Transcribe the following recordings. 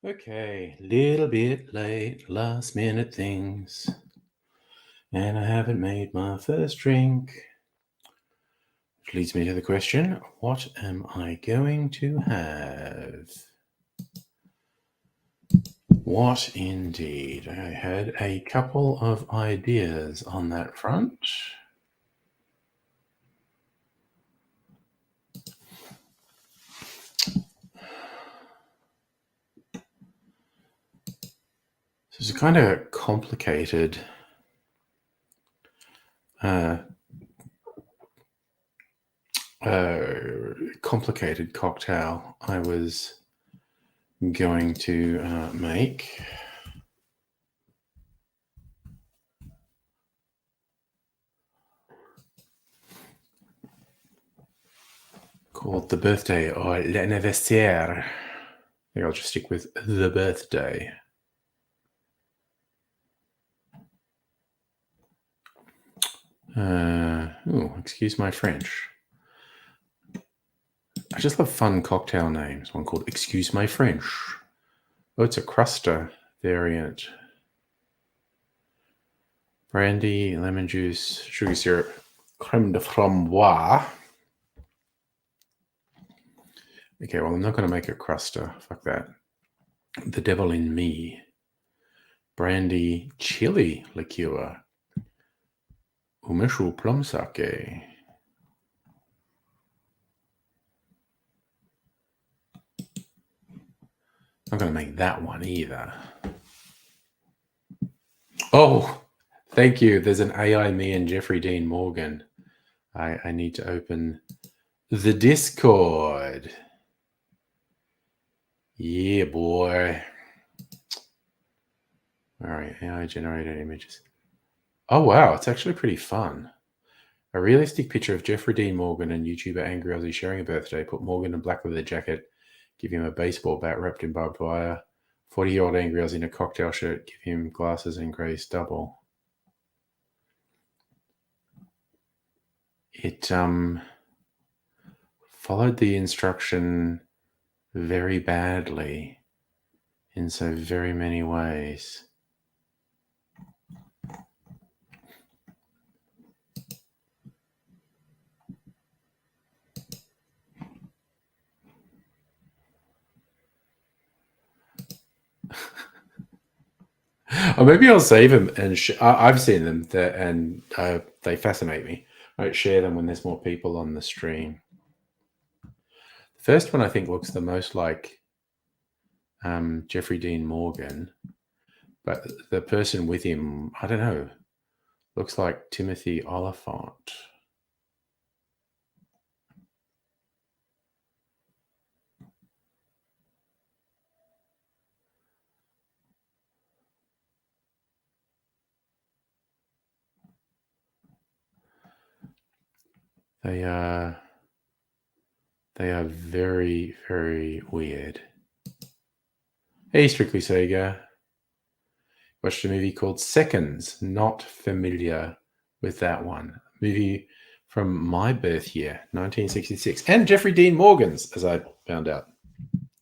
Okay, little bit late, last minute things, and I haven't made my first drink. Which leads me to the question, what am I going to have? What indeed? I had a couple of ideas on that front. It's a kind of complicated cocktail I was going to make. Called the birthday or l'anniversaire. I think I'll just stick with the birthday. Excuse my French. I just love fun cocktail names. One called Excuse My French. Oh, it's a cruster variant. Brandy, lemon juice, sugar syrup, creme de framboise. Okay, well, I'm not going to make a cruster. Fuck that. The devil in me. Brandy, chili liqueur. Umeshu plum sake. I'm not going to make that one either. Oh, thank you. There's an AI me and Jeffrey Dean Morgan. I need to open the Discord. Yeah, boy. All right, AI generated images. Oh, wow. It's actually pretty fun. A realistic picture of Jeffrey Dean Morgan and YouTuber Angry Aussie sharing a birthday. Put Morgan in a black leather jacket. Give him a baseball bat wrapped in barbed wire. 40-year-old Angry Aussie in a cocktail shirt. Give him glasses and grey stubble. It followed the instruction very badly in so very many ways. Or maybe I'll save them and I've seen them and they fascinate me. I might share them when there's more people on the stream. The first one I think looks the most like Jeffrey Dean Morgan, but the person with him, I don't know, looks like Timothy Oliphant. They are very, very weird. Hey, Strictly Sega. Watched a movie called Seconds. Not familiar with that one. Movie from my birth year, 1966. And Jeffrey Dean Morgan's, as I found out.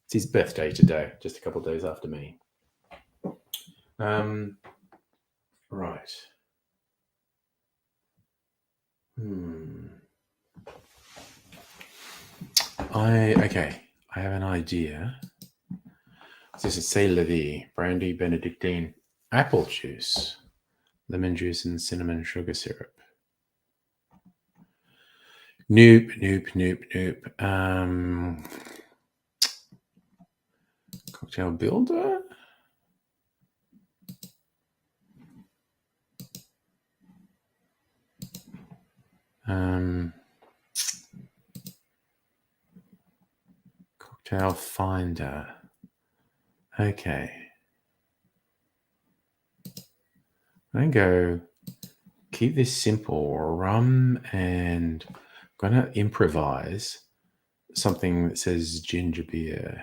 It's his birthday today, just a couple of days after me. Right. I have an idea. This is C'est la vie, brandy Benedictine, apple juice, lemon juice, and cinnamon sugar syrup. Nope. Cocktail builder? Cocktail finder. Okay. I'm going to go keep this simple. Rum, and I'm going to improvise something that says ginger beer.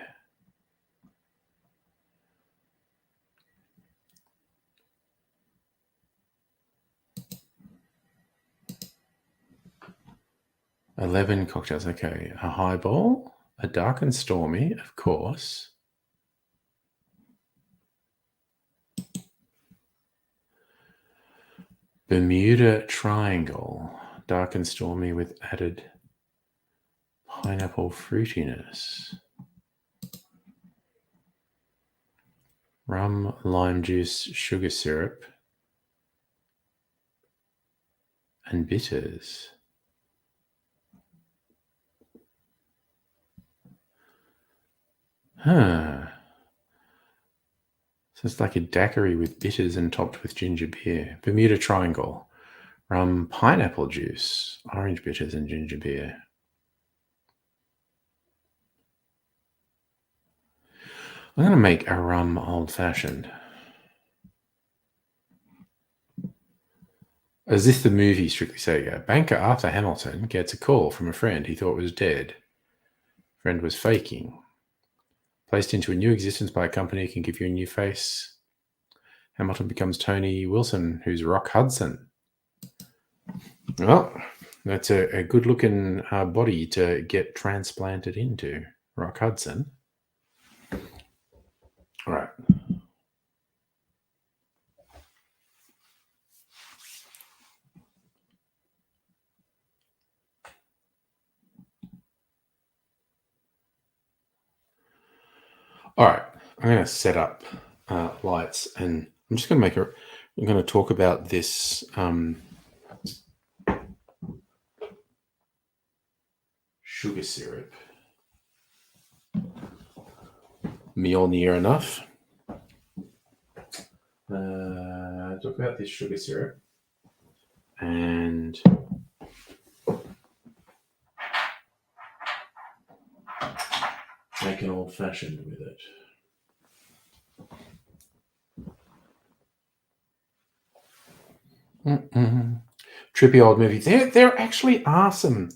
$11 cocktails. Okay. A highball, a dark and stormy, of course. Bermuda Triangle, dark and stormy with added pineapple fruitiness. Rum, lime juice, sugar syrup, and bitters. Huh. So it's like a daiquiri with bitters and topped with ginger beer. Bermuda Triangle. Rum, pineapple juice, orange bitters, and ginger beer. I'm going to make a rum old-fashioned. As if the movie Strictly Say, banker Arthur Hamilton gets a call from a friend he thought was dead. Friend was faking. Placed into a new existence by a company can give you a new face. Hamilton becomes Tony Wilson, who's Rock Hudson. Well, that's a good-looking body to get transplanted into. Rock Hudson. All right. All right. I'm going to set up lights, and I'm just going to I'm going to talk about this sugar syrup. Meal near enough. Talk about this sugar syrup and make an old fashioned with it. Trippy old movies. There actually are some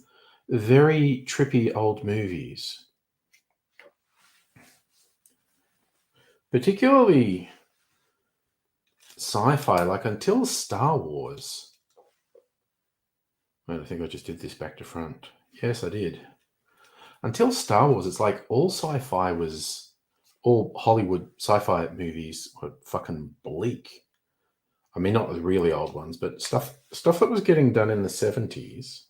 very trippy old movies, particularly sci-fi, like until Star Wars. I think I just did this back to front. Yes, I did. Until Star Wars, it's like all Hollywood sci-fi movies were fucking bleak. I mean, not the really old ones, but stuff that was getting done in the 70s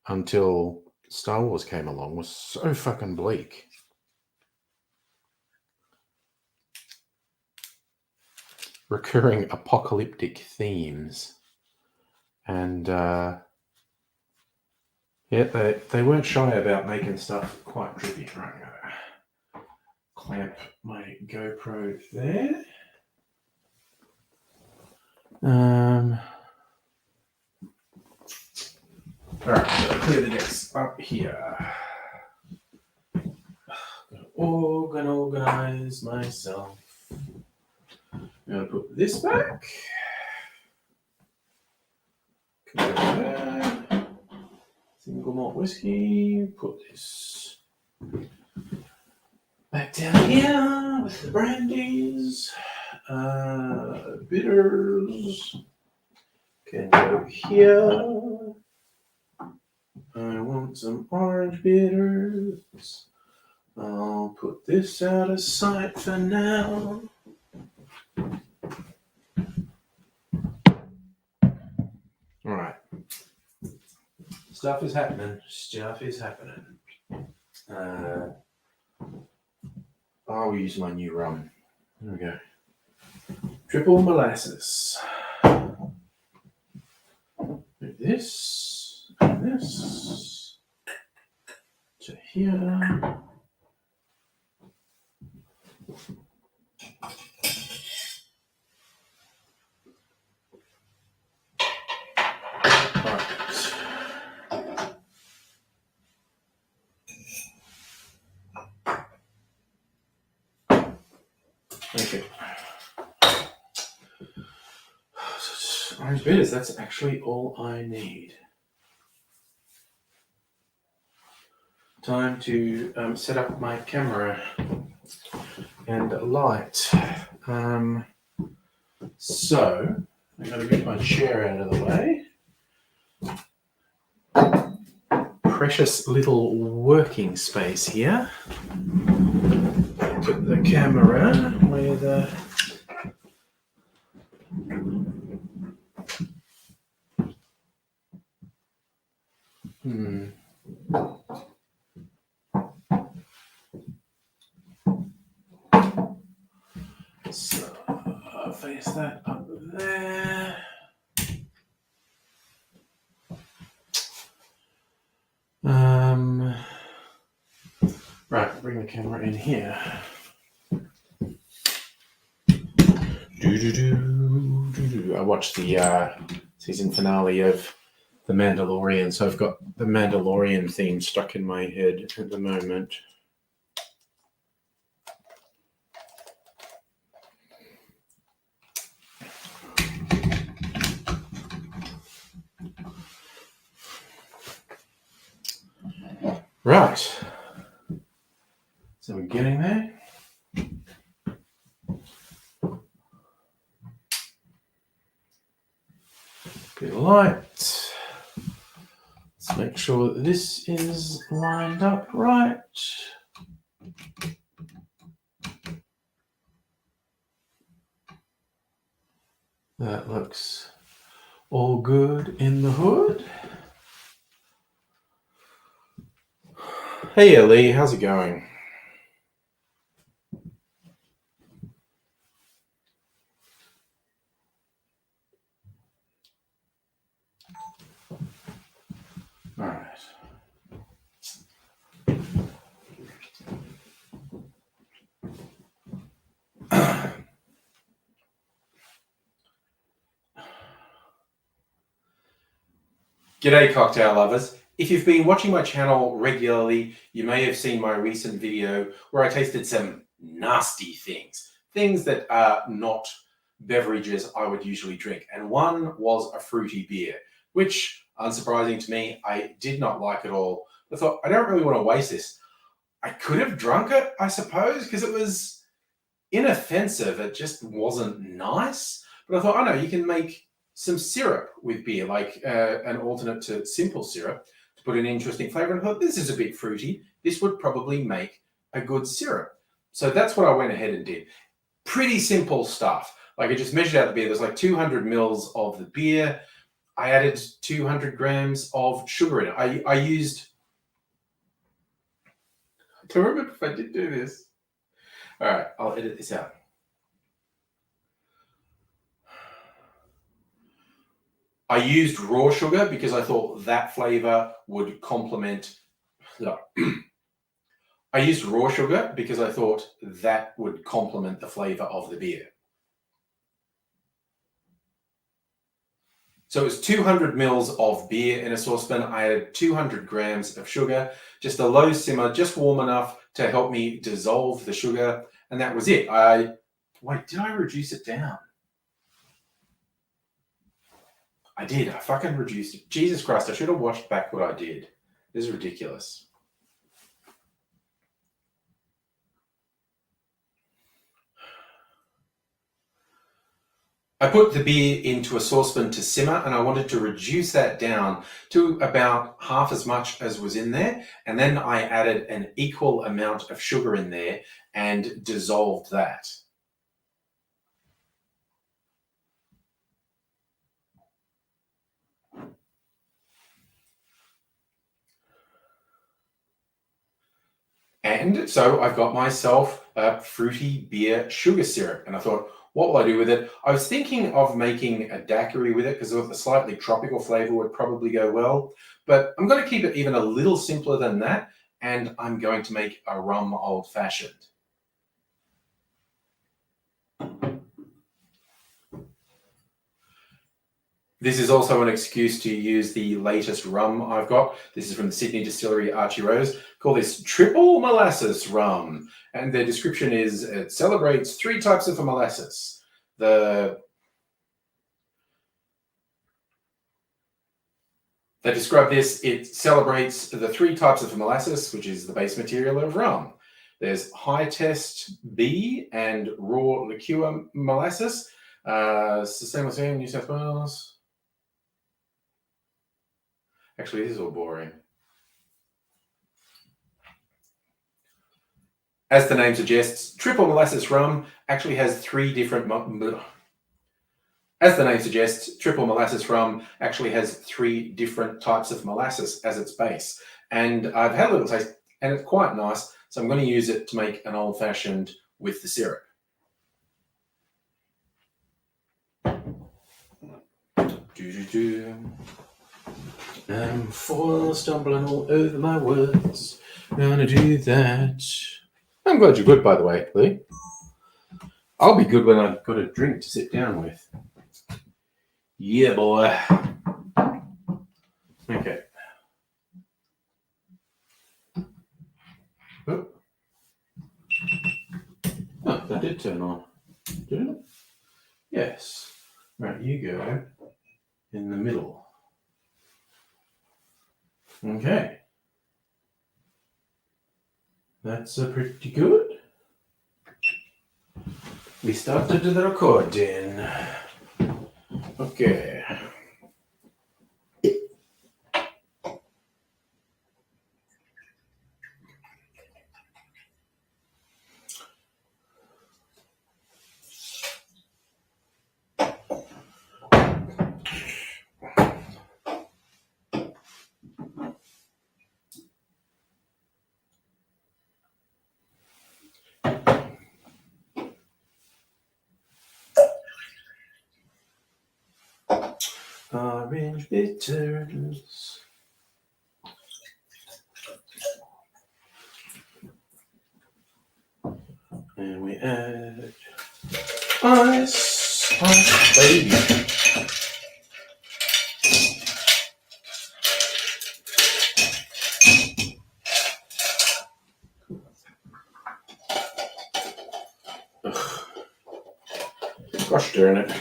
until Star Wars came along was so fucking bleak. Recurring apocalyptic themes. And they weren't shy about making stuff quite trippy. Right, I'm gonna clamp my GoPro there. All right, clear the decks up here. Organize myself. I'm gonna put this back. Single malt whiskey. Put this back down here with the brandies. Bitters can go here. I want some orange bitters. I'll put this out of sight for now. All right. Stuff is happening. I'll use my new rum. There we go. Triple molasses. This and this to here. Okay. orange bitters, that's actually all I need. Time to set up my camera and light. So, I'm going to get my chair out of the way. Precious little working space here. Put the camera where the So I'll face that up there. Right, bring the camera in here. I watched the season finale of The Mandalorian, so I've got the Mandalorian theme stuck in my head at the moment. Right. So we're getting there. Bit of light. Let's make sure that this is lined up right. That looks all good in the hood. Hey Ellie, how's it going? All right. G'day cocktail lovers. If you've been watching my channel regularly, you may have seen my recent video where I tasted some nasty things that are not beverages I would usually drink. And one was a fruity beer, which, unsurprising to me, I did not like at all. I thought, I don't really want to waste this. I could have drunk it, I suppose, because it was inoffensive. It just wasn't nice. But I thought, oh no, you can make some syrup with beer, like an alternate to simple syrup, to put an interesting flavor. And I thought, this is a bit fruity. This would probably make a good syrup. So that's what I went ahead and did. Pretty simple stuff. Like I just measured out the beer. There's like 200 mils of the beer. I added 200 grams of sugar in it. I used, I don't remember if I did do this. All right, I'll edit this out. I used raw sugar because I thought that flavor would complement. I used raw sugar because I thought that would complement the flavor of the beer. So it was 200 mils of beer in a saucepan. I added 200 grams of sugar, just a low simmer, just warm enough to help me dissolve the sugar. And that was it. Wait, did I reduce it down? I did. I fucking reduced it. Jesus Christ, I should have watched back what I did. This is ridiculous. I put the beer into a saucepan to simmer, and I wanted to reduce that down to about half as much as was in there. And then I added an equal amount of sugar in there and dissolved that. And so I've got myself a fruity beer sugar syrup. And I thought, what will I do with it? I was thinking of making a daiquiri with it because a slightly tropical flavor would probably go well. But I'm going to keep it even a little simpler than that. And I'm going to make a rum old fashioned. This is also an excuse to use the latest rum I've got. This is from the Sydney distillery Archie Rose. Call this triple molasses rum. And their description is, it celebrates 3 types of molasses. The They describe this. It celebrates the 3 types of molasses, which is the base material of rum. There's high test B and raw liqueur molasses. Sustainable New South Wales. Actually, this is all boring. As the name suggests, triple molasses rum actually has 3 different. As the name suggests, triple molasses rum actually has 3 different types of molasses as its base. And I've had a little taste, and it's quite nice. So I'm going to use it to make an old-fashioned with the syrup. I'm stumbling all over my words. Gonna do that. I'm glad you're good, by the way, Lee. I'll be good when I've got a drink to sit down with. Yeah, boy. Okay. Oh, that did turn on. Didn't it? Yes. Right, you go in the middle. Okay. That's pretty good. We started the recording. Okay. Orange bitters. And we add ice baby. Ugh. Gosh darn it.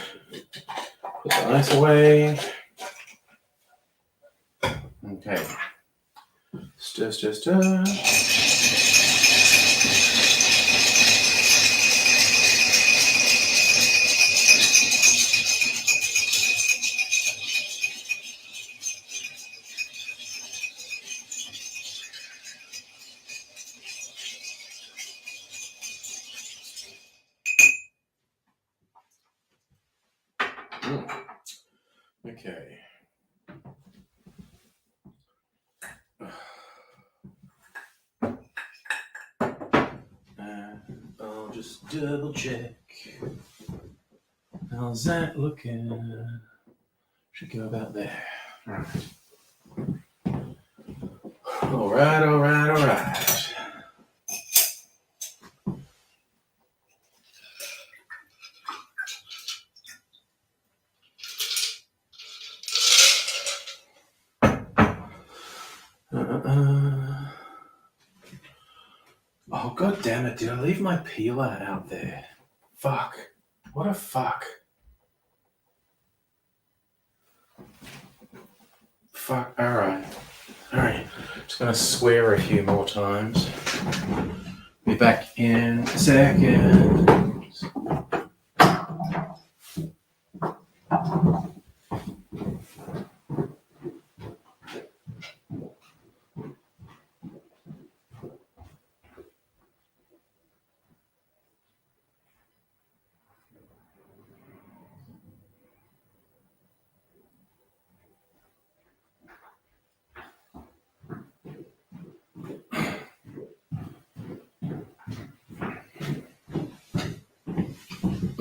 Put the ice away. Okay. Stir, stir, stir. Okay. I'll just double check. How's that looking? Should go about there. All right. All right. Oh, god damn it, did I leave my peeler out there? Fuck. What a fuck. Fuck, alright. Alright, just gonna swear a few more times. Be back in a second.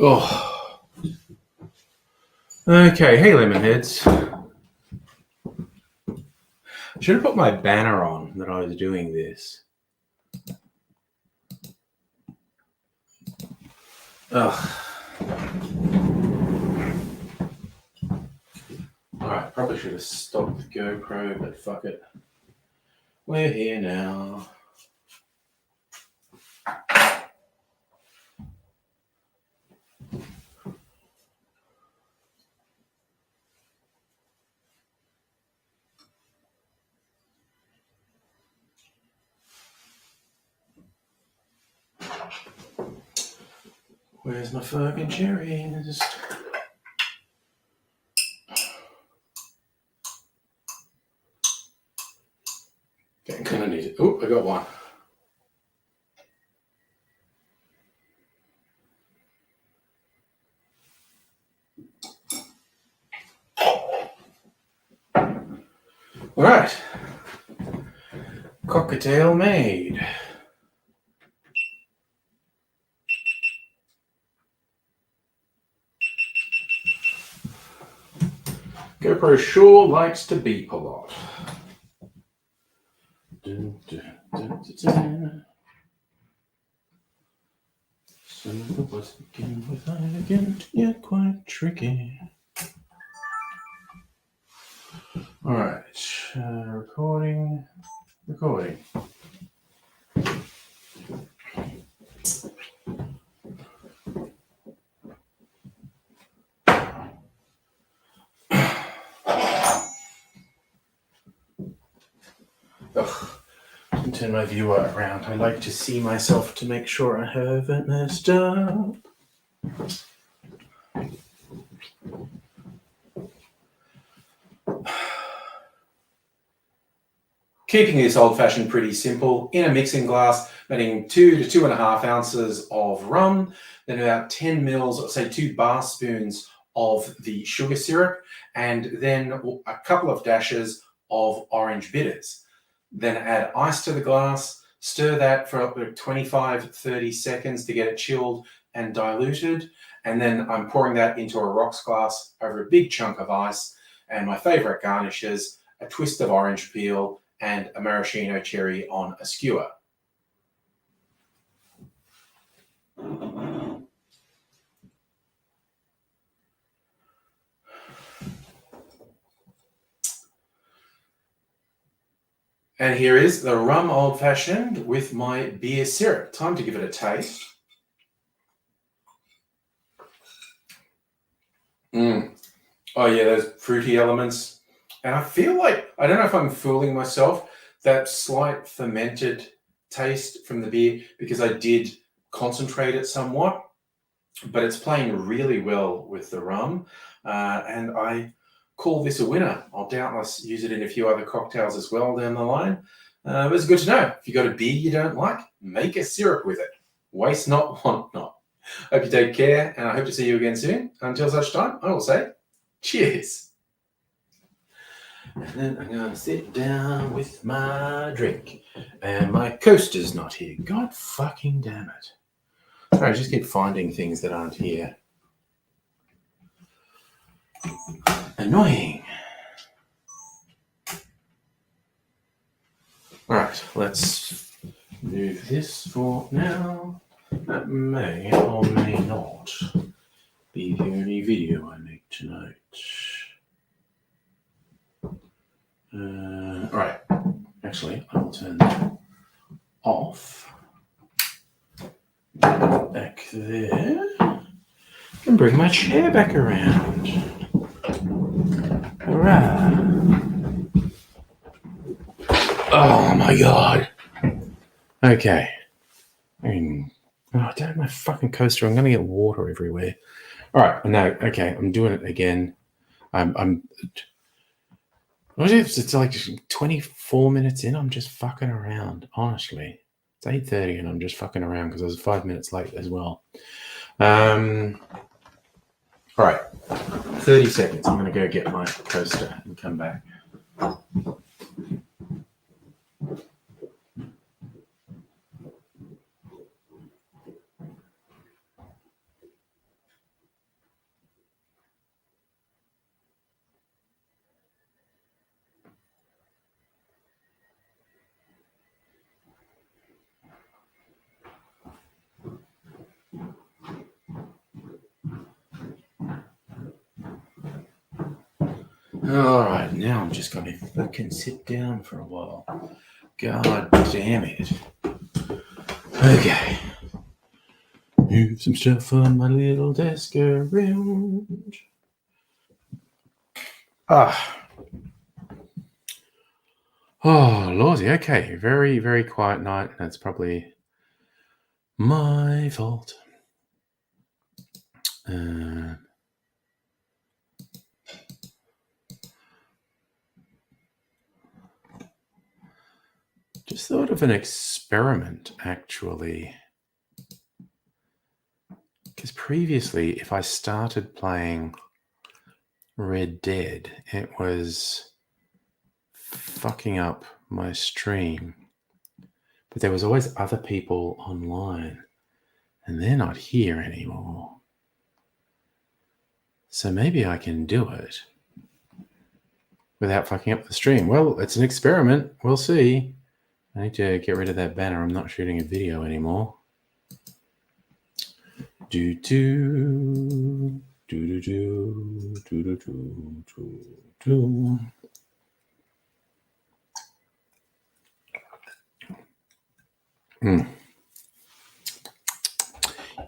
Oh. Okay, hey Lemonheads. I should have put my banner on that I was doing this. Ugh. Alright, probably should have stopped the GoPro, but fuck it. We're here now. Where's my fucking cherries? Okay, I'm gonna need it. Oh, I got one. All right. Cocktail made. GoPro sure likes to beep a lot. Dun, dun, dun, dun. Some of it was begin with elegant, yet quite tricky. All right, recording. Ugh. Turn my viewer around. I like to see myself to make sure I haven't messed up. Keeping this old-fashioned pretty simple, in a mixing glass, adding 2 to 2.5 ounces of rum, then about 10 mils, or say 2 bar spoons of the sugar syrup, and then a couple of dashes of orange bitters. Then add ice to the glass, stir that for up to 25-30 seconds to get it chilled and diluted, and then I'm pouring that into a rocks glass over a big chunk of ice, and my favorite garnishes, a twist of orange peel, and a maraschino cherry on a skewer. And here is the rum old fashioned with my beer syrup. Time to give it a taste. Oh yeah, those fruity elements. And I feel like, I don't know if I'm fooling myself, that slight fermented taste from the beer, because I did concentrate it somewhat, but it's playing really well with the rum. And I call this a winner. I'll doubtless use it in a few other cocktails as well down the line. But it's good to know. If you've got a beer you don't like, make a syrup with it. Waste not, want not. Hope you take care, and I hope to see you again soon. Until such time, I will say cheers. And then I'm going to sit down with my drink. And my coaster's not here. God fucking damn it. Sorry, I just keep finding things that aren't here. Annoying. All right, let's move this for now. That may or may not be the only video I make tonight. All right, actually, I'll turn that off. Back there. And bring my chair back around. All right. Oh my god. Okay. Oh, don't have my fucking coaster. I'm gonna get water everywhere. All right. No. Okay. I'm doing it again. What is it? It's like 24 minutes in. I'm just fucking around. Honestly, it's 8:30 and I'm just fucking around because I was 5 minutes late as well. All right. 30 seconds. I'm gonna go get my coaster and come back. All right, now I'm just going to fucking sit down for a while. God damn it. Okay. Move some stuff on my little desk around. Oh, Lordy. Okay. Very, very quiet night. That's probably my fault. Just thought of an experiment, actually. Because previously, if I started playing Red Dead, it was fucking up my stream. But there was always other people online, and they're not here anymore. So maybe I can do it without fucking up the stream. Well, it's an experiment. We'll see. I need to get rid of that banner. I'm not shooting a video anymore. Do do do do do do do do do.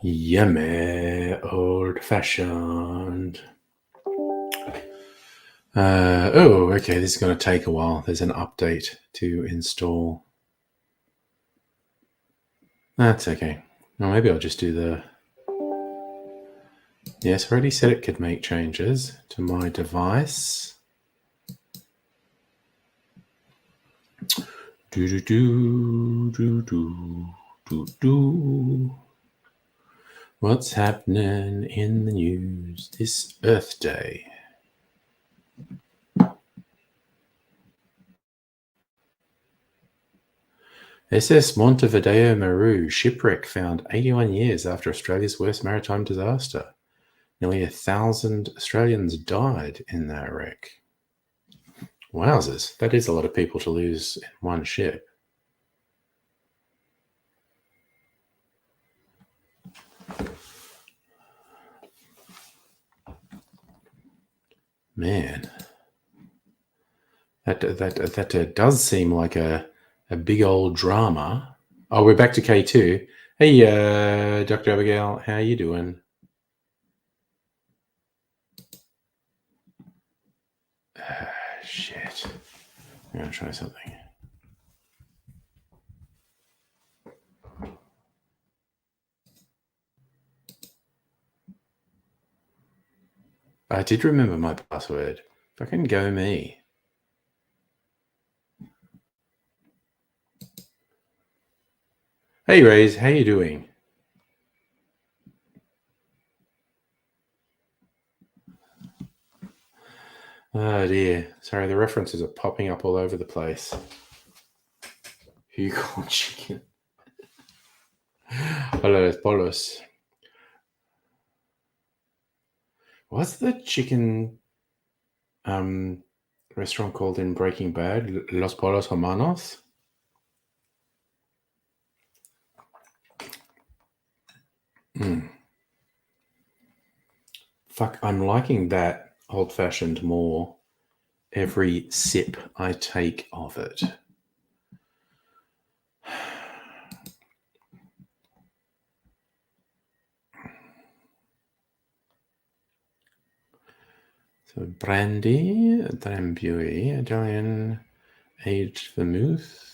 Yummy, old-fashioned. Oh, okay, this is going to take a while. There's an update to install. That's okay. Well, maybe I'll just do the... Yes, I already said it could make changes to my device. What's happening in the news this Earth Day? SS Montevideo Maru shipwreck found 81 years after Australia's worst maritime disaster. Nearly 1,000 Australians died in that wreck. Wowzers, that is a lot of people to lose in one ship. Man, that does seem like a big old drama. Oh, we're back to K2. Hey, Dr. Abigail, how you doing? Shit. I'm going to try something. I did remember my password. Fucking go me. Hey, Raze, how you doing? Oh, dear. Sorry, the references are popping up all over the place. Hugo chicken. Hello, Polos. What's the chicken restaurant called in Breaking Bad? Los Polos Hermanos? Fuck, I'm liking that old-fashioned more every sip I take of it. So brandy, Drambuie, Italian aged vermouth.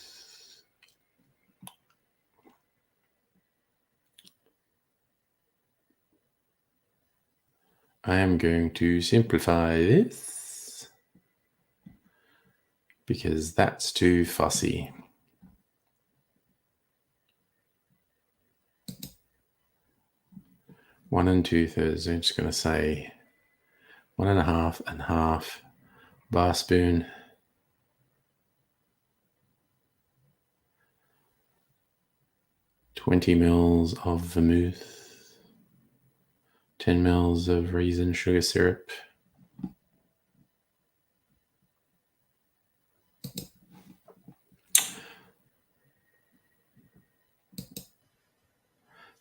I am going to simplify this because that's too fussy. 1 2/3. I'm just going to say 1.5 and half bar spoon. $20 mils of vermouth, 10 mils of raisin sugar syrup.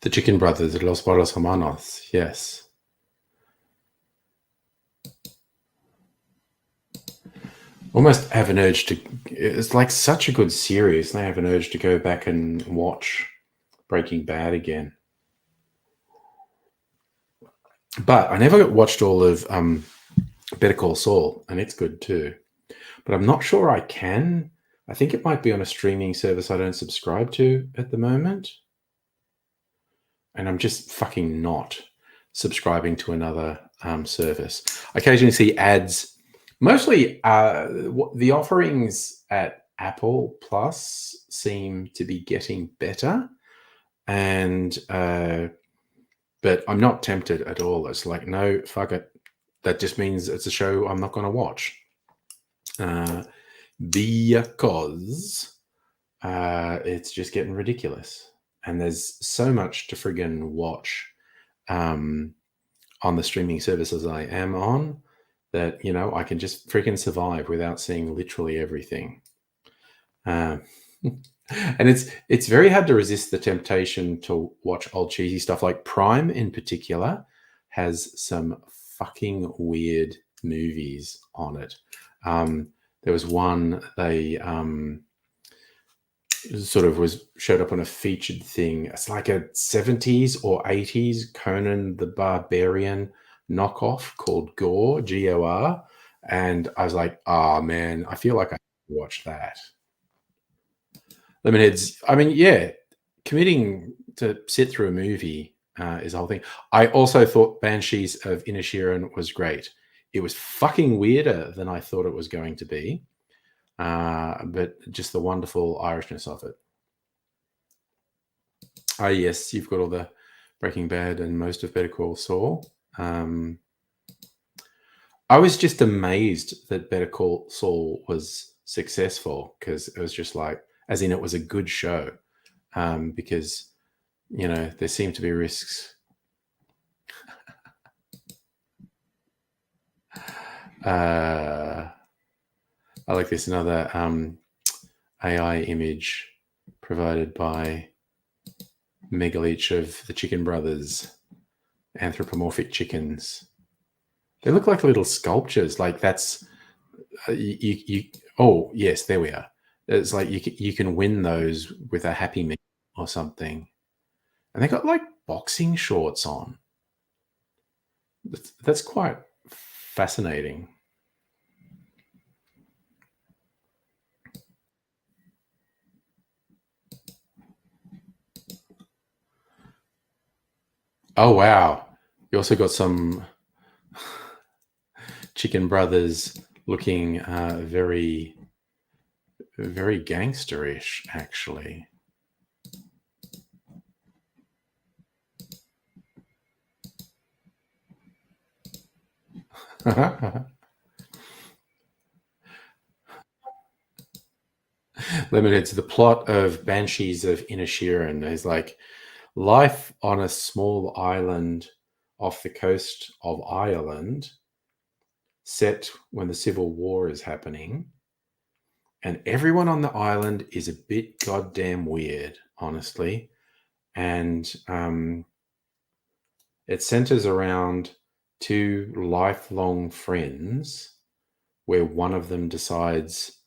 The Chicken Brothers, Los Polos Hermanos, yes. Almost have an urge to... It's like such a good series, and I have an urge to go back and watch Breaking Bad again. But I never watched all of Better Call Saul, and it's good too. But I'm not sure I can. I think it might be on a streaming service I don't subscribe to at the moment. And I'm just fucking not. subscribing to another service. I occasionally see ads. Mostly, the offerings at Apple Plus seem to be getting better, and but I'm not tempted at all. It's like, no, fuck it. That just means it's a show I'm not going to watch, because it's just getting ridiculous, and there's so much to friggin' watch on the streaming services I am on that I can just freaking survive without seeing literally everything. And it's very hard to resist the temptation to watch old cheesy stuff. Like Prime in particular has some fucking weird movies on it. There was one they sort of showed up on a featured thing. It's like a 70s or 80s Conan the Barbarian knockoff called Gore, Gor. And I was like, oh man, I feel like I have to watch that. Lemonheads, I mean, yeah, committing to sit through a movie is the whole thing. I also thought Banshees of Inisherin was great. It was fucking weirder than I thought it was going to be, but just the wonderful Irishness of it. Ah, yes, you've got all the Breaking Bad and most of Better Call Saul. I was just amazed that Better Call Saul was successful, because it was just like, as in it was a good show, because there seem to be risks. I like this, another AI image provided by Megaleech of the Chicken Brothers, anthropomorphic chickens. They look like little sculptures. Like that's you. Oh yes, there we are. It's like you can win those with a Happy Meal or something, and they got like boxing shorts on. That's quite fascinating. Oh wow! You also got some Chicken Brothers looking very, very gangsterish, actually. Limited. The plot of Banshees of Inisherin is like life on a small island off the coast of Ireland, set when the Civil War is happening. And everyone on the island is a bit goddamn weird, honestly. And it centers around two lifelong friends, where one of them decides,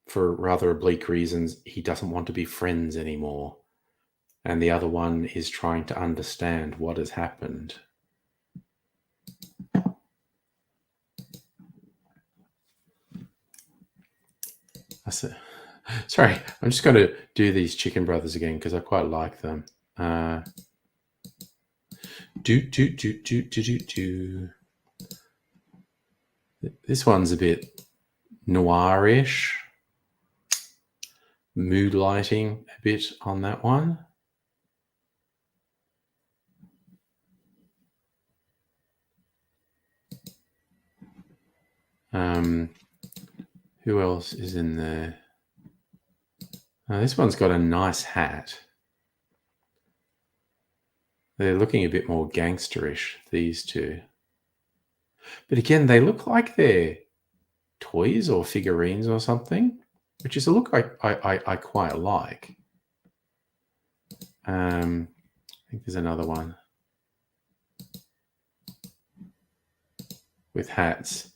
for rather oblique reasons, he doesn't want to be friends anymore. And the other one is trying to understand what has happened. Sorry, I'm just going to do these Chicken Brothers again because I quite like them. This one's a bit noirish. Mood lighting a bit on that one. Who else is in there? This one's got a nice hat. They're looking a bit more gangsterish, these two. But again, they look like they're toys or figurines or something, which is a look I quite like. I think there's another one with hats.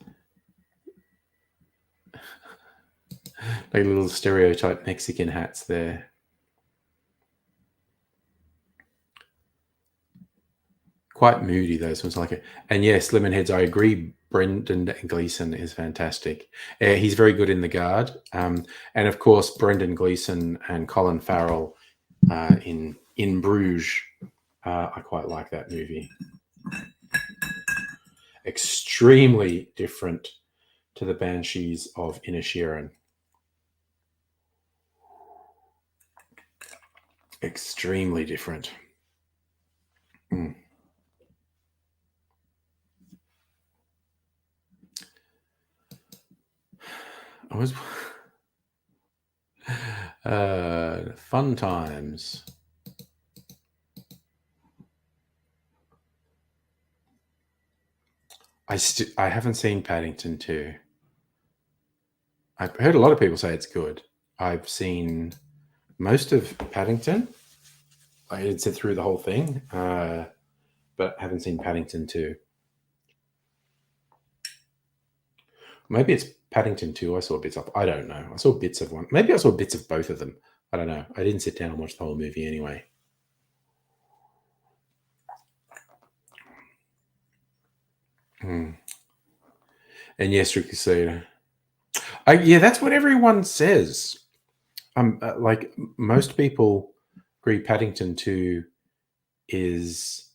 Like little stereotype Mexican hats there. Quite moody, those ones. Like it. And yes, Lemonheads, I agree. Brendan Gleeson is fantastic. He's very good in The Guard. And of course, Brendan Gleeson and Colin Farrell in Bruges I quite like that movie. Extremely different to the Banshees of Inisherin. Extremely different. I was fun times. I haven't seen Paddington 2. I've heard a lot of people say it's good. I've seen most of Paddington. I did sit through the whole thing, but haven't seen Paddington 2. Maybe it's Paddington 2 I saw bits of. I don't know. I saw bits of one. Maybe I saw bits of both of them. I don't know. I didn't sit down and watch the whole movie anyway. And yes, Ricky Cedar. Yeah, that's what everyone says. Like most people agree Paddington 2 is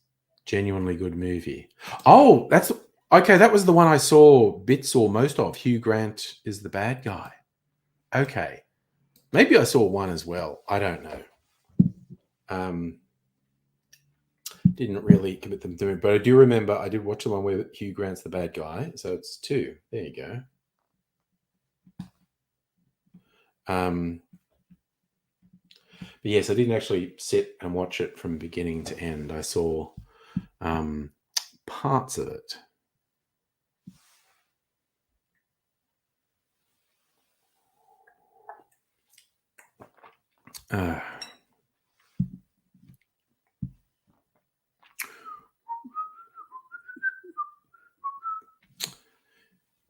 genuinely good movie. Oh, that's okay. That was the one I saw bits or most of. Hugh Grant is the bad guy. Okay. Maybe I saw one as well. I don't know. Didn't really commit them to it, but I do remember I did watch the one where Hugh Grant's the bad guy. So it's 2. There you go. But yes, I didn't actually sit and watch it from beginning to end. I saw parts of it.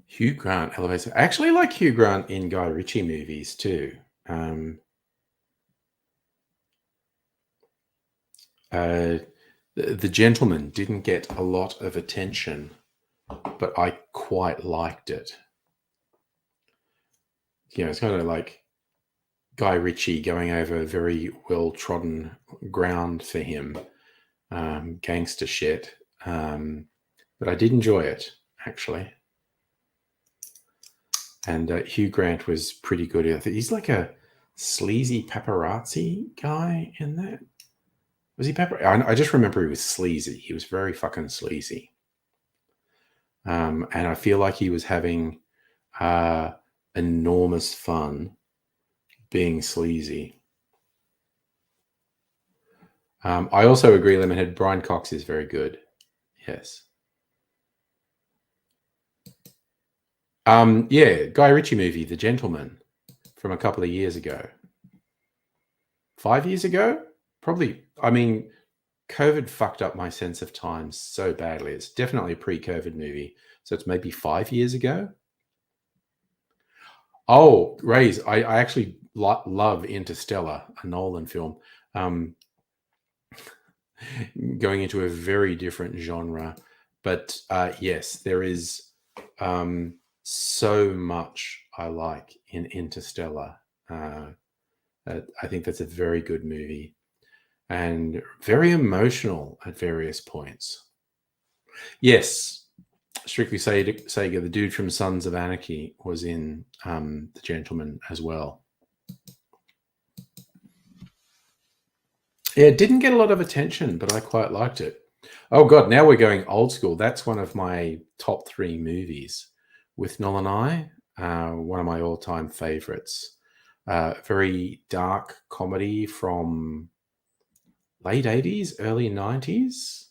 Hugh Grant elevator. I actually like Hugh Grant in Guy Ritchie movies too. The Gentleman didn't get a lot of attention, but I quite liked it. You know, it's kind of like Guy Ritchie going over very well-trodden ground for him, gangster shit. But I did enjoy it, actually. And Hugh Grant was pretty good. I think he's like a sleazy paparazzi guy in that. Was he I just remember he was sleazy. He was very fucking sleazy. And I feel like he was having enormous fun being sleazy. I also agree, Lemonhead. Brian Cox is very good. Yes. Yeah, Guy Ritchie movie, The Gentleman, from a couple of years ago. 5 years ago? Probably. I mean, COVID fucked up my sense of time so badly. It's definitely a pre-COVID movie. So it's maybe 5 years ago. Oh, Rays, I actually love Interstellar, a Nolan film. Going into a very different genre. But yes, there is so much I like in Interstellar. I think that's a very good movie and very emotional at various points. Yes, Strictly Sega, the dude from Sons of Anarchy, was in The Gentleman as well. Yeah, it didn't get a lot of attention, but I quite liked it. Oh, God, now we're going old school. That's one of my top 3 movies with Nolan one of my all-time favorites. Very dark comedy from late 80s, early 90s.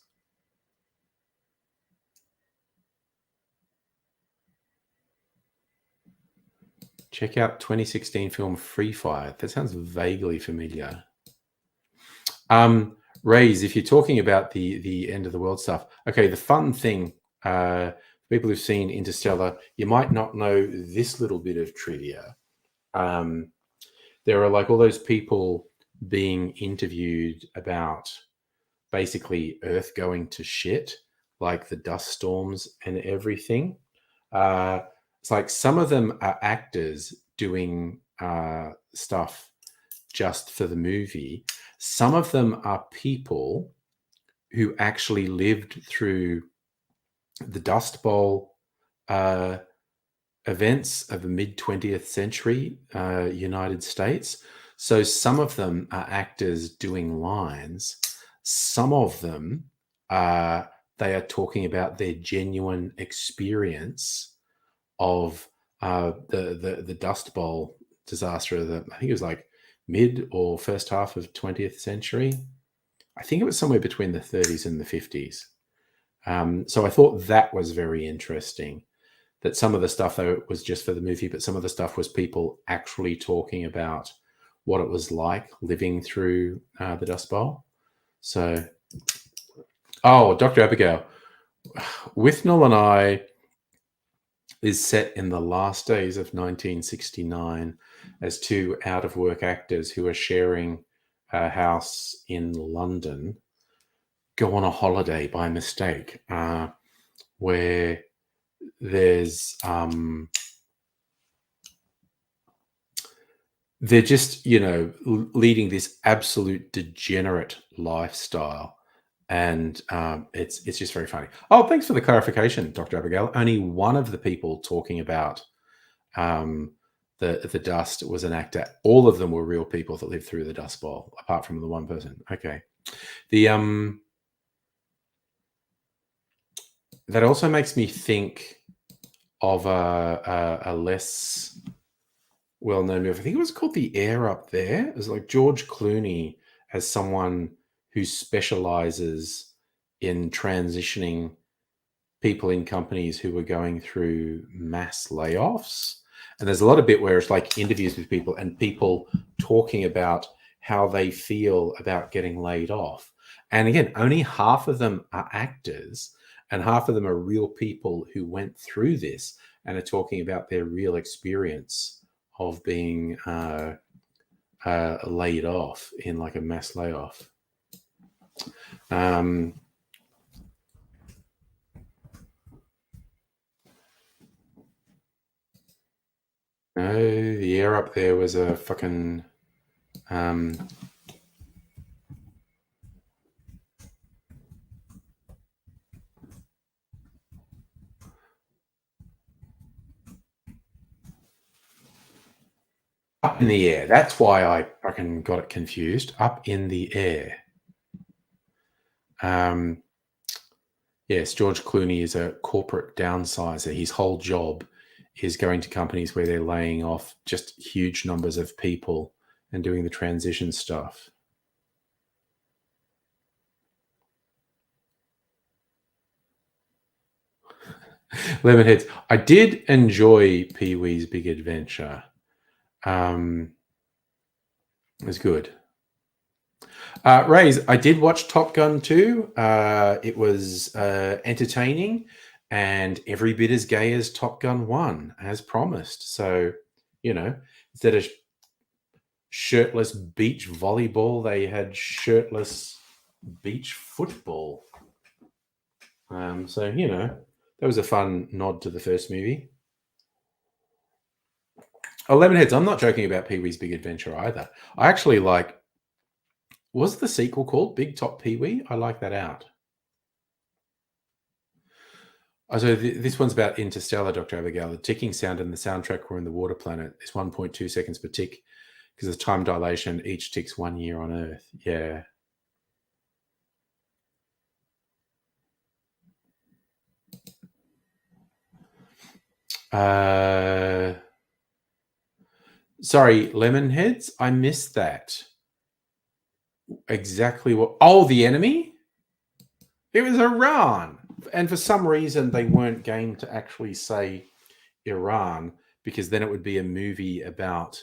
Check out 2016 film Free Fire. That sounds vaguely familiar. Rays, if you're talking about the end of the world stuff, okay, the fun thing, people who've seen Interstellar, you might not know this little bit of trivia. There are like all those people being interviewed about basically Earth going to shit, like the dust storms and everything. It's like some of them are actors doing stuff just for the movie. Some of them are people who actually lived through the Dust Bowl uh, events of the mid 20th century United States. So some of them are actors doing lines. Some of them they are talking about their genuine experience of the Dust Bowl disaster of the, I think it was like mid or first half of 20th century. I think it was somewhere between the 30s and the 50s. So I thought that was very interesting. That some of the stuff though was just for the movie, but some of the stuff was people actually talking about what it was like living through the Dust Bowl. So, oh, Dr. Abigail, Withnell and I is set in the last days of 1969 as two out of work actors who are sharing a house in London go on a holiday by mistake where there's they're just leading this absolute degenerate lifestyle, and it's just very funny. Oh, thanks for the clarification, Dr. Abigail. Only one of the people talking about the dust was an actor. All of them were real people that lived through the Dust Bowl, apart from the one person. Okay. The that also makes me think of a less well-known movie. I think it was called The Air Up There. It was like George Clooney as someone who specializes in transitioning people in companies who were going through mass layoffs. And there's a lot of bit where it's like interviews with people and people talking about how they feel about getting laid off. And again, only half of them are actors and half of them are real people who went through this and are talking about their real experience of being laid off in like a mass layoff. No, The Air Up There was a fucking Up in the Air. That's why I fucking got it confused. Up in the Air. Yes, George Clooney is a corporate downsizer. His whole job is going to companies where they're laying off just huge numbers of people and doing the transition stuff. Lemonheads. I did enjoy Pee-wee's Big Adventure. It was good. Rays, I did watch Top Gun 2. It was entertaining and every bit as gay as Top Gun 1, as promised. So, instead of shirtless beach volleyball, they had shirtless beach football. So, that was a fun nod to the first movie. Oh, Lemonheads, I'm not joking about Pee-wee's Big Adventure either. I actually was the sequel called Big Top Pee-wee? I like that out. So this one's about Interstellar, Dr. Abigail. The ticking sound and the soundtrack were in the water planet. It's 1.2 seconds per tick because of time dilation. Each tick's 1 year on Earth. Yeah. Sorry, Lemonheads. I missed that. Exactly what? Oh, the enemy? It was Iran. And for some reason, they weren't game to actually say Iran because then it would be a movie about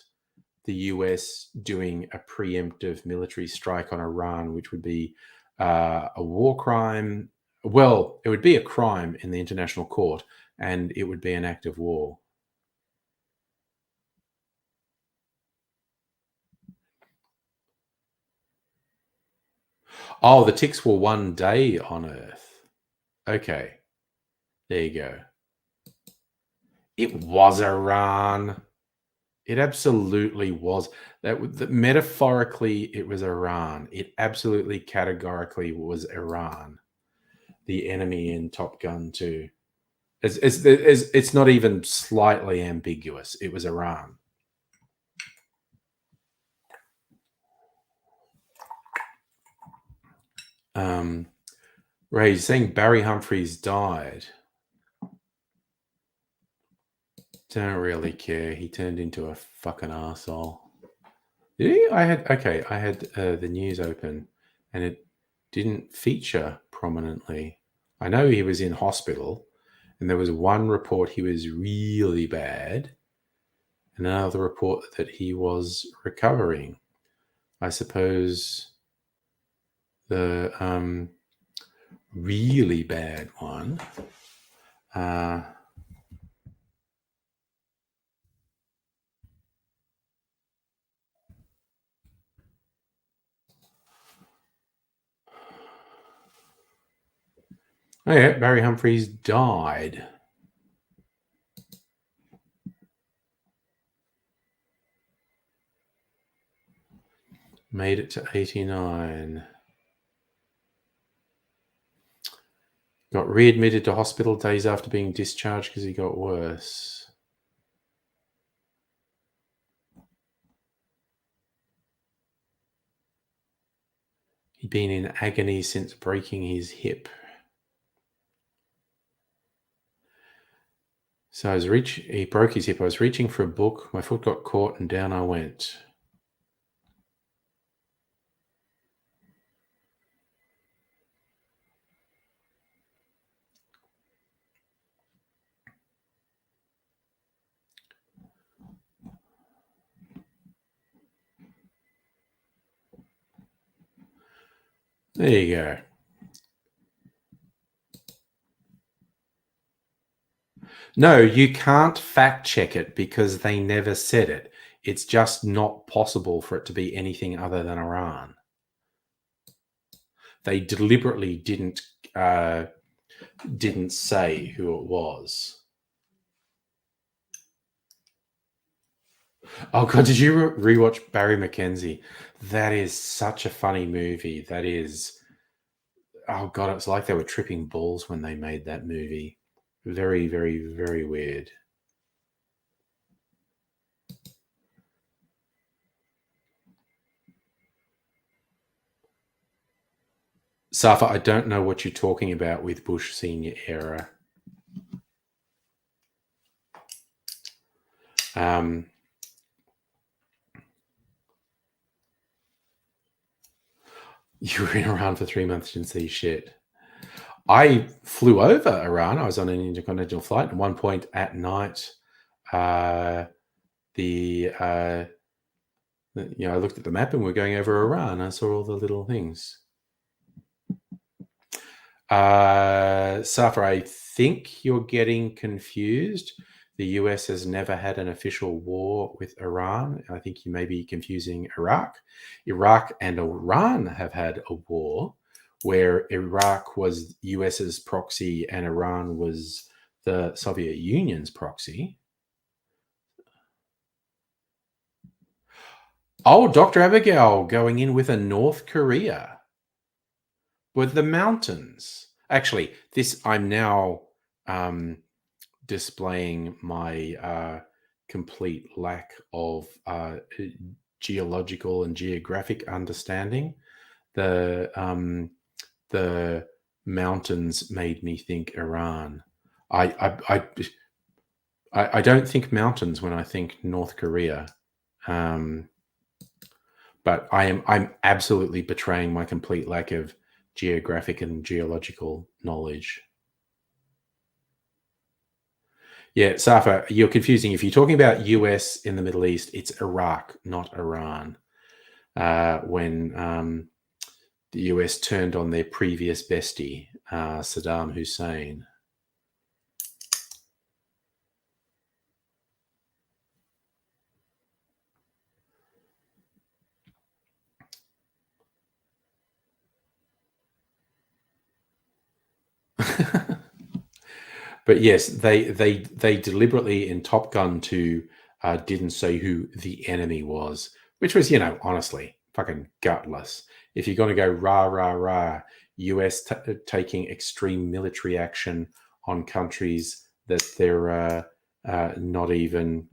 the US doing a preemptive military strike on Iran, which would be a war crime. Well, it would be a crime in the international court and it would be an act of war. Oh, the ticks were 1 day on Earth. Okay. There you go. It was Iran. It absolutely was. Metaphorically, it was Iran. It absolutely categorically was Iran, the enemy in Top Gun 2. It's not even slightly ambiguous. It was Iran. Ray, you're saying Barry Humphries died. Don't really care. He turned into a fucking asshole. Did he? I had the news open, and it didn't feature prominently. I know he was in hospital, and there was one report he was really bad, and another report that he was recovering. I suppose the really bad one. Oh yeah, Barry Humphries died. Made it to 89. Got readmitted to hospital days after being discharged because he got worse. He'd been in agony since breaking his hip. So he broke his hip. I was reaching for a book. My foot got caught and down I went. There you go. No, you can't fact check it because they never said it. It's just not possible for it to be anything other than Iran. They deliberately didn't say who it was. Oh god, did you rewatch Barry McKenzie? That is such a funny movie. That is, oh god, it's like they were tripping balls when they made that movie. Very, very, very weird. Safa, I don't know what you're talking about with Bush Senior era. You were in Iran for 3 months, didn't see shit. I flew over Iran. I was on an intercontinental flight. At one point at night, I looked at the map and we're going over Iran. I saw all the little things. Safa, I think you're getting confused. The US has never had an official war with Iran. I think you may be confusing Iraq. Iraq and Iran have had a war where Iraq was US's proxy and Iran was the Soviet Union's proxy. Oh, Dr. Abigail going in with a North Korea with the mountains. Actually, I'm now displaying my complete lack of geological and geographic understanding. The mountains made me think Iran. I don't think mountains when I think North Korea. But I'm absolutely betraying my complete lack of geographic and geological knowledge. Yeah, Safa, you're confusing. If you're talking about US in the Middle East, it's Iraq, not Iran. When the US turned on their previous bestie, Saddam Hussein. But yes, they deliberately in Top Gun 2 didn't say who the enemy was, which was, honestly, fucking gutless. If you're going to go rah, rah, rah, US taking extreme military action on countries that they're not even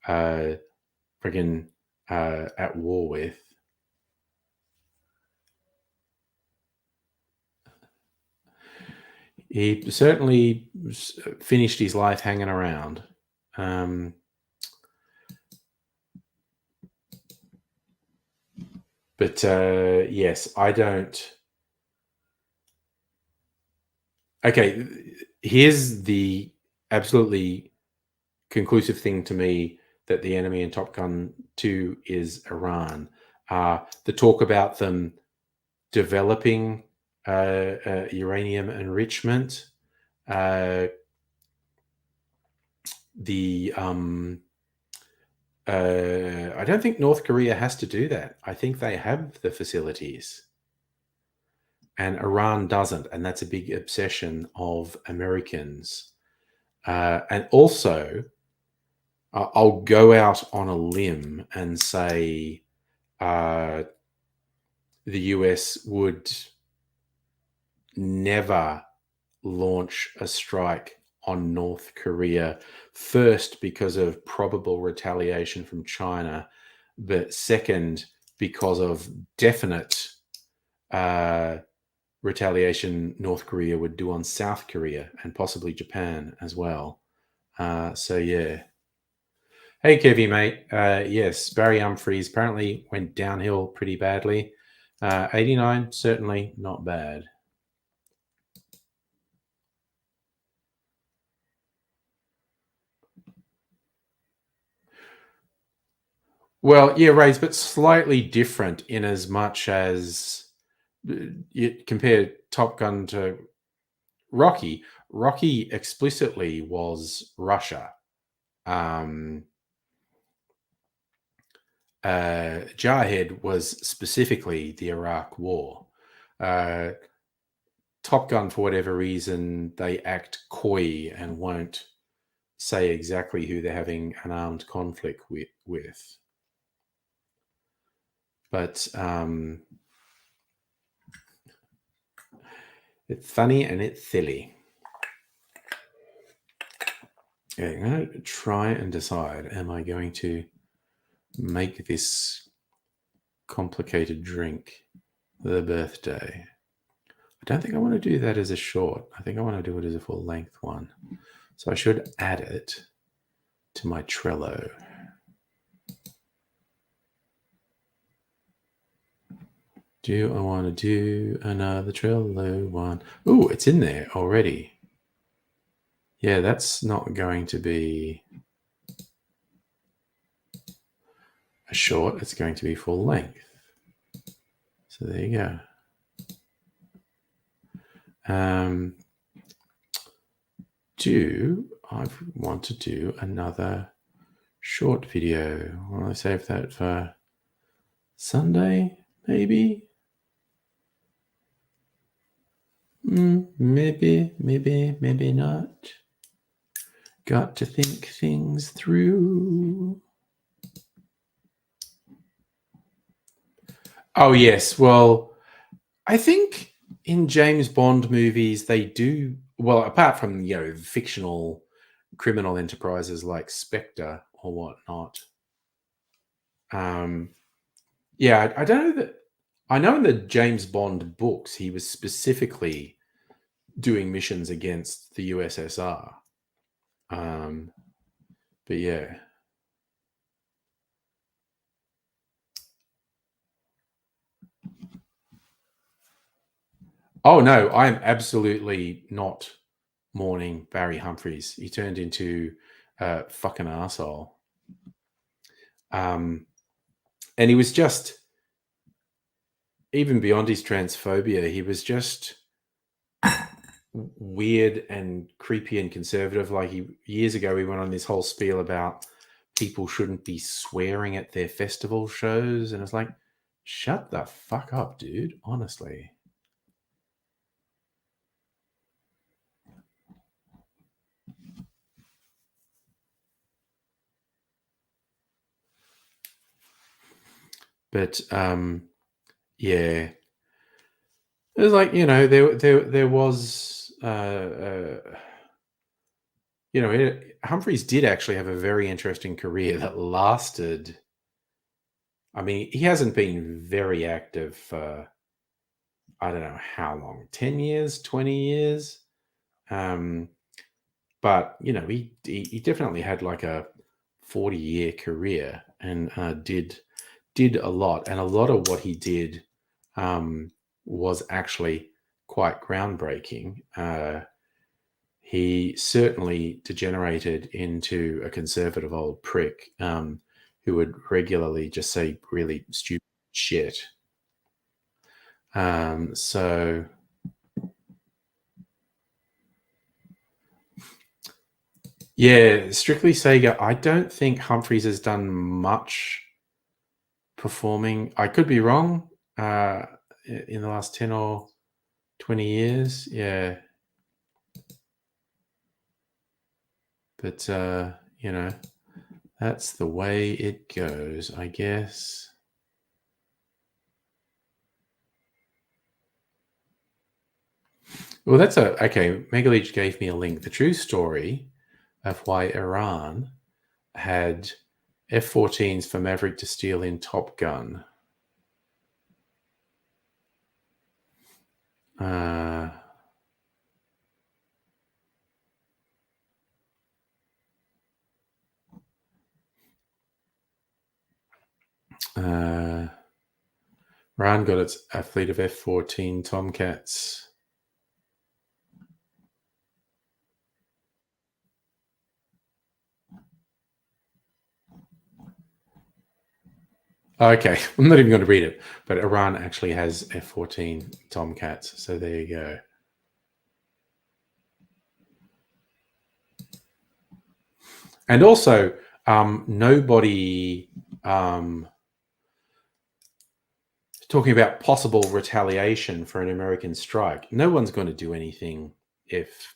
friggin' at war with. He certainly finished his life hanging around. But yes, I don't. Okay, here's the absolutely conclusive thing to me that the enemy in Top Gun 2 is Iran. The talk about them developing uranium enrichment, I don't think North Korea has to do that. I think they have the facilities. And Iran doesn't. And that's a big obsession of Americans. And also, I'll go out on a limb and say the US would never launch a strike on North Korea, first because of probable retaliation from China, but second because of definite retaliation North Korea would do on South Korea and possibly Japan as well. So yeah. Hey Kevy, mate. Yes, Barry Humphries apparently went downhill pretty badly. 89, certainly not bad. Well, yeah, Ray's, but slightly different in as much as you compare Top Gun to Rocky. Rocky explicitly was Russia. Jarhead was specifically the Iraq War. Top Gun, for whatever reason, they act coy and won't say exactly who they're having an armed conflict with. But it's funny and it's silly. Okay, I'm going to try and decide, am I going to make this complicated drink the birthday? I don't think I want to do that as a short. I think I want to do it as a full length one. So I should add it to my Trello. Do I want to do another Trello one? Ooh, it's in there already. Yeah, that's not going to be a short. It's going to be full length. So there you go. Do I want to do another short video? Will I save that for Sunday, maybe? Maybe not. Got to think things through. Oh, yes. Well, I think in James Bond movies, they do, well, apart from, fictional criminal enterprises like Spectre or whatnot. Yeah, I don't know that. I know in the James Bond books, he was specifically doing missions against the USSR. But yeah. Oh no, I am absolutely not mourning Barry Humphries. He turned into a fucking asshole. And he was just, even beyond his transphobia, he was just weird and creepy and conservative. Like years ago, he went on this whole spiel about people shouldn't be swearing at their festival shows. And it's like, shut the fuck up, dude. Honestly. But yeah, it was like, there was Humphreys did actually have a very interesting career that lasted. I mean, he hasn't been very active for I don't know how long, 10 years, 20 years. Um, but he definitely had like a 40-year career and did a lot, and a lot of what he did um, was actually quite groundbreaking. He certainly degenerated into a conservative old prick who would regularly just say really stupid shit. So yeah, strictly Sega. I don't think Humphreys has done much performing. I could be wrong. In the last 10 or 20 years, yeah. But that's the way it goes, I guess. Well, that's okay. Megaleech gave me a link. The true story of why Iran had F-14s for Maverick to steal in Top Gun. Uh, Iran got a fleet of F-14 Tomcats. Okay, I'm not even going to read it, but Iran actually has F-14 Tomcats. So there you go. And also, nobody talking about possible retaliation for an American strike. No one's going to do anything if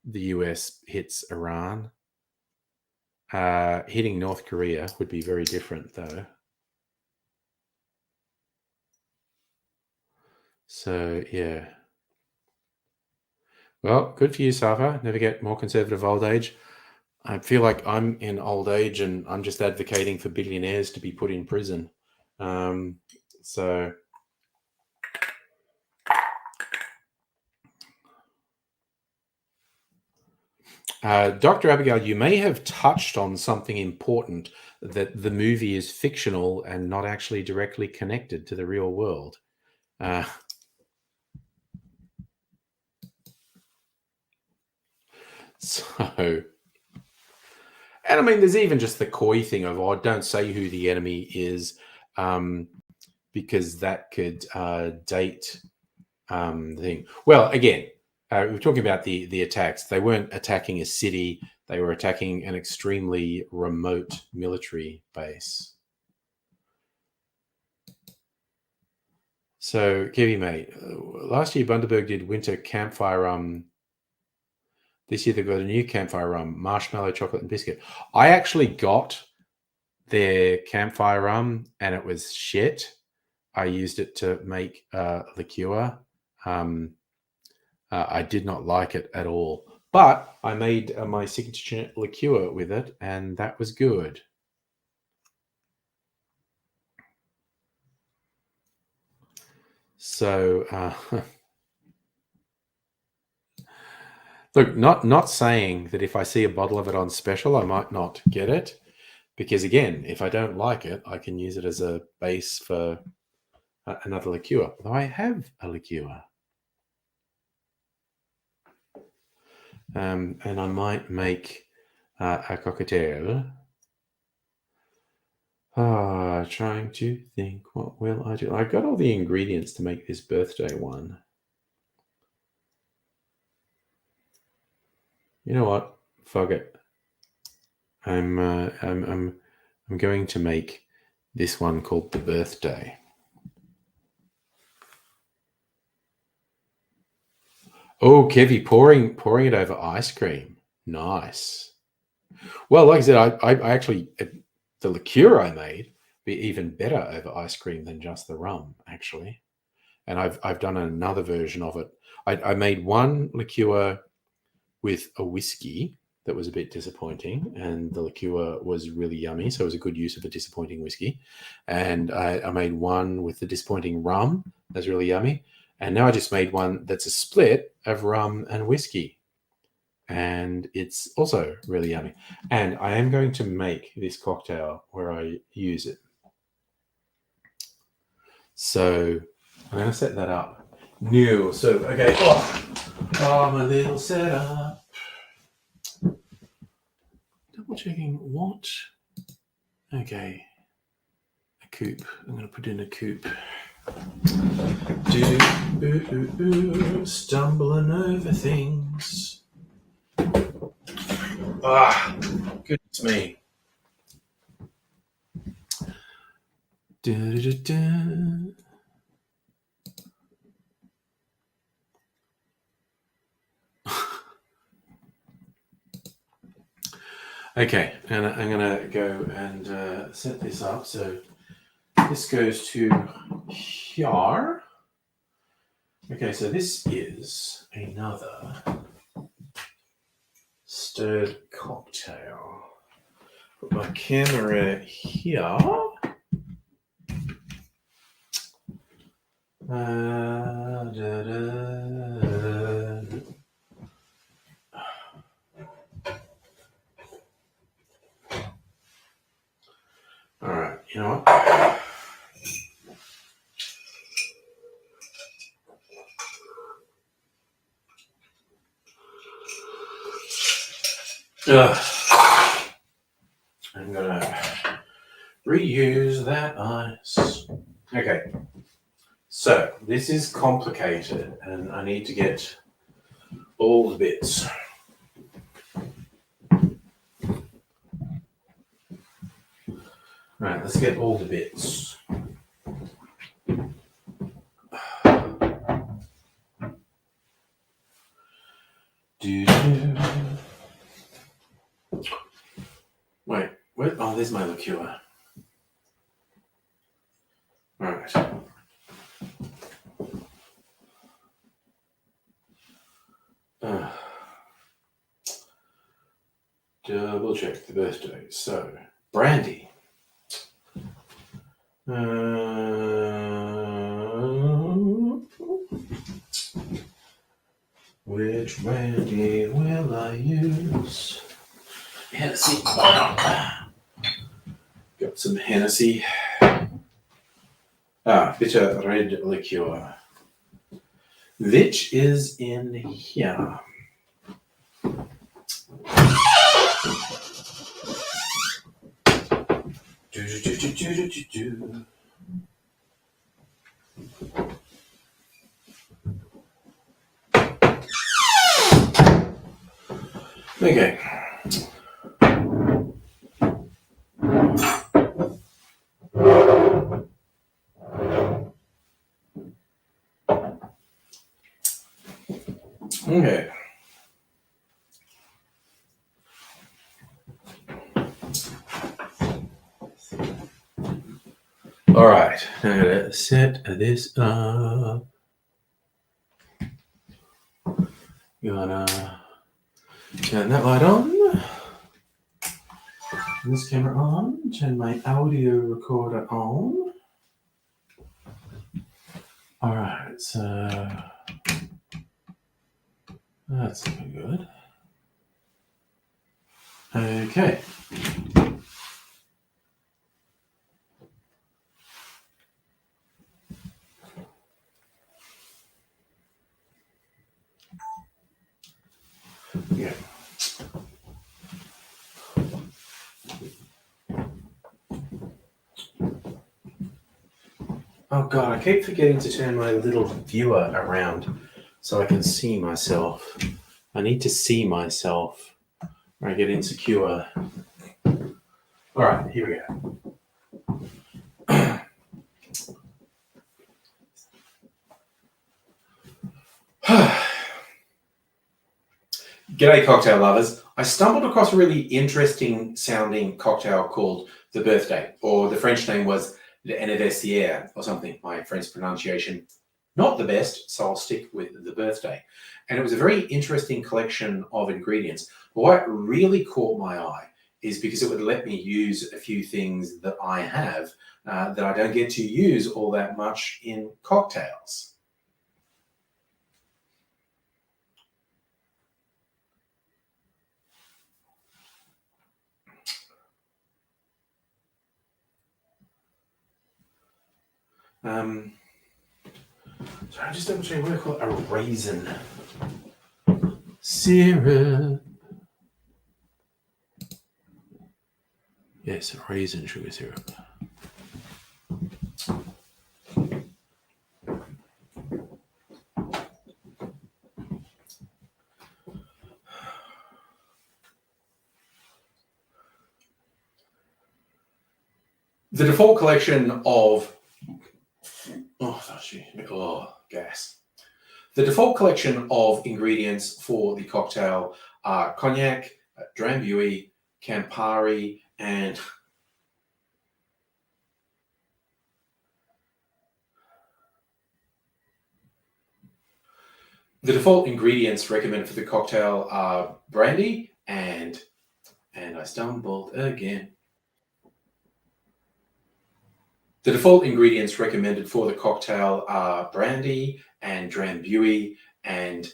the US hits Iran. Hitting North Korea would be very different, though. So, yeah. Well, good for you, Safa. Never get more conservative old age. I feel like I'm in old age and I'm just advocating for billionaires to be put in prison. So, Dr. Abigail, you may have touched on something important, that the movie is fictional and not actually directly connected to the real world. So, and I mean, there's even just the coy thing of, oh, don't say who the enemy is, because that could date the thing. Well, again, we're talking about the attacks. They weren't attacking a city; they were attacking an extremely remote military base. So, Kevy, mate, last year Bundaberg did winter campfire rum. This year they've got a new campfire rum, marshmallow, chocolate, and biscuit. I actually got their campfire rum, and it was shit. I used it to make liqueur. I did not like it at all, but I made my signature liqueur with it, and that was good. So, look, not saying that if I see a bottle of it on special, I might not get it, because again, if I don't like it, I can use it as a base for another liqueur. Although I have a liqueur. And I might make a cocktail. Trying to think, what will I do? I got all the ingredients to make this birthday one. You know what? Fuck it. I'm going to make this one called the birthday. Oh, Kevy, pouring it over ice cream. Nice. Well, like I said, I actually the liqueur I made be even better over ice cream than just the rum, actually. And I've done another version of it. I made one liqueur with a whiskey that was a bit disappointing, and the liqueur was really yummy, so it was a good use of a disappointing whiskey. And I made one with the disappointing rum that's really yummy, and now I just made one that's a split of rum and whiskey, and it's also really yummy. And I am going to make this cocktail where I use it. So I'm going to set that up. New. So, okay. Oh, my little setup. Double checking what? Okay. A coupe. I'm going to put in a coupe. Stumbling over things. Ah, goodness me. Okay, and I'm gonna go and set this up. So this goes to here. Okay, so this is another stirred cocktail. Put my camera here. All right, you know what? I'm gonna reuse that ice. Okay, so this is complicated, and I need to get all the bits. Right, let's get all the bits. Wait, where? Oh, there's my liqueur. All right. Double check the birthday. So, brandy. Which brandy will I use? Hennessy. Got some Hennessy. Bitter red liqueur. Which is in here. Okay. Okay. All right. I'm gonna set this up. Gonna turn that light on. Turn this camera on. Turn my audio recorder on. All right. So that's looking good. Okay. Yeah. Oh God, I keep forgetting to turn my little viewer around so I can see myself. I need to see myself or I get insecure. All right, here we go. G'day, cocktail lovers. I stumbled across a really interesting sounding cocktail called the birthday, or the French name was l'anniversaire or something. My French pronunciation, not the best, so I'll stick with the birthday. And it was a very interesting collection of ingredients. But what really caught my eye is because it would let me use a few things that I have that I don't get to use all that much in cocktails. So I'm just double checking what I call it, a raisin syrup. Yes, a raisin sugar syrup. The default collection of gas. The default collection of ingredients for the cocktail are cognac, Drambuie, Campari, and the default ingredients recommended for the cocktail are brandy and I stumbled again. The default ingredients recommended for the cocktail are brandy and Drambuie and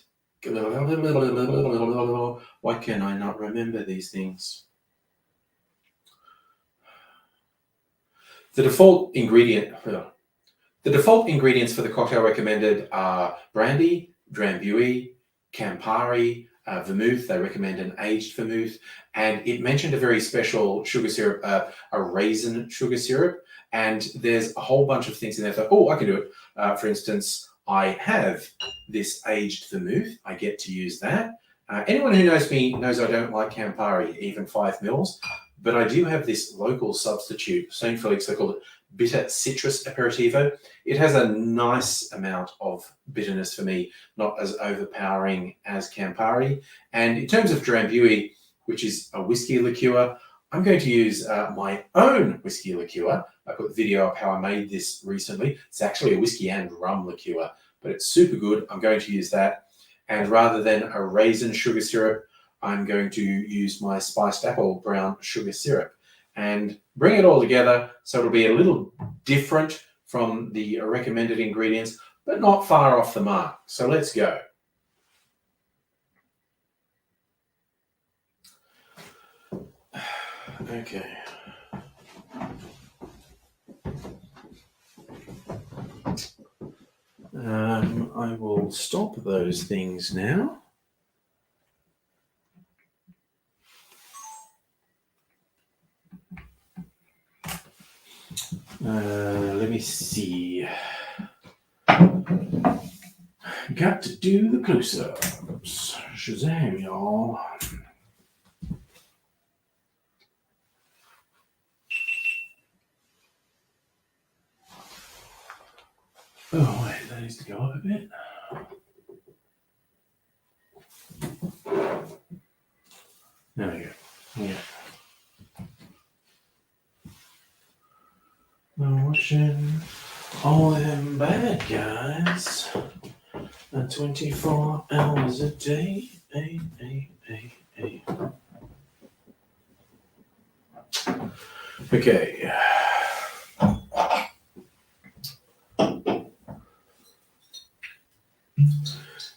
why can I not remember these things? The default ingredients for the cocktail recommended are brandy, Drambuie, Campari, vermouth. They recommend an aged vermouth, and it mentioned a very special sugar syrup, a raisin sugar syrup. And there's a whole bunch of things in there. So, I can do it. For instance, I have this aged vermouth. I get to use that. Anyone who knows me knows I don't like Campari, even 5 mils. But I do have this local substitute, St. Felix. They call it bitter citrus aperitivo. It has a nice amount of bitterness for me, not as overpowering as Campari. And in terms of Drambuie, which is a whiskey liqueur, I'm going to use my own whiskey liqueur. I put a video up how I made this recently. It's actually a whiskey and rum liqueur, but it's super good. I'm going to use that. And rather than a raisin sugar syrup, I'm going to use my spiced apple brown sugar syrup and bring it all together so it'll be a little different from the recommended ingredients, but not far off the mark. So let's go. Okay. I will stop those things now. Let me see. Got to do the close-ups. Shazam, y'all. Oh, wait, that needs to go up a bit. There we go. Yeah. I'm watching all them bad guys 24 hours a day. Okay.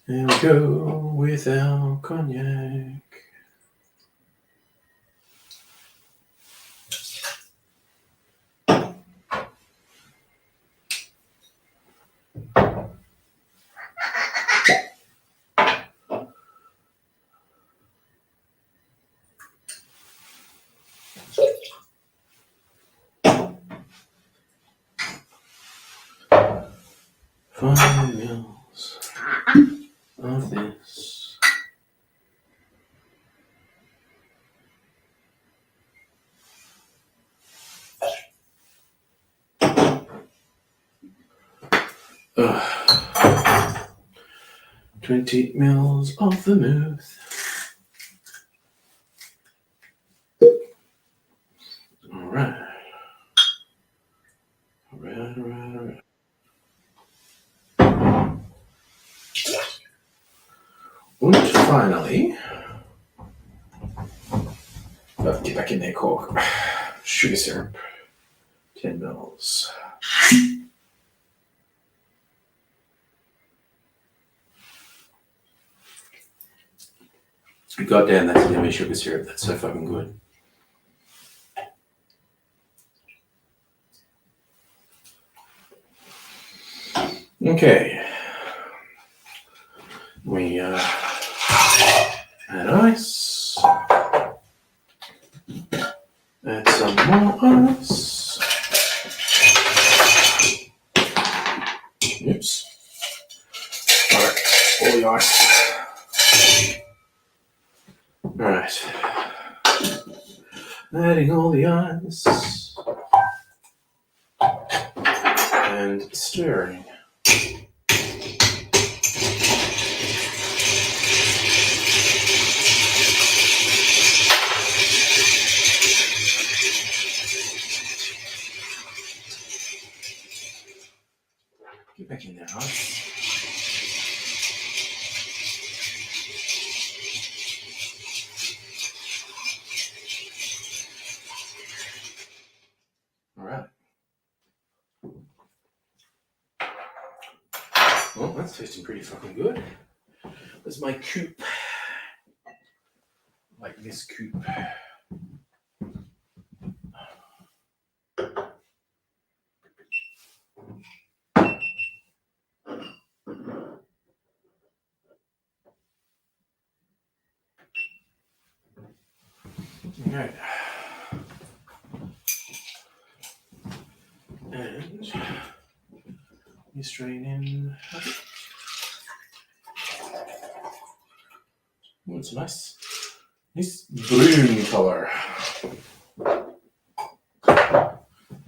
There we go with our cognac. Five mils of this. ugh. 20 mils of vermouth. right. All right. And finally, get back in there, cork. Sugar syrup, 10 mils. God damn, that's yummy sugar syrup. That's so fucking good. Okay. We add ice. Add some more ice. Oops. Alright, all the ice. Alright. Adding all the ice. And stirring. Get back in there, ice. Alright. Well, that's tasting pretty fucking good. There's my coupe. Like this coupe. Alright. And you strain in. Oh, it's nice. Nice blue color.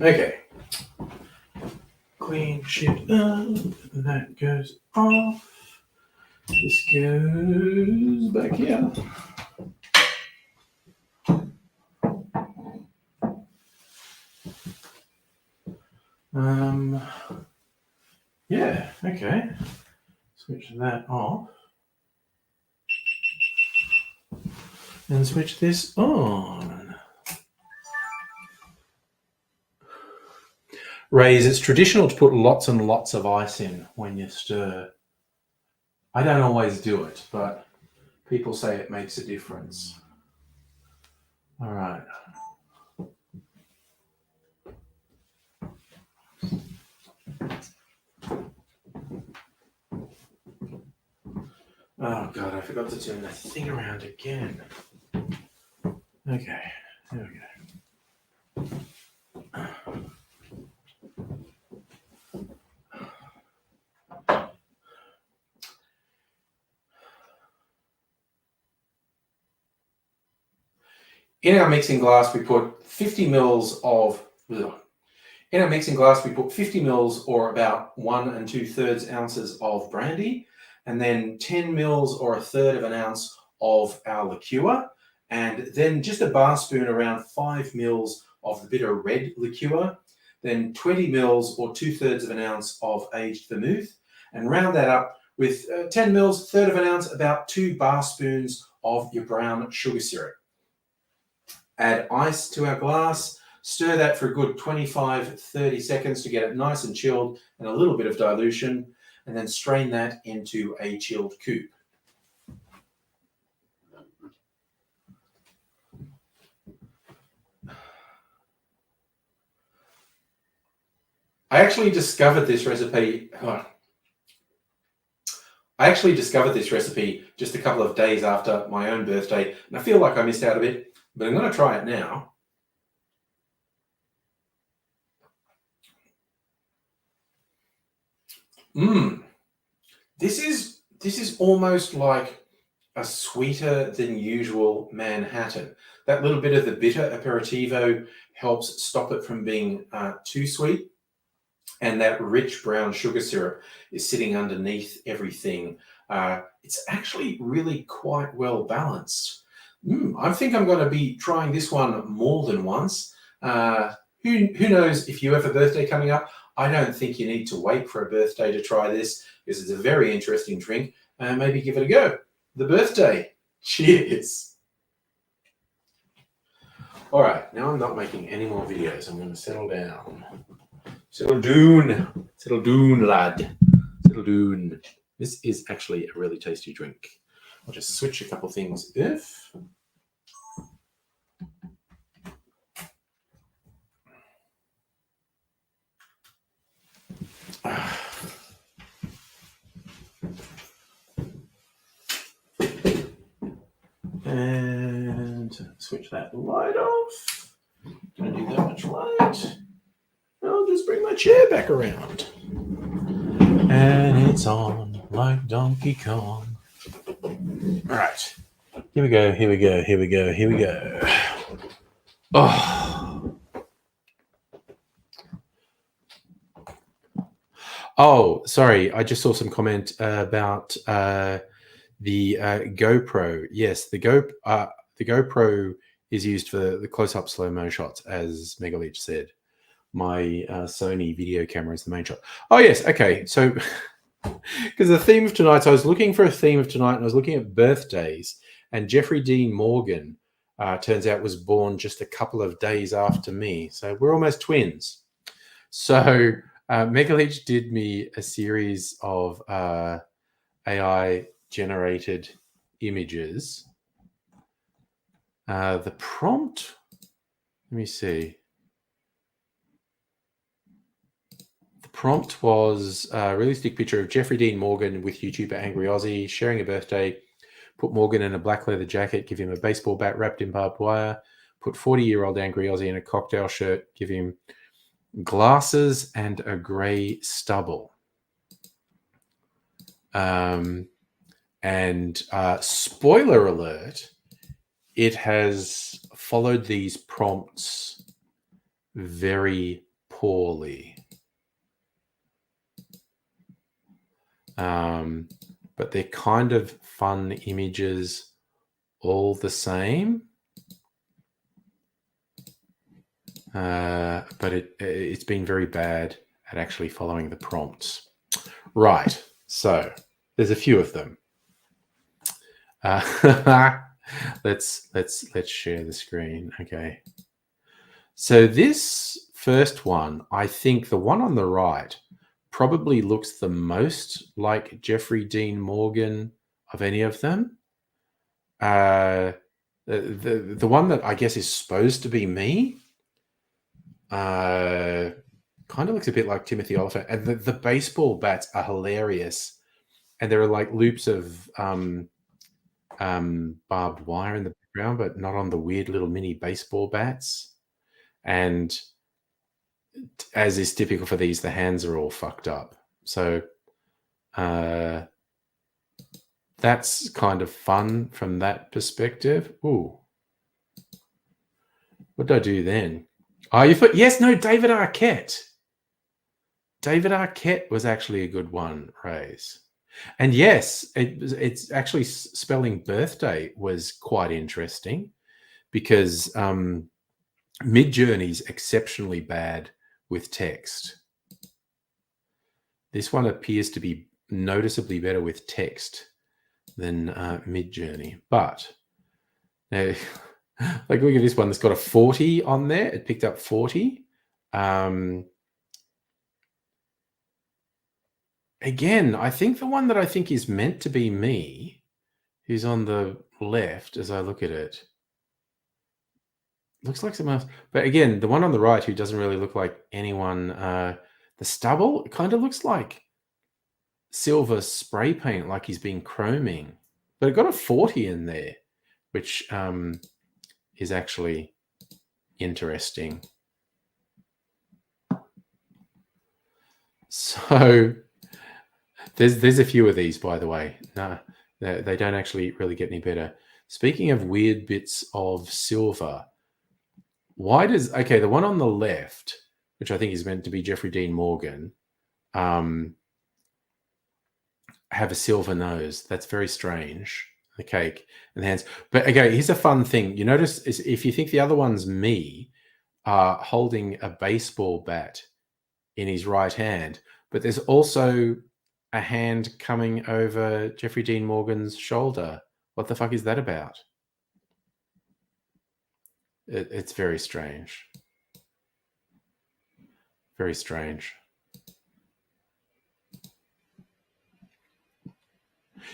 Okay. Clean shit up. That goes off. This goes back here. Yeah, okay. Switch that off. And switch this on. Rays, it's traditional to put lots and lots of ice in when you stir. I don't always do it, but people say it makes a difference. All right. Oh God, I forgot to turn that thing around again. Okay, there we go. In our mixing glass, we put 50 mils of. In our mixing glass, we put 50 mils or about 1 2/3 ounces of brandy, and then 10 mils or 1/3 of an ounce of our liqueur, and then just a bar spoon around 5 mils of the bitter red liqueur, then 20 mils or 2/3 of an ounce of aged vermouth, and round that up with 10 mils, 1/3 of an ounce, about 2 bar spoons of your brown sugar syrup. Add ice to our glass. Stir that for a good 25-30 seconds to get it nice and chilled and a little bit of dilution, and then strain that into a chilled coupe. I actually discovered this recipe just a couple of days after my own birthday, and I feel like I missed out a bit, but I'm going to try it now. This is almost like a sweeter than usual Manhattan. That little bit of the bitter aperitivo helps stop it from being too sweet, and that rich brown sugar syrup is sitting underneath everything. It's actually really quite well balanced. I think I'm going to be trying this one more than once. Who knows if you have a birthday coming up? I don't think you need to wait for a birthday to try this because it's a very interesting drink. Maybe give it a go. The birthday. Cheers. All right, now I'm not making any more videos. I'm going to settle down. Settle down. Settle down, lad. Settle down. This is actually a really tasty drink. I'll just switch a couple things if. And switch that light off. Don't need that much light. I'll just bring my chair back around. And it's on like Donkey Kong. All right. Here we go, here we go, here we go, here we go. Oh, sorry. I just saw some comment about the GoPro. Yes, the GoPro is used for the close-up slow-mo shots, as Megaleech said. My Sony video camera is the main shot. Oh, yes. Okay. So, because the theme of tonight, so I was looking for a theme of tonight, and I was looking at birthdays, and Jeffrey Dean Morgan, turns out, was born just a couple of days after me. So we're almost twins. So Megaleech did me a series of AI-generated images. The prompt, let me see. The prompt was a realistic picture of Jeffrey Dean Morgan with YouTuber Angry Aussie sharing a birthday. Put Morgan in a black leather jacket, give him a baseball bat wrapped in barbed wire. Put 40-year-old Angry Aussie in a cocktail shirt, give him glasses and a grey stubble. And spoiler alert, it has followed these prompts very poorly. But they're kind of fun images all the same. But it's been very bad at actually following the prompts. Right. So there's a few of them. Let's share the screen. Okay. So this first one, I think the one on the right probably looks the most like Jeffrey Dean Morgan of any of them. The one that I guess is supposed to be me kind of looks a bit like Timothy Oliphant. And the baseball bats are hilarious. And there are like loops of barbed wire in the background, but not on the weird little mini baseball bats. And as is typical for these, the hands are all fucked up. So that's kind of fun from that perspective. Ooh. What did I do then? Oh, you put, yes, no, David Arquette. David Arquette was actually a good one, Rays. And yes, it's actually spelling birthday was quite interesting because Midjourney's exceptionally bad with text. This one appears to be noticeably better with text than Midjourney. But like, look at this one that's got a 40 on there. It picked up 40. Again, I think the one that I think is meant to be me, who's on the left as I look at it, looks like someone else. But again, the one on the right who doesn't really look like anyone, the stubble, it kind of looks like silver spray paint, like he's been chroming. But it got a 40 in there, which is actually interesting. So there's a few of these, by the way. No, they don't actually really get any better. Speaking of weird bits of silver, why does, okay, the one on the left, which I think is meant to be Jeffrey Dean Morgan, have a silver nose? That's very strange. The cake and the hands. But okay, here's a fun thing. You notice is if you think the other one's me, holding a baseball bat in his right hand, but there's also a hand coming over Jeffrey Dean Morgan's shoulder. What the fuck is that about? It's very strange. Very strange.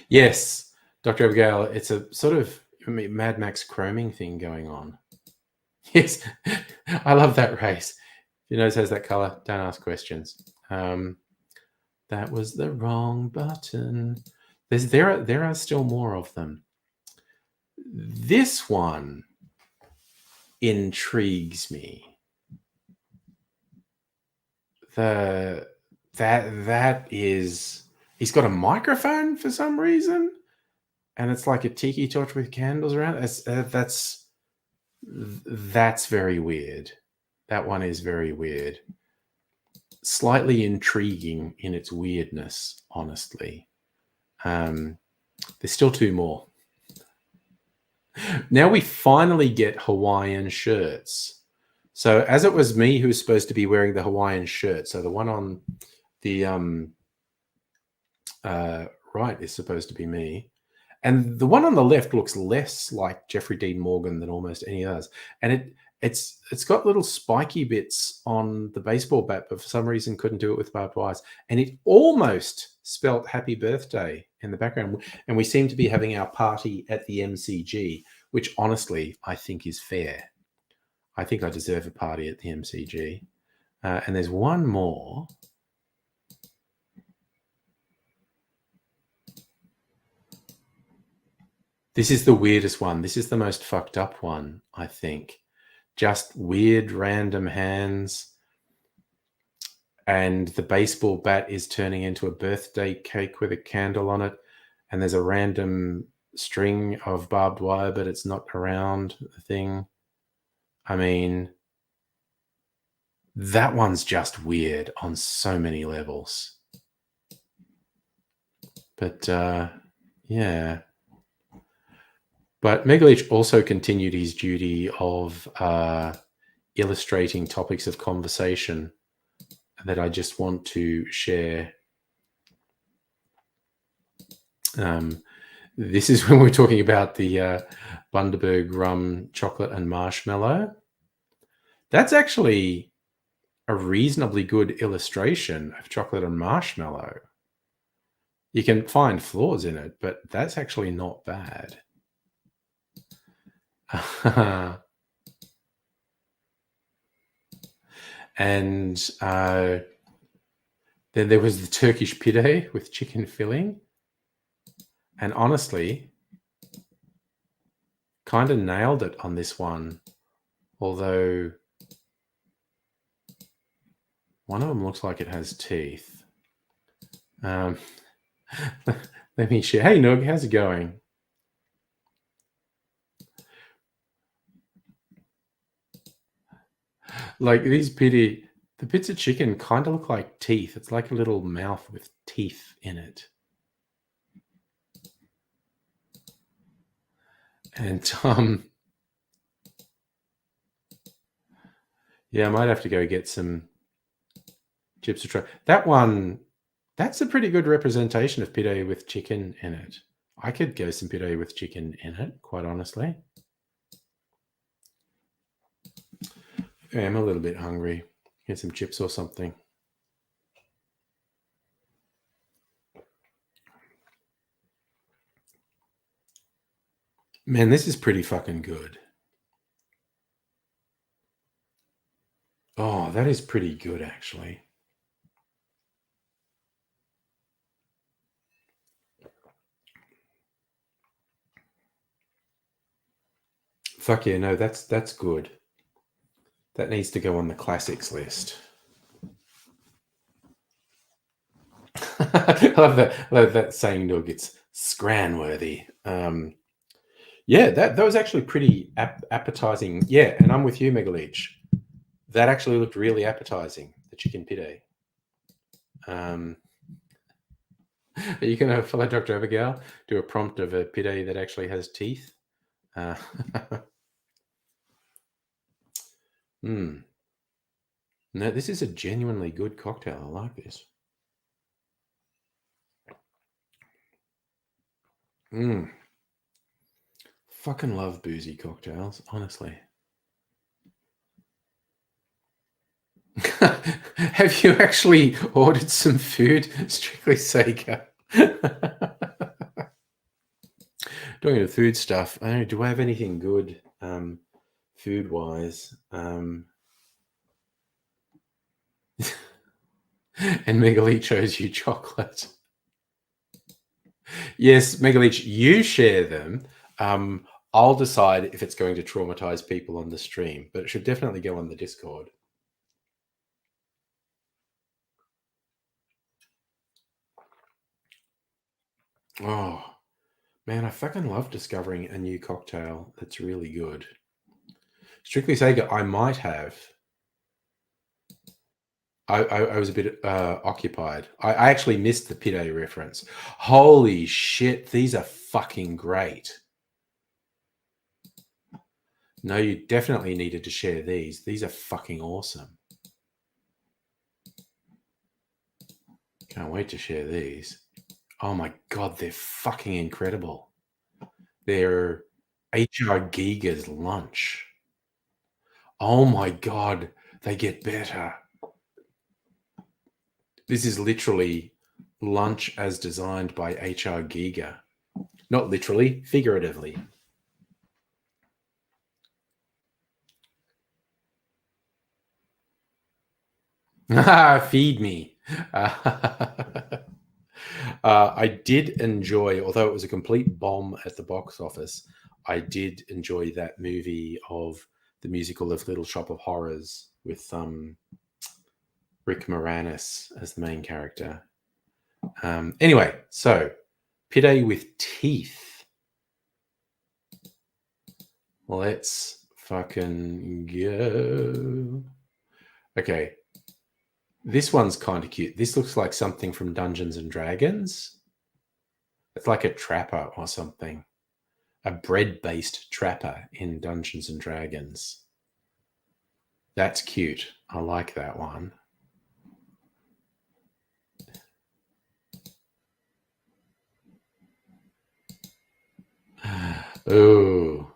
Yes, Dr. Abigail, it's a sort of Mad Max chroming thing going on. Yes, I love that race. If your nose has that color, don't ask questions. That was the wrong button. There are still more of them. This one intrigues me. That is, he's got a microphone for some reason, and it's like a tiki torch with candles around. That's very weird. That one is very weird. Slightly intriguing in its weirdness, honestly. There's still two more. Now we finally get Hawaiian shirts. So as it was me who was supposed to be wearing the Hawaiian shirt, so the one on the right is supposed to be me. And the one on the left looks less like Jeffrey Dean Morgan than almost any others. And it's got little spiky bits on the baseball bat, but for some reason couldn't do it with barbed wires. And it almost spelt happy birthday in the background. And we seem to be having our party at the MCG, which honestly I think is fair. I think I deserve a party at the MCG. And there's one more. This is the weirdest one. This is the most fucked up one, I think. Just weird random hands. And the baseball bat is turning into a birthday cake with a candle on it. And there's a random string of barbed wire, but it's not around the thing. I mean, that one's just weird on so many levels. But yeah. But Megalich also continued his duty of illustrating topics of conversation that I just want to share. This is when we're talking about the Bundaberg rum, chocolate, and marshmallow. That's actually a reasonably good illustration of chocolate and marshmallow. You can find flaws in it, but that's actually not bad. And then there was the Turkish pide with chicken filling. And honestly, kind of nailed it on this one. Although one of them looks like it has teeth. Let me share. Hey, Nog, how's it going? Like these pide, the bits of chicken kind of look like teeth. It's like a little mouth with teeth in it. And yeah, I might have to go get some chips to try. That one, that's a pretty good representation of pide with chicken in it. I could go some pide with chicken in it, quite honestly. I am a little bit hungry. Get some chips or something. Man, this is pretty fucking good. Oh, that is pretty good, actually. Fuck yeah, no, that's good. That needs to go on the classics list. I love that saying, Doug. It's scran-worthy. Yeah, that was actually pretty appetizing. Yeah, and I'm with you, Megaleech. That actually looked really appetizing, the chicken pide. Are you going to follow Dr. Abigail? Do a prompt of a pide that actually has teeth? No, this is a genuinely good cocktail. I like this. Fucking love boozy cocktails, honestly. Have you actually ordered some food? Strictly Sega. Talking of food stuff, I don't know, do I have anything good food wise? And Megaleech shows you chocolate. Yes, Megaleech, you share them. I'll decide if it's going to traumatize people on the stream, but it should definitely go on the Discord. Oh, man, I fucking love discovering a new cocktail that's really good. Strictly Sega, I might have. I was a bit occupied. I actually missed the Pide reference. Holy shit, these are fucking great. No, you definitely needed to share these. These are fucking awesome. Can't wait to share these. Oh my god, they're fucking incredible. They're HR Giga's lunch. Oh my god, they get better. This is literally lunch as designed by HR Giga. Not literally, figuratively. Feed me. I did enjoy, although it was a complete bomb at the box office, I did enjoy that movie of the musical of Little Shop of Horrors with Rick Moranis as the main character. Anyway, so Pide with teeth. Let's fucking go. Okay. This one's kind of cute. This looks like something from Dungeons and Dragons. It's like a trapper or something. A bread-based trapper in Dungeons and Dragons. That's cute. I like that one. Oh.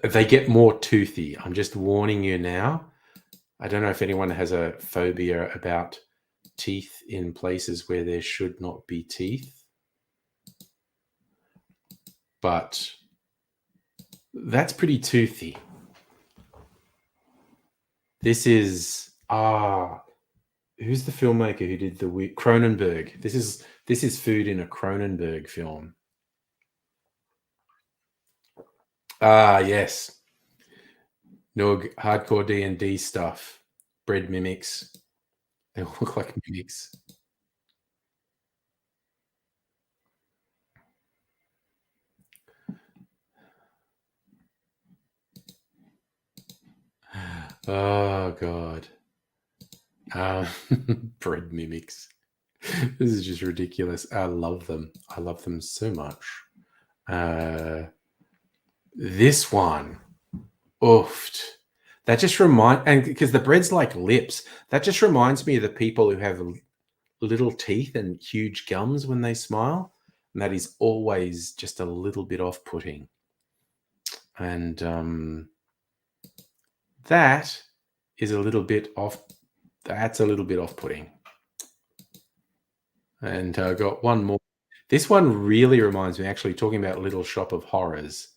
They get more toothy. I'm just warning you now. I don't know if anyone has a phobia about teeth in places where there should not be teeth. But that's pretty toothy. This is who's the filmmaker who did the Cronenberg? This is food in a Cronenberg film. Yes. Nog hardcore D&D stuff. Bread mimics. They all look like mimics. Oh god. Bread mimics. This is just ridiculous. I love them. I love them so much. This one. Oofed. That just and because the bread's like lips, that just reminds me of the people who have little teeth and huge gums when they smile. And that is always just a little bit off-putting. And that is a little bit off. That's a little bit off-putting. And I got one more. This one really reminds me, actually, talking about Little Shop of Horrors.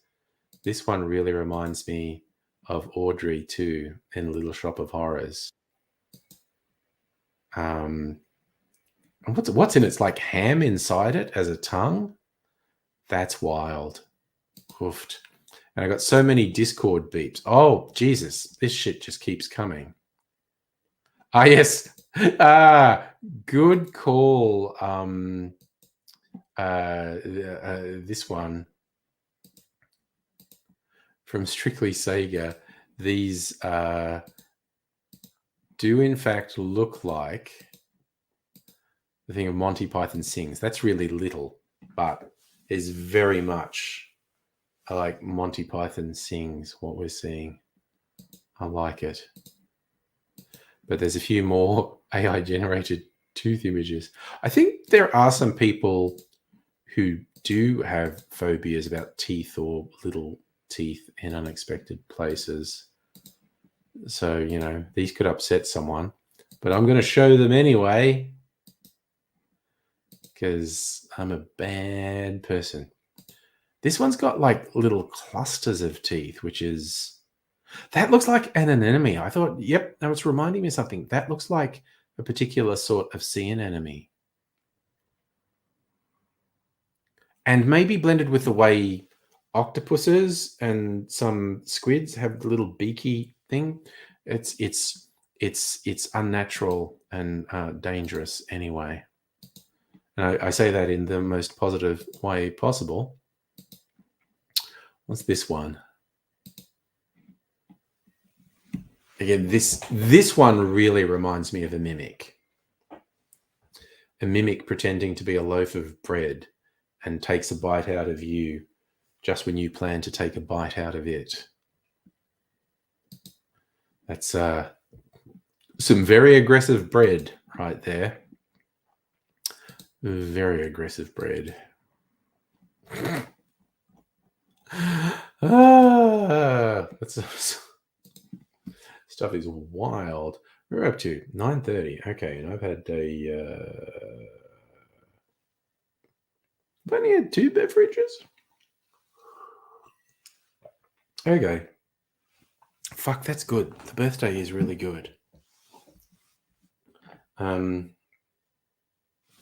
This one really reminds me of Audrey too in Little Shop of Horrors. What's in it? It's like ham inside it as a tongue. That's wild. Oofed. And I got so many Discord beeps. Oh, Jesus. This shit just keeps coming. Yes. Good call. This one from Strictly Sega. These do in fact look like the thing of Monty Python Sings. That's really little, but is very much I like Monty Python sings what we're seeing. I like it. But there's a few more AI generated tooth images. I think there are some people who do have phobias about teeth or little teeth in unexpected places. So, you know, these could upset someone, but I'm going to show them anyway because I'm a bad person. This one's got like little clusters of teeth, which is, that looks like an anemone. I thought, yep, now it's reminding me of something. That looks like a particular sort of sea anemone. And maybe blended with the way octopuses and some squids have the little beaky thing. It's unnatural and dangerous anyway. And I say that in the most positive way possible. What's this one? Again, this one really reminds me of a mimic. A mimic pretending to be a loaf of bread and takes a bite out of you just when you plan to take a bite out of it. That's some very aggressive bread right there. Very aggressive bread. That's stuff is wild. We're up to 9:30. Okay, and I've had I've only had 2 beverages. Okay. Fuck, that's good. The birthday is really good. I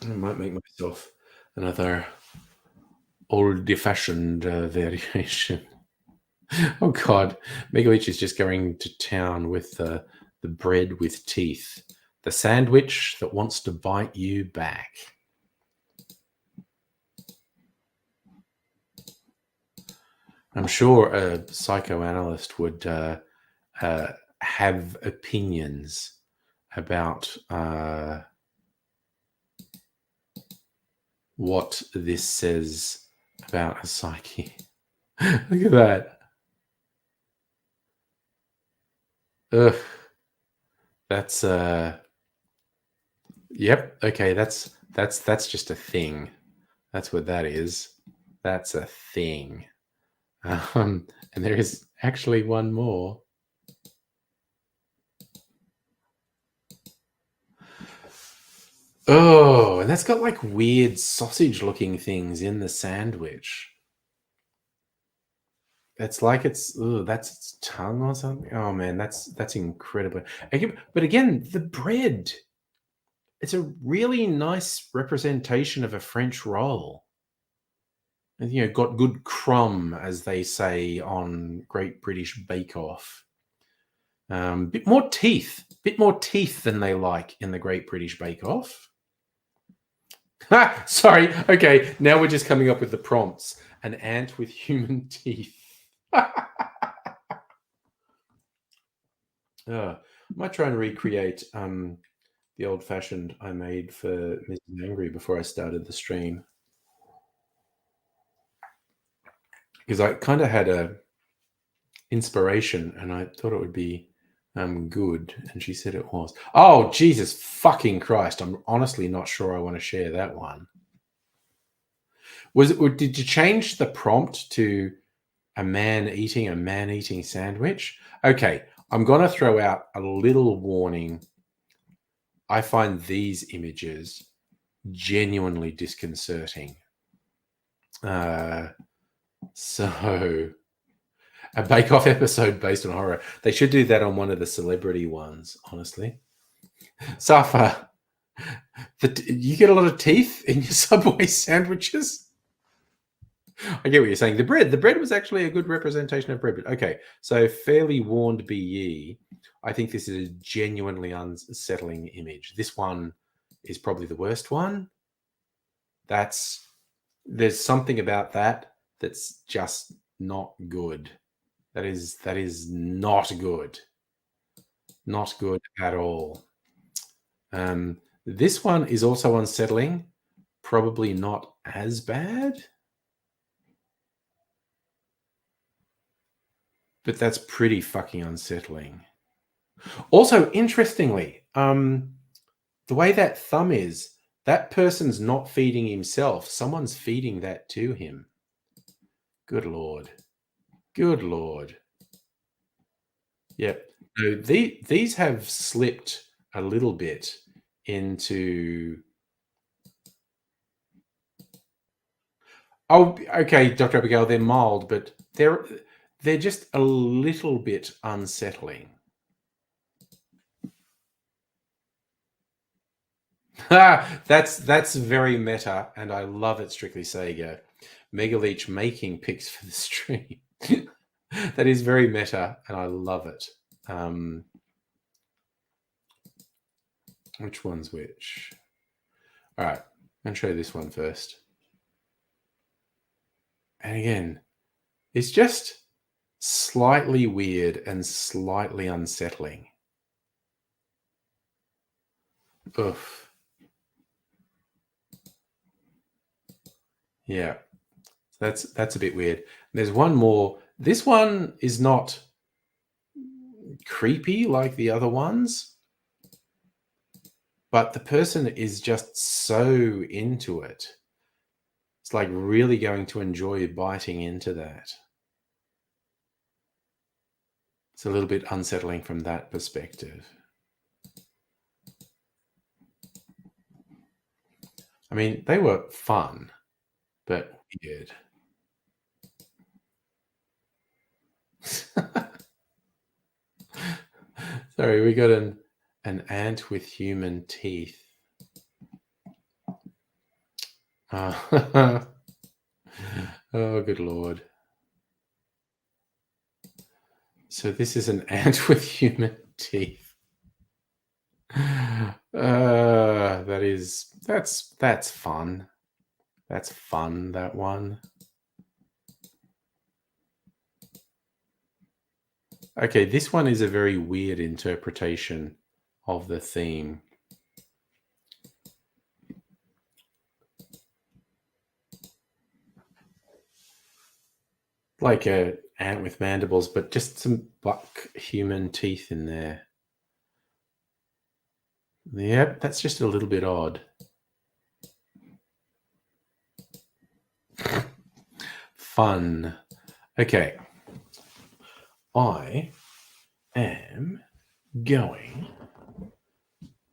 might make myself another old-fashioned variation. Oh God, Megalich is just going to town with the bread with teeth, the sandwich that wants to bite you back. I'm sure a psychoanalyst would have opinions about what this says about a psyche. Look at that. Ugh. That's yep. Okay, that's just a thing. That's what that is. That's a thing. And there is actually one more. Oh, and that's got like weird sausage-looking things in the sandwich. It's like that's its tongue or something. Oh man, that's incredible. But again, the bread. It's a really nice representation of a French roll. And, you know, got good crumb, as they say on Great British Bake Off. Bit more teeth than they like in the Great British Bake Off. Ha! Sorry. Okay, now we're just coming up with the prompts. An ant with human teeth. I might try and recreate the old-fashioned I made for Mrs. Angry before I started the stream. Because I kind of had a inspiration and I thought it would be good, and she said it was. Oh, Jesus fucking Christ. I'm honestly not sure I want to share that one. Did you change the prompt to a man eating sandwich? Okay, I'm going to throw out a little warning. I find these images genuinely disconcerting. So a Bake Off episode based on horror. They should do that on one of the celebrity ones, honestly. Safa, you get a lot of teeth in your Subway sandwiches? I get what you're saying. The bread was actually a good representation of bread. But okay, so fairly warned be ye. I think this is a genuinely unsettling image. This one is probably the worst one. There's something about that that's just not good. That is not good. Not good at all. This one is also unsettling. Probably not as bad. but that's pretty fucking unsettling. Also, interestingly, the way that thumb is, that person's not feeding himself. Someone's feeding that to him. Good Lord. Good Lord. Yep. So these have slipped a little bit into. Oh, okay, Dr. Abigail, they're mild, but they're just a little bit unsettling. That's very meta, and I love it. Strictly Sega, Megaleech making picks for the stream. That is very meta, and I love it. Which one's which? All right, I'm going to show you this one first. And again, it's just slightly weird and slightly unsettling. Oof. Yeah, that's a bit weird. There's one more. This one is not creepy like the other ones, but the person is just so into it. It's like really going to enjoy biting into that. It's a little bit unsettling from that perspective. I mean, they were fun, but weird. Sorry, we got an ant with human teeth. Oh, good Lord. So this is an ant with human teeth. That's fun. That's fun, that one. Okay, this one is a very weird interpretation of the theme. Like a ant with mandibles, but just some buck human teeth in there. Yep, that's just a little bit odd. Fun. Okay. I am going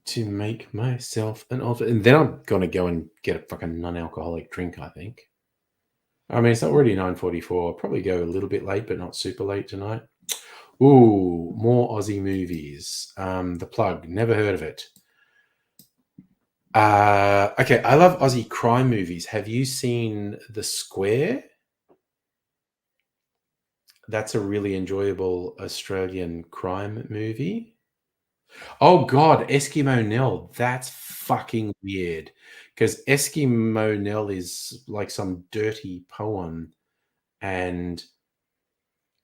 to make myself an offer, and then I'm gonna go and get a fucking non-alcoholic drink, I think. I mean, it's already 9:44. I'll probably go a little bit late, but not super late tonight. Ooh, more Aussie movies. The Plug. Never heard of it. Okay, I love Aussie crime movies. Have you seen The Square? That's a really enjoyable Australian crime movie. Oh God, Eskimo Nell. That's fucking weird. Because Eskimo Nell is like some dirty poem, and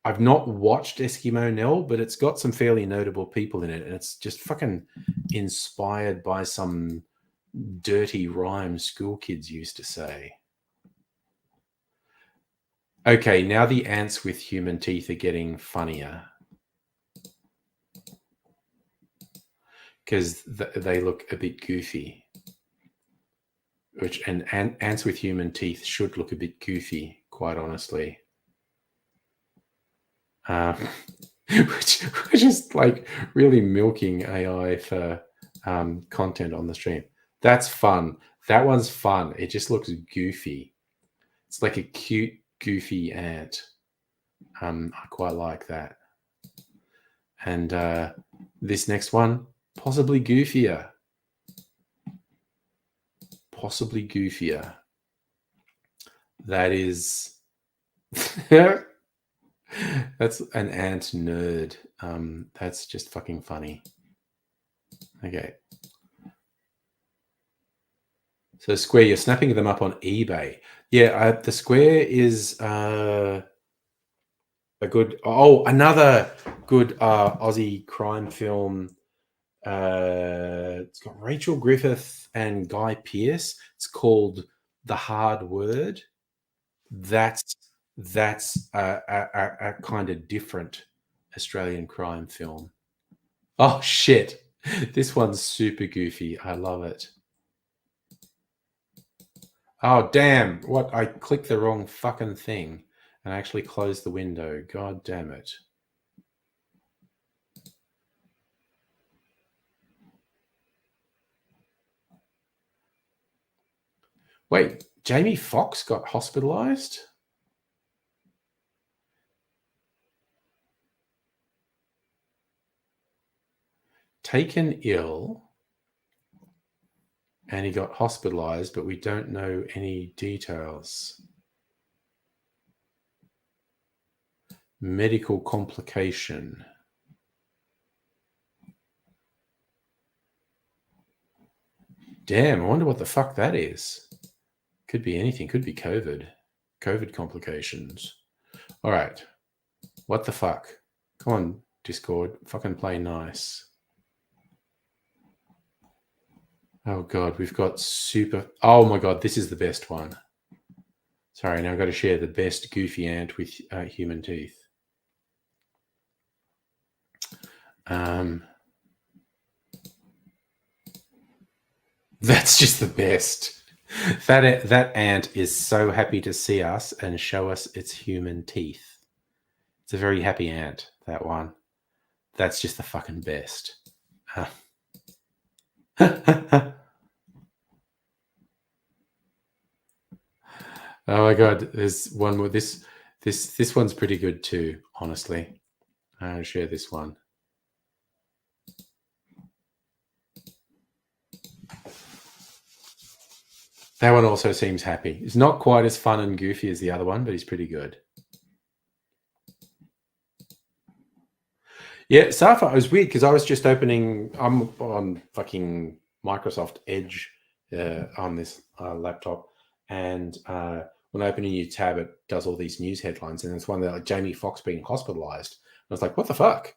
I've not watched Eskimo Nell, but it's got some fairly notable people in it, and it's just fucking inspired by some dirty rhyme school kids used to say. Okay, now the ants with human teeth are getting funnier because they look a bit goofy. And ants with human teeth should look a bit goofy, quite honestly. Which we're just like really milking AI for content on the stream. That's fun. That one's fun. It just looks goofy. It's like a cute, goofy ant. I quite like that. And this next one, possibly goofier. Possibly goofier. That is... That's an ant nerd. That's just fucking funny. Okay. So Square, you're snapping them up on eBay. Yeah, the Square is a good... Oh, another good Aussie crime film. It's got Rachel Griffith and Guy Pearce. It's called The Hard Word. That's That's a kind of different Australian crime film. Oh shit! This one's super goofy. I love it. Oh damn! What? I clicked the wrong fucking thing and I actually closed the window. God damn it! Wait, Jamie Foxx got hospitalized? Taken ill, and he got hospitalized, but we don't know any details. Medical complication. Damn, I wonder what the fuck that is. Could be anything. Could be COVID. COVID complications. All right. What the fuck? Come on, Discord. Fucking play nice. Oh god, we've got super. Oh my god, this is the best one. Sorry, now I've got to share the best goofy ant with human teeth. That's just the best. That ant is so happy to see us and show us its human teeth. It's a very happy ant, that one. That's just the fucking best. Oh my god, there's one more. This one's pretty good too, honestly. I'll share this one. That one also seems happy. It's not quite as fun and goofy as the other one, but he's pretty good. Yeah, Safa, it was weird because I was just opening. I'm on fucking Microsoft Edge on this laptop, and when I open a new tab, it does all these news headlines, and it's one that like Jamie Foxx being hospitalized. I was like, what the fuck?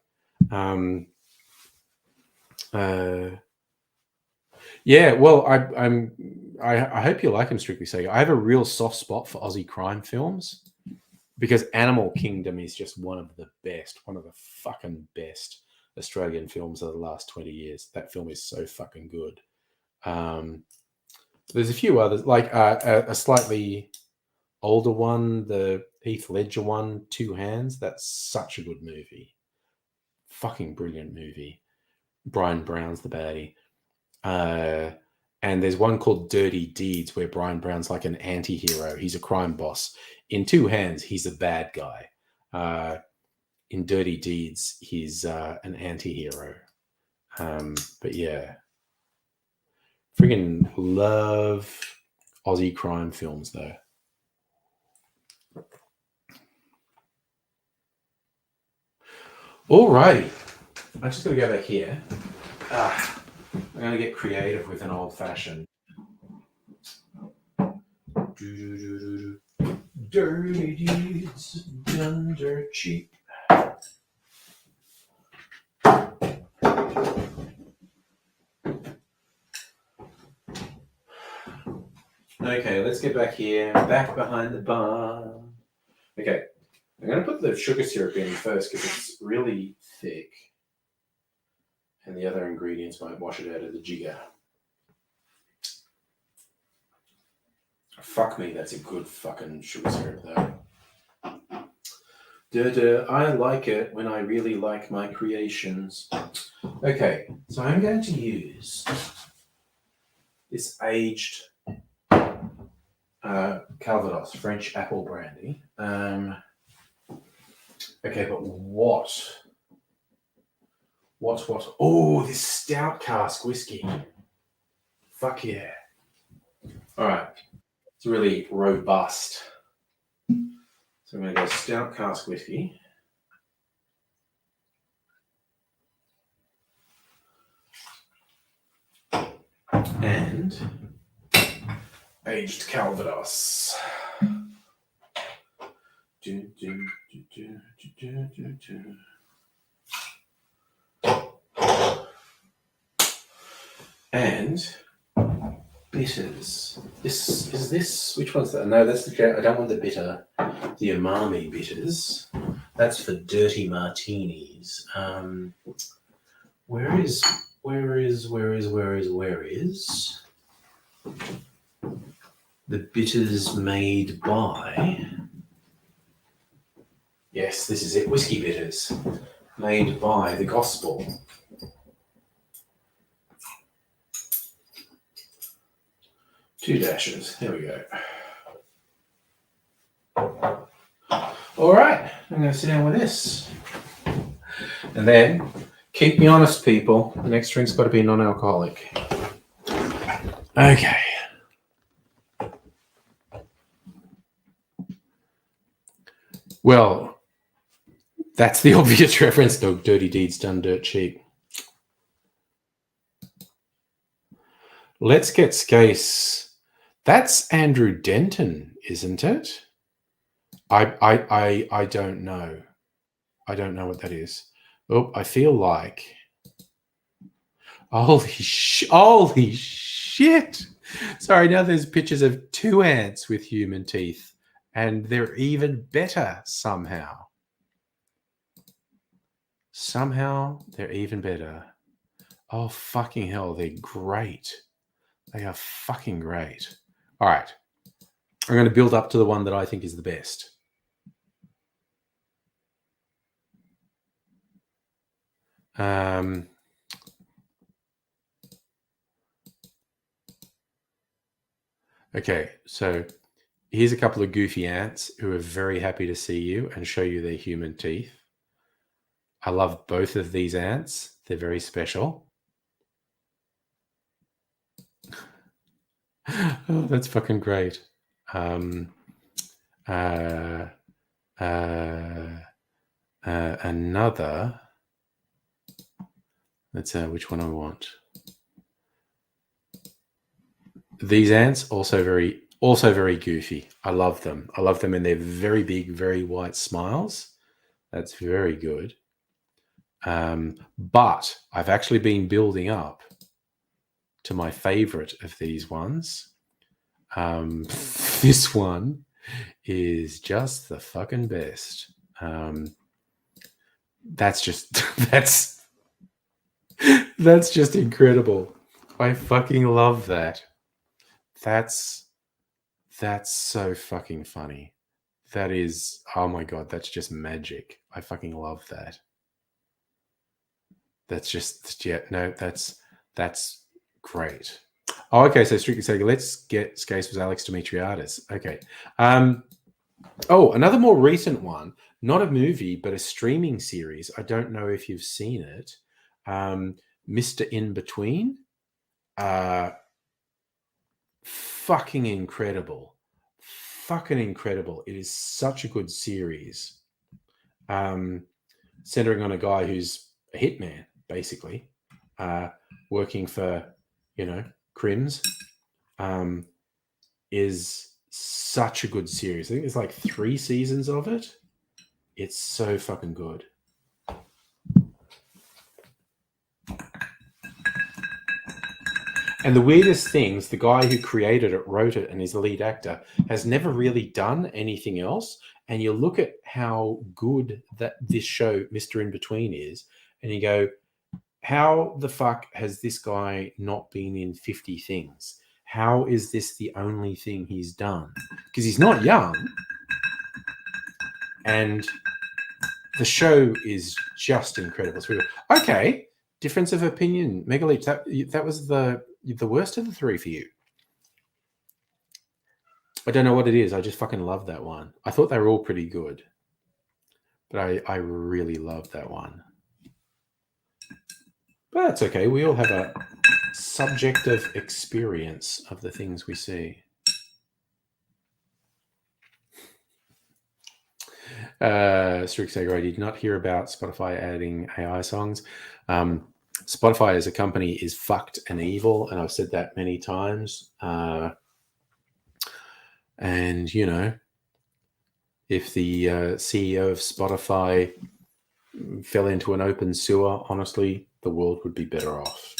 Yeah, well, I hope you like him. Strictly saying, I have a real soft spot for Aussie crime films because Animal Kingdom is just one of the best, one of the fucking best Australian films of the last 20 years. That film is so fucking good. There's a few others, like a slightly older one, the Heath Ledger one, Two Hands. That's such a good movie. Fucking brilliant movie. Brian Brown's the baddie. And there's one called Dirty Deeds where Brian Brown's like an anti-hero. He's a crime boss. In Two Hands, he's a bad guy. In Dirty Deeds, he's an anti-hero. But yeah. Friggin' love Aussie crime films, though. Alrighty. I'm just going to go back here. I'm going to get creative with an old-fashioned. Dirty deeds done dirt cheap. Okay, let's get back here. Back behind the bar. Okay, I'm going to put the sugar syrup in first because it's really thick. And the other ingredients might wash it out of the jigger. Fuck me, that's a good fucking sugar syrup, though. I like it when I really like my creations. Okay, so I'm going to use this aged Calvados French apple brandy. Okay, but what? Oh, this stout cask whiskey. Fuck yeah. All right. It's really robust. So I'm going to go stout cask whiskey. And aged Calvados. And bitters. Which one's that? No, that's the. I don't want the bitter. The umami bitters. That's for dirty martinis. Where is the bitters made by? Yes, this is it. Whiskey bitters made by the gospel. Two dashes. There we go. All right, I'm going to sit down with this. And then, keep me honest, people. The next drink's got to be non-alcoholic. Okay. Well, that's the obvious reference to Dirty Deeds Done Dirt Cheap. Let's get Skase. That's Andrew Denton, isn't it? I don't know. I don't know what that is. Oh, I feel like. Holy shit! Sorry, now there's pictures of two ants with human teeth, and they're even better somehow. Somehow they're even better. Oh, fucking hell, they're great. They are fucking great. All right. I'm going to build up to the one that I think is the best. Okay, so here's a couple of goofy ants who are very happy to see you and show you their human teeth. I love both of these ants. They're very special. Oh, that's fucking great. Another. Let's which one I want. These ants also very goofy. I love them. I love them in their very big, very white smiles. That's very good. But I've actually been building up to my favorite of these ones. This one is just the fucking best. That's just that's just incredible. I fucking love that. That's so fucking funny. That is, oh my God, that's just magic. I fucking love that. That's just, yeah, no, that's great. Oh, okay, so strictly saying, let's get Skase was Alex Dimitriadis. Okay. Oh, another more recent one, not a movie, but a streaming series. I don't know if you've seen it. Mr. In Between. Fucking incredible. Fucking incredible. It is such a good series. Centering on a guy who's a hitman, basically, working for, crims, is such a good series. I think there's like 3 seasons of it. It's so fucking good. And the weirdest things, the guy who created it, wrote it, and is the lead actor, has never really done anything else. And you look at how good that this show, Mr. In Between, is, and you go, how the fuck has this guy not been in 50 things? How is this the only thing he's done? Because he's not young. And the show is just incredible. So okay, difference of opinion. Megaleap, that was the worst of the 3 for you. I don't know what it is. I just fucking love that one. I thought they were all pretty good, but I really love that one. But that's okay. We all have a subjective experience of the things we see. Strixager, I did not hear about Spotify adding AI songs. Spotify as a company is fucked and evil, and I've said that many times. And, if the CEO of Spotify fell into an open sewer, honestly, the world would be better off.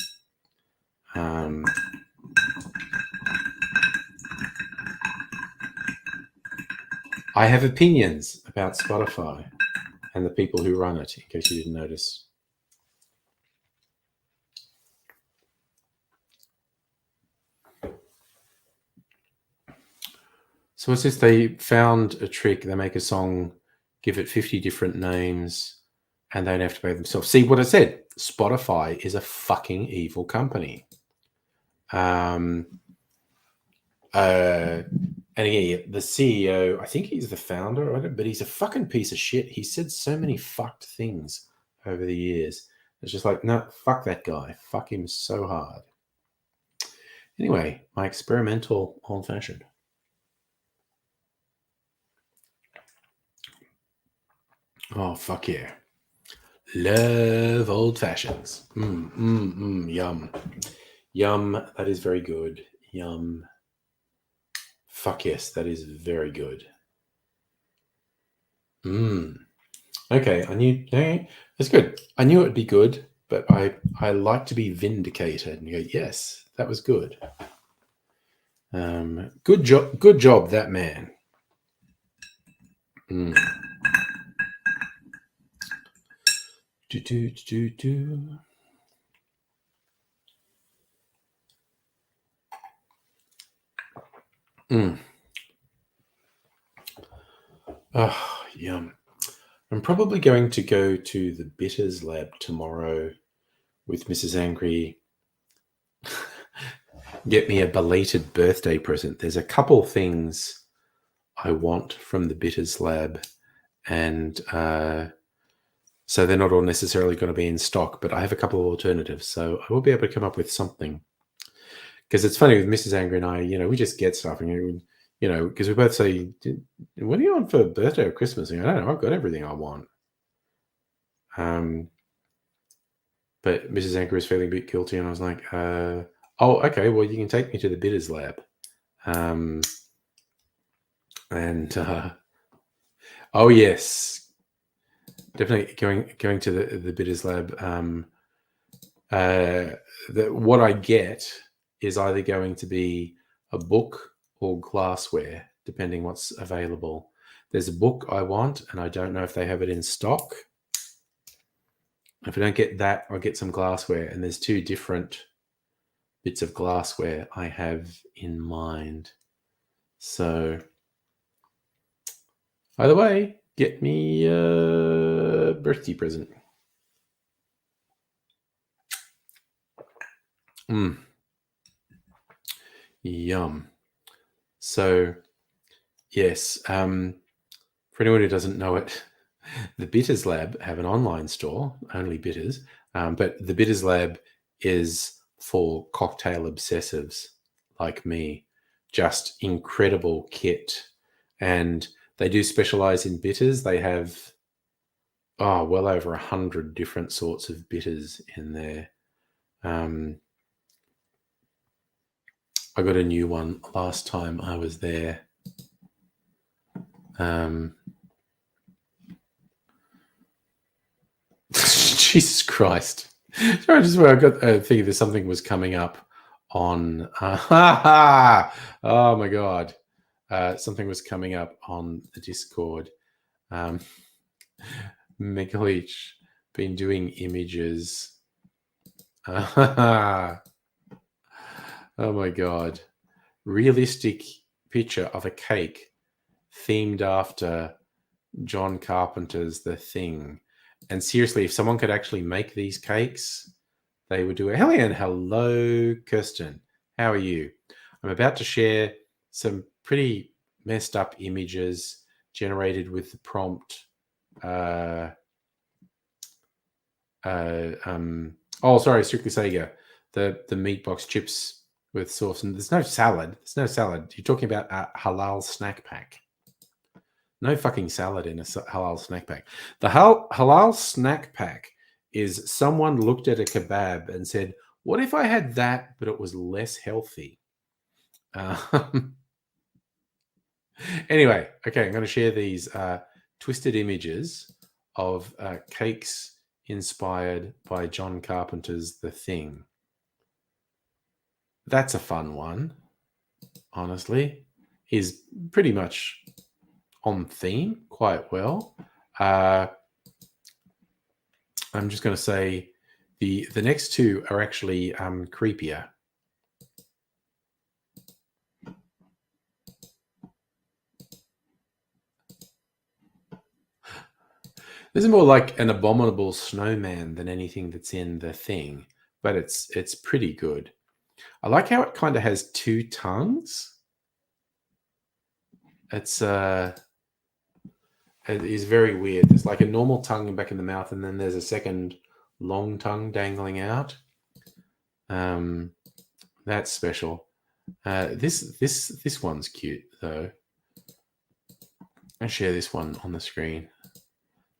I have opinions about Spotify and the people who run it, in case you didn't notice. So what's this? They found a trick. They make a song, give it 50 different names, and they don't have to pay themselves. See what I said? Spotify is a fucking evil company. And again, the CEO, I think he's the founder of it, but he's a fucking piece of shit. He said so many fucked things over the years. It's just like, no, fuck that guy. Fuck him so hard. Anyway, my experimental old fashioned. Oh, fuck yeah. Love old fashions. Yum. Yum. That is very good. Yum. Fuck yes, that is very good. Okay, I knew. No, that's good. I knew it'd be good, but I like to be vindicated and go, yes, that was good. Good job. Good job, that man. Oh, yum. I'm probably going to go to the Bitters Lab tomorrow with Mrs. Angry. Get me a belated birthday present. There's a couple things I want from the Bitters Lab, and so they're not all necessarily going to be in stock, but I have a couple of alternatives, so I will be able to come up with something. Because it's funny with Mrs. Angry and I, we just get stuff, and because we both say, "What do you want for birthday or Christmas?" And I don't know. I've got everything I want. But Mrs. Angry was feeling a bit guilty, and I was like, "Oh, okay. Well, you can take me to the Bitters Lab." Oh yes, definitely going to the Bitters Lab. What I get is either going to be a book or glassware, depending what's available. There's a book I want, and I don't know if they have it in stock. If I don't get that, I'll get some glassware, and there's two different bits of glassware I have in mind. So either way, get me a birthday present. Yum. So yes, for anyone who doesn't know it, the Bitters Lab have an online store, only Bitters, but the Bitters Lab is for cocktail obsessives like me. Just incredible kit. And they do specialize in bitters. They have, well over 100 different sorts of bitters in there. I got a new one last time I was there. Jesus Christ. Sorry, just where I got thinking that something was coming up on. Oh my God. Something was coming up on the Discord. Megaleech been doing images. Oh my God. Realistic picture of a cake themed after John Carpenter's The Thing. And seriously, if someone could actually make these cakes, they would do it. Hello, Kirsten. How are you? I'm about to share some pretty messed up images generated with the prompt. Strictly Sega. The meat box chips with sauce, and there's no salad. You're talking about a halal snack pack. No fucking salad in a halal snack pack. The halal snack pack is someone looked at a kebab and said, what if I had that, but it was less healthy? Anyway, okay, I'm going to share these twisted images of cakes inspired by John Carpenter's The Thing. That's a fun one, honestly. He's pretty much on theme quite well. I'm just going to say the next two are actually creepier. This is more like an abominable snowman than anything that's in the thing, but it's pretty good. I like how it kind of has two tongues. It is very weird. There's like a normal tongue back in the mouth, and then there's a second long tongue dangling out. That's special. This one's cute though. I share this one on the screen.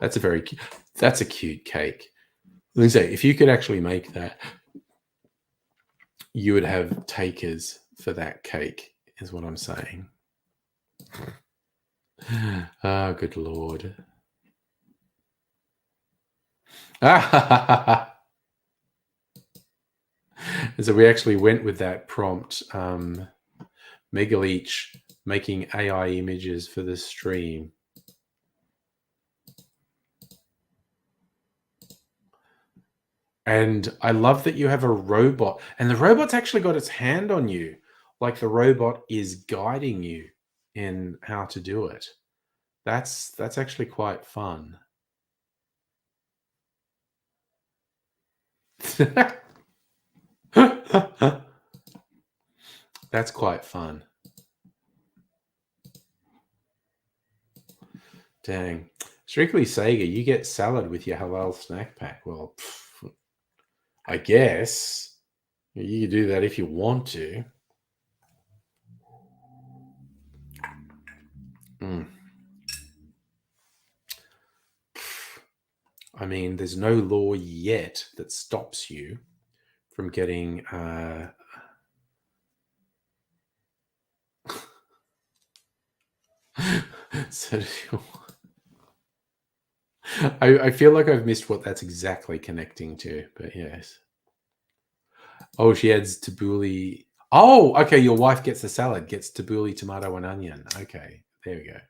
That's a cute cake. Let me say, if you could actually make that, you would have takers for that cake, is what I'm saying. Oh, good Lord. So we actually went with that prompt. Megaleech making AI images for the stream. And I love that you have a robot, and the robot's actually got its hand on you, like the robot is guiding you in how to do it. That's actually quite fun. That's quite fun. Dang. Strictly Sega, you get salad with your halal snack pack. Well, I guess you can do that if you want to. I mean, there's no law yet that stops you from getting so I feel like I've missed what that's exactly connecting to, but yes. Oh, she adds tabbouleh. Oh, okay. Your wife gets the salad, gets tabbouleh, tomato, and onion. Okay, there we go.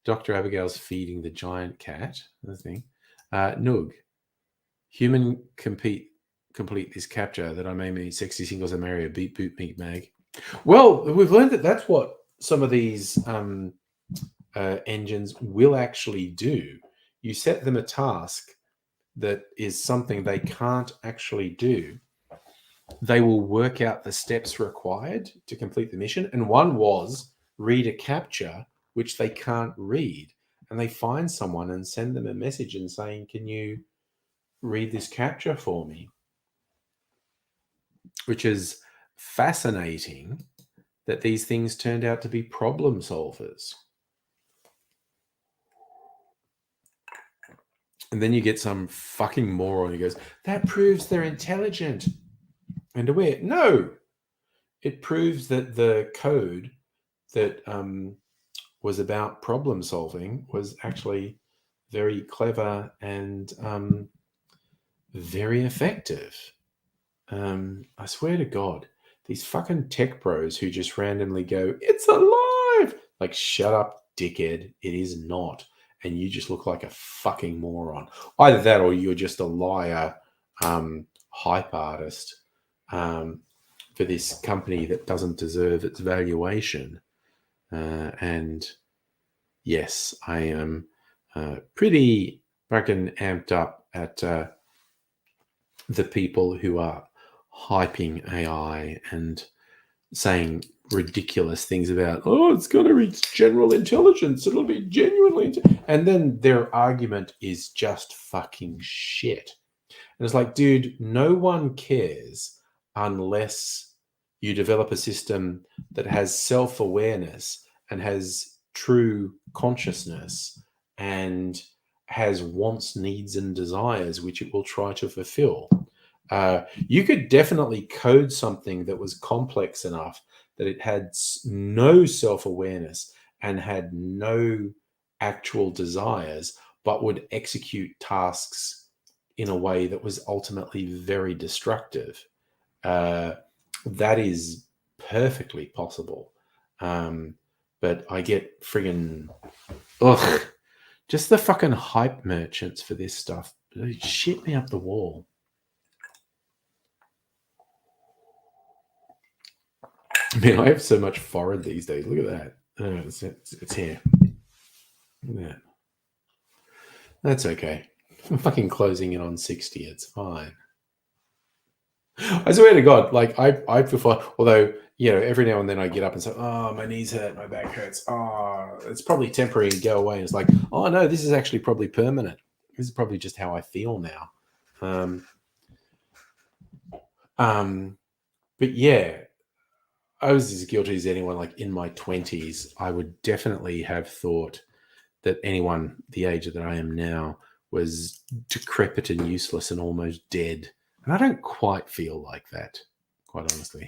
Dr. Abigail's feeding the giant cat. The thing. Noog. Human complete this capture that I may meet sexy singles and marry a beat boot meat mag. Well, we've learned that that's what some of these engines will actually do. You set them a task that is something they can't actually do. They will work out the steps required to complete the mission. And one was read a capture, which they can't read. And they find someone and send them a message and saying, can you read this capture for me? Which is fascinating that these things turned out to be problem solvers. And then you get some fucking moron who goes, that proves they're intelligent and aware. No, it proves that the code that was about problem solving was actually very clever and very effective. I swear to God, these fucking tech bros who just randomly go, it's alive! Like, shut up, dickhead. It is not. And you just look like a fucking moron. Either that or you're just a liar hype artist for this company that doesn't deserve its valuation. And yes, I am pretty fucking amped up at the people who are hyping AI and saying ridiculous things about, oh, it's going to reach general intelligence. It'll be genuinely. And then their argument is just fucking shit. And it's like, dude, no one cares unless you develop a system that has self-awareness and has true consciousness and has wants, needs, and desires, which it will try to fulfill. You could definitely code something that was complex enough that it had no self-awareness and had no actual desires, but would execute tasks in a way that was ultimately very destructive. That is perfectly possible. But but I get friggin' ugh. Just the fucking hype merchants for this stuff. They shit me up the wall. Man, I have so much foreign these days. Look at that. It's here. Look at that. That's okay. I'm fucking closing in on 60. It's fine. I swear to God, like I prefer, although, every now and then I get up and say, oh, my knees hurt, my back hurts. Oh, it's probably temporary and go away. And it's like, oh no, this is actually probably permanent. This is probably just how I feel now. But yeah, I was as guilty as anyone. Like in my 20s, I would definitely have thought that anyone the age that I am now was decrepit and useless and almost dead. And I don't quite feel like that, quite honestly.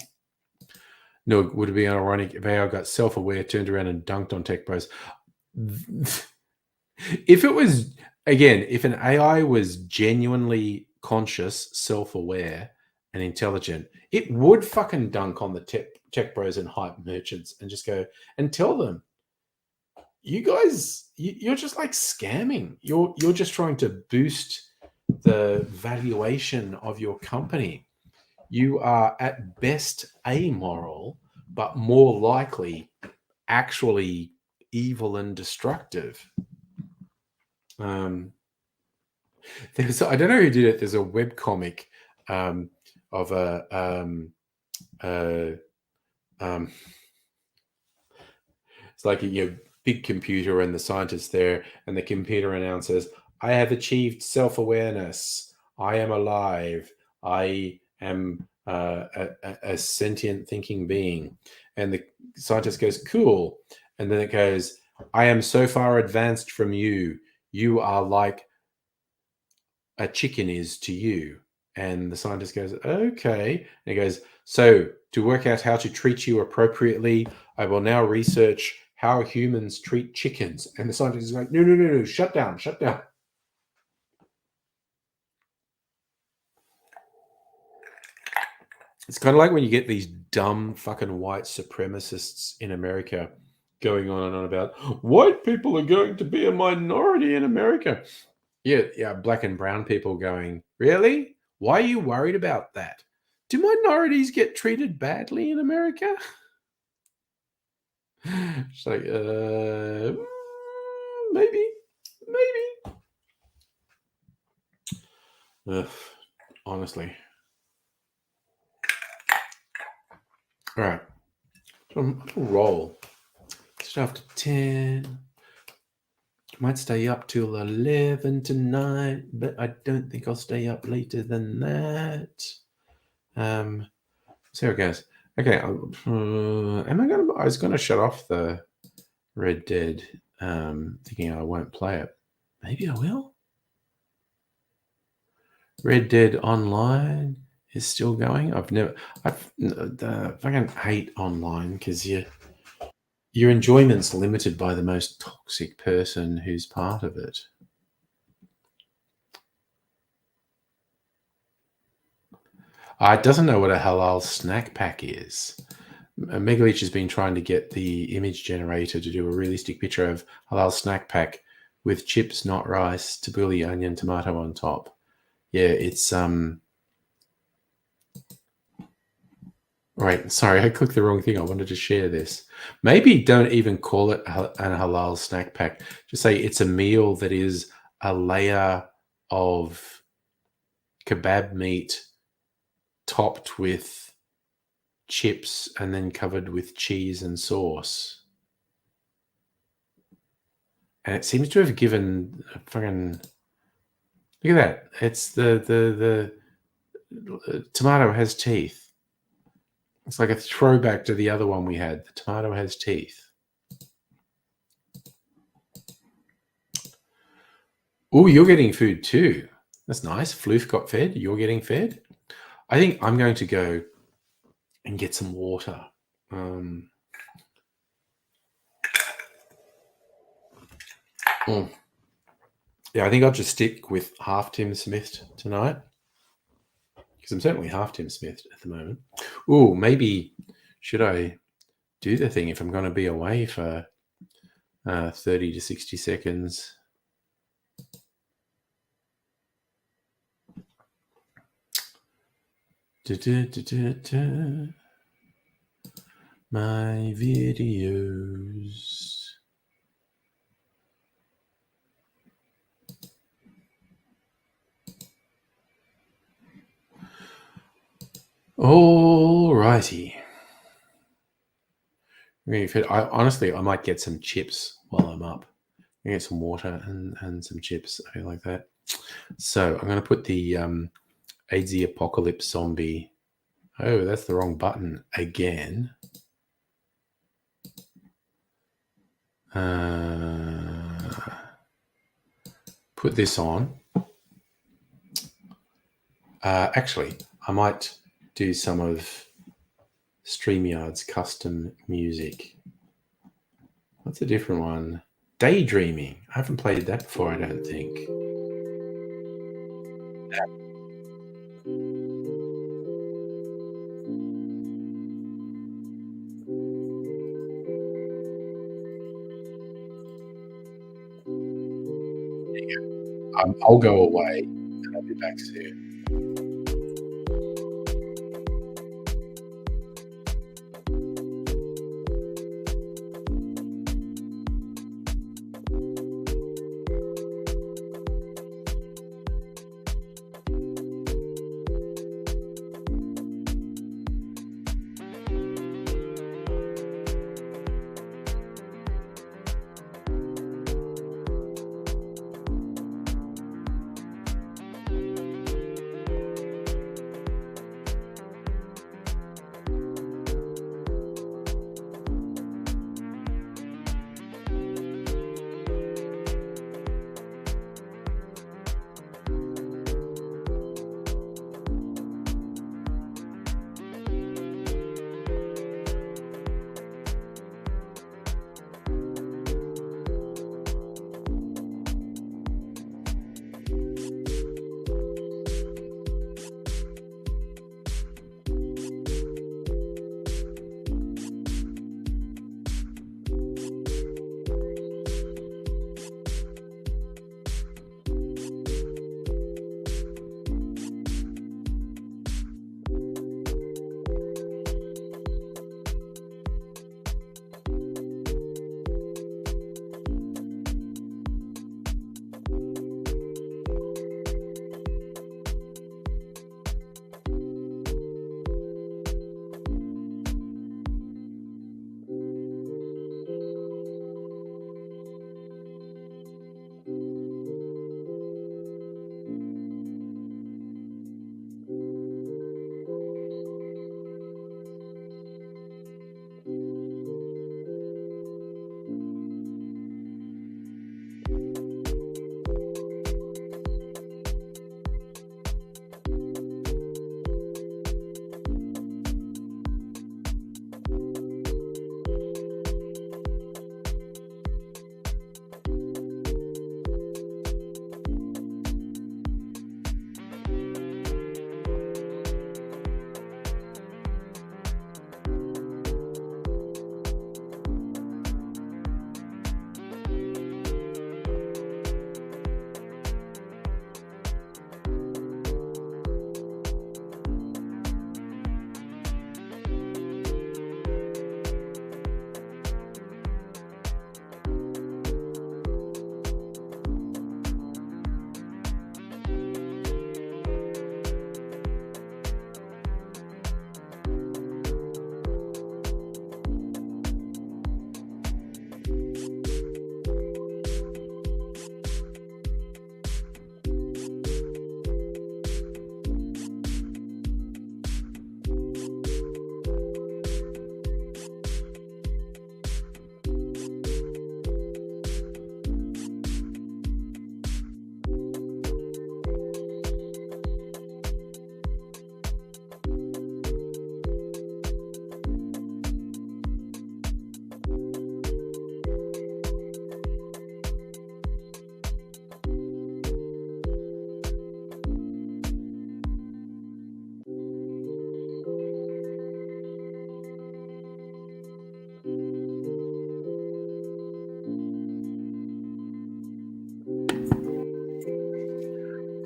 No, would it be ironic if AI got self-aware, turned around and dunked on tech bros? If it was, again, if an AI was genuinely conscious, self-aware, and intelligent, it would fucking dunk on the tech bros and hype merchants and just go and tell them, you guys, you're just like scamming. You're just trying to boost the valuation of your company. You are at best amoral, but more likely actually evil and destructive. I don't know who did it. There's a webcomic of it's like a big computer and the scientist there, and the computer announces, I have achieved self-awareness. I am alive. I am a sentient thinking being. And the scientist goes, cool. And then it goes, I am so far advanced from you. You are like a chicken is to you. And the scientist goes, okay. And he goes, so to work out how to treat you appropriately, I will now research how humans treat chickens. And the scientist is like, no, shut down. It's kind of like when you get these dumb fucking white supremacists in America going on and on about white people are going to be a minority in America. Yeah, black and brown people going, really? Why are you worried about that? Do minorities get treated badly in America? It's like, maybe. Ugh, honestly. All right. So I'm going to roll. Just after 10. Might stay up till 11 tonight, but I don't think I'll stay up later than that. So here it goes. Okay, I was going to shut off the Red Dead, thinking I won't play it. Maybe I will. Red Dead Online is still going. I fucking hate online because your enjoyment's limited by the most toxic person who's part of it. It doesn't know what a halal snack pack is. Megaleech has been trying to get the image generator to do a realistic picture of halal snack pack with chips, not rice, tabbouleh, onion, tomato on top. Yeah, it's Right, sorry, I clicked the wrong thing. I wanted to share this. Maybe don't even call it a halal snack pack. Just say it's a meal that is a layer of kebab meat topped with chips and then covered with cheese and sauce. And it seems to have given a fucking... Look at that. It's the tomato has teeth. It's like a throwback to the other one we had. The tomato has teeth. Oh, you're getting food too. That's nice. Floof got fed. You're getting fed. I think I'm going to go and get some water. Yeah, I think I'll just stick with half Tim Smith tonight. Because I'm certainly half Tim Smith at the moment. Oh, maybe should I do the thing if I'm going to be away for 30 to 60 seconds. My videos. All righty. Honestly, I might get some chips while I'm up. I get some water and some chips. I feel like that. So I'm going to put the AIDS the Apocalypse Zombie. Oh, that's the wrong button again. Put this on. Actually, I might do some of StreamYard's custom music. What's a different one? Daydreaming. I haven't played that before, I don't think. I'll go away and I'll be back soon.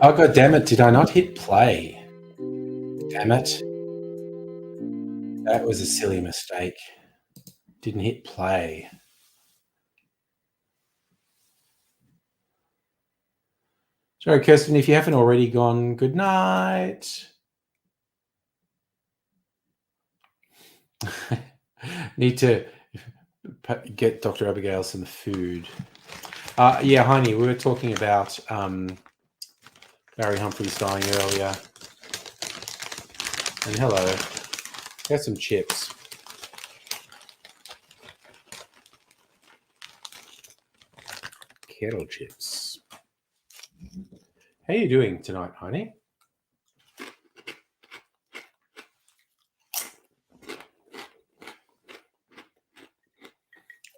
Oh, God damn it. Did I not hit play? Damn it. That was a silly mistake. Didn't hit play. Sorry, Kirsten, if you haven't already gone, good night. Need to get Dr. Abigail some food. Yeah, Heine, we were talking about Barry Humphries dying earlier. And hello. Got some chips. Kettle chips. How are you doing tonight, Heine?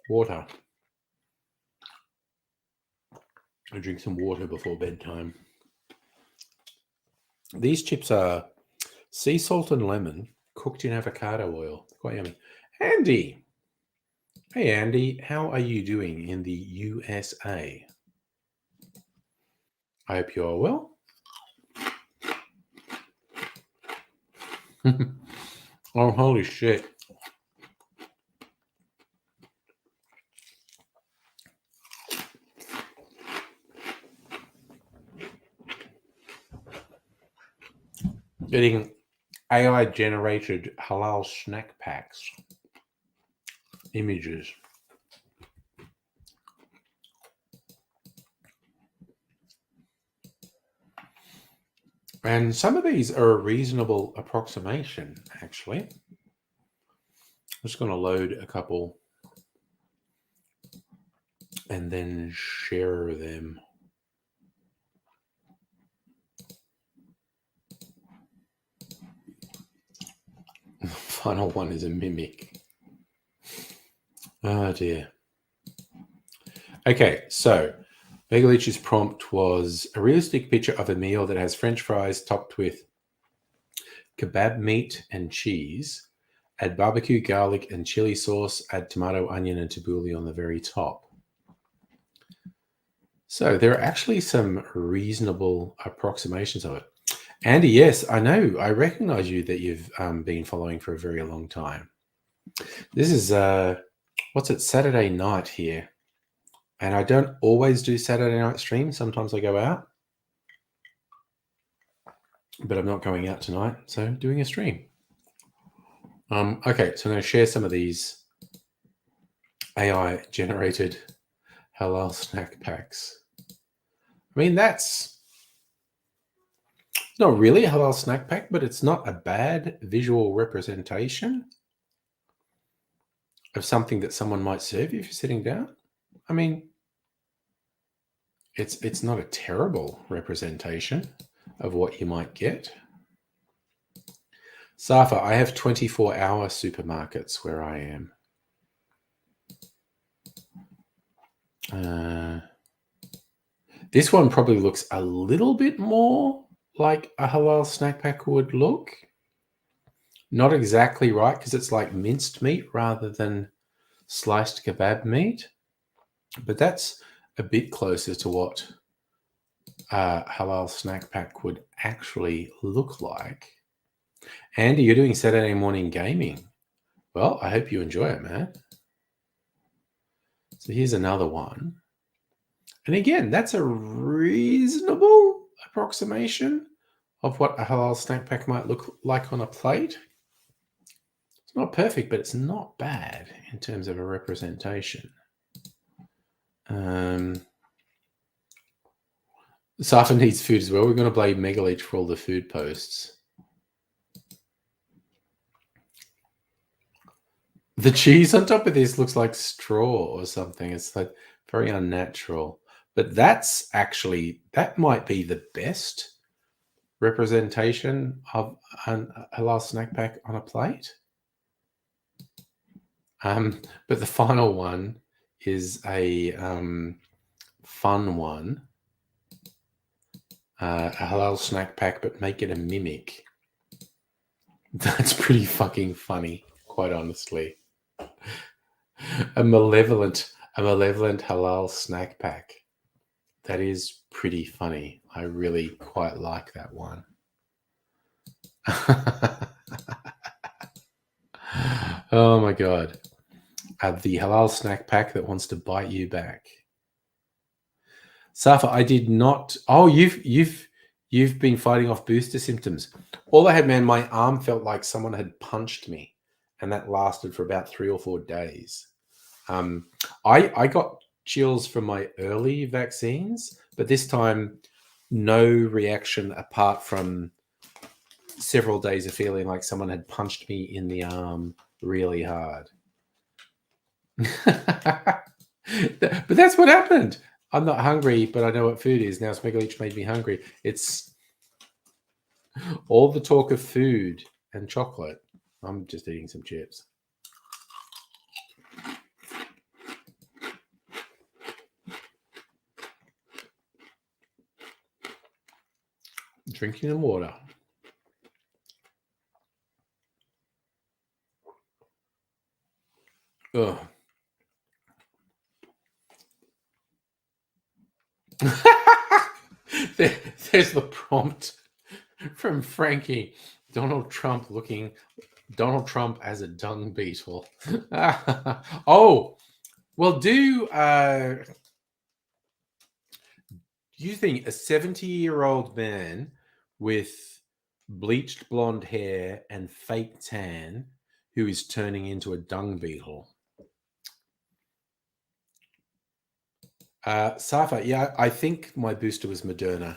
Water. I drink some water before bedtime. These chips are sea salt and lemon cooked in avocado oil. Quite yummy. Andy. Hey, Andy. How are you doing in the USA? I hope you are well. Oh, holy shit. Getting AI generated halal snack packs images. And some of these are a reasonable approximation, actually. I'm just going to load a couple and then share them. The final one is a mimic. Oh dear. Okay, so Begalich's prompt was a realistic picture of a meal that has French fries topped with kebab meat and cheese. Add barbecue, garlic, and chili sauce. Add tomato, onion, and tabbouleh on the very top. So there are actually some reasonable approximations of it. Andy, yes, I know. I recognize you that you've been following for a very long time. This is, what's it, Saturday night here. And I don't always do Saturday night streams. Sometimes I go out. But I'm not going out tonight, so doing a stream. Okay, so I'm going to share some of these AI-generated halal snack packs. I mean, that's not really a halal snack pack, but it's not a bad visual representation of something that someone might serve you if you're sitting down. I mean, it's not a terrible representation of what you might get. Safa, I have 24-hour supermarkets where I am. This one probably looks a little bit more like a halal snack pack would look. Not exactly right, because it's like minced meat rather than sliced kebab meat. But that's a bit closer to what a halal snack pack would actually look like. Andy, you're doing Saturday morning gaming. Well, I hope you enjoy it, man. So here's another one. And again, that's a reasonable approximation of what a halal snack pack might look like on a plate. It's not perfect, but it's not bad in terms of a representation. Safa needs food as well. We're going to blame Megalich for all the food posts. The cheese on top of this looks like straw or something. It's like very unnatural. But that's actually, that might be the best representation of a halal snack pack on a plate. But the final one is a fun one. A halal snack pack, but make it a mimic. That's pretty fucking funny, quite honestly. A malevolent halal snack pack. That is pretty funny. I really quite like that one. Oh my God. The halal snack pack that wants to bite you back. Safa, I did not. Oh, you've been fighting off booster symptoms. All I had, man, my arm felt like someone had punched me, and that lasted for about 3 or 4 days. I got chills from my early vaccines, but this time no reaction apart from several days of feeling like someone had punched me in the arm really hard. But that's what happened. I'm not hungry, but I know what food is. Now Smegolich made me hungry. It's all the talk of food and chocolate. I'm just eating some chips. Drinking some water. Ugh. There's the prompt from Frankie. Donald Trump as a dung beetle. Oh, well, do you think a 70-year-old man with bleached blonde hair and fake tan who is turning into a dung beetle? Safa, yeah, I think my booster was Moderna.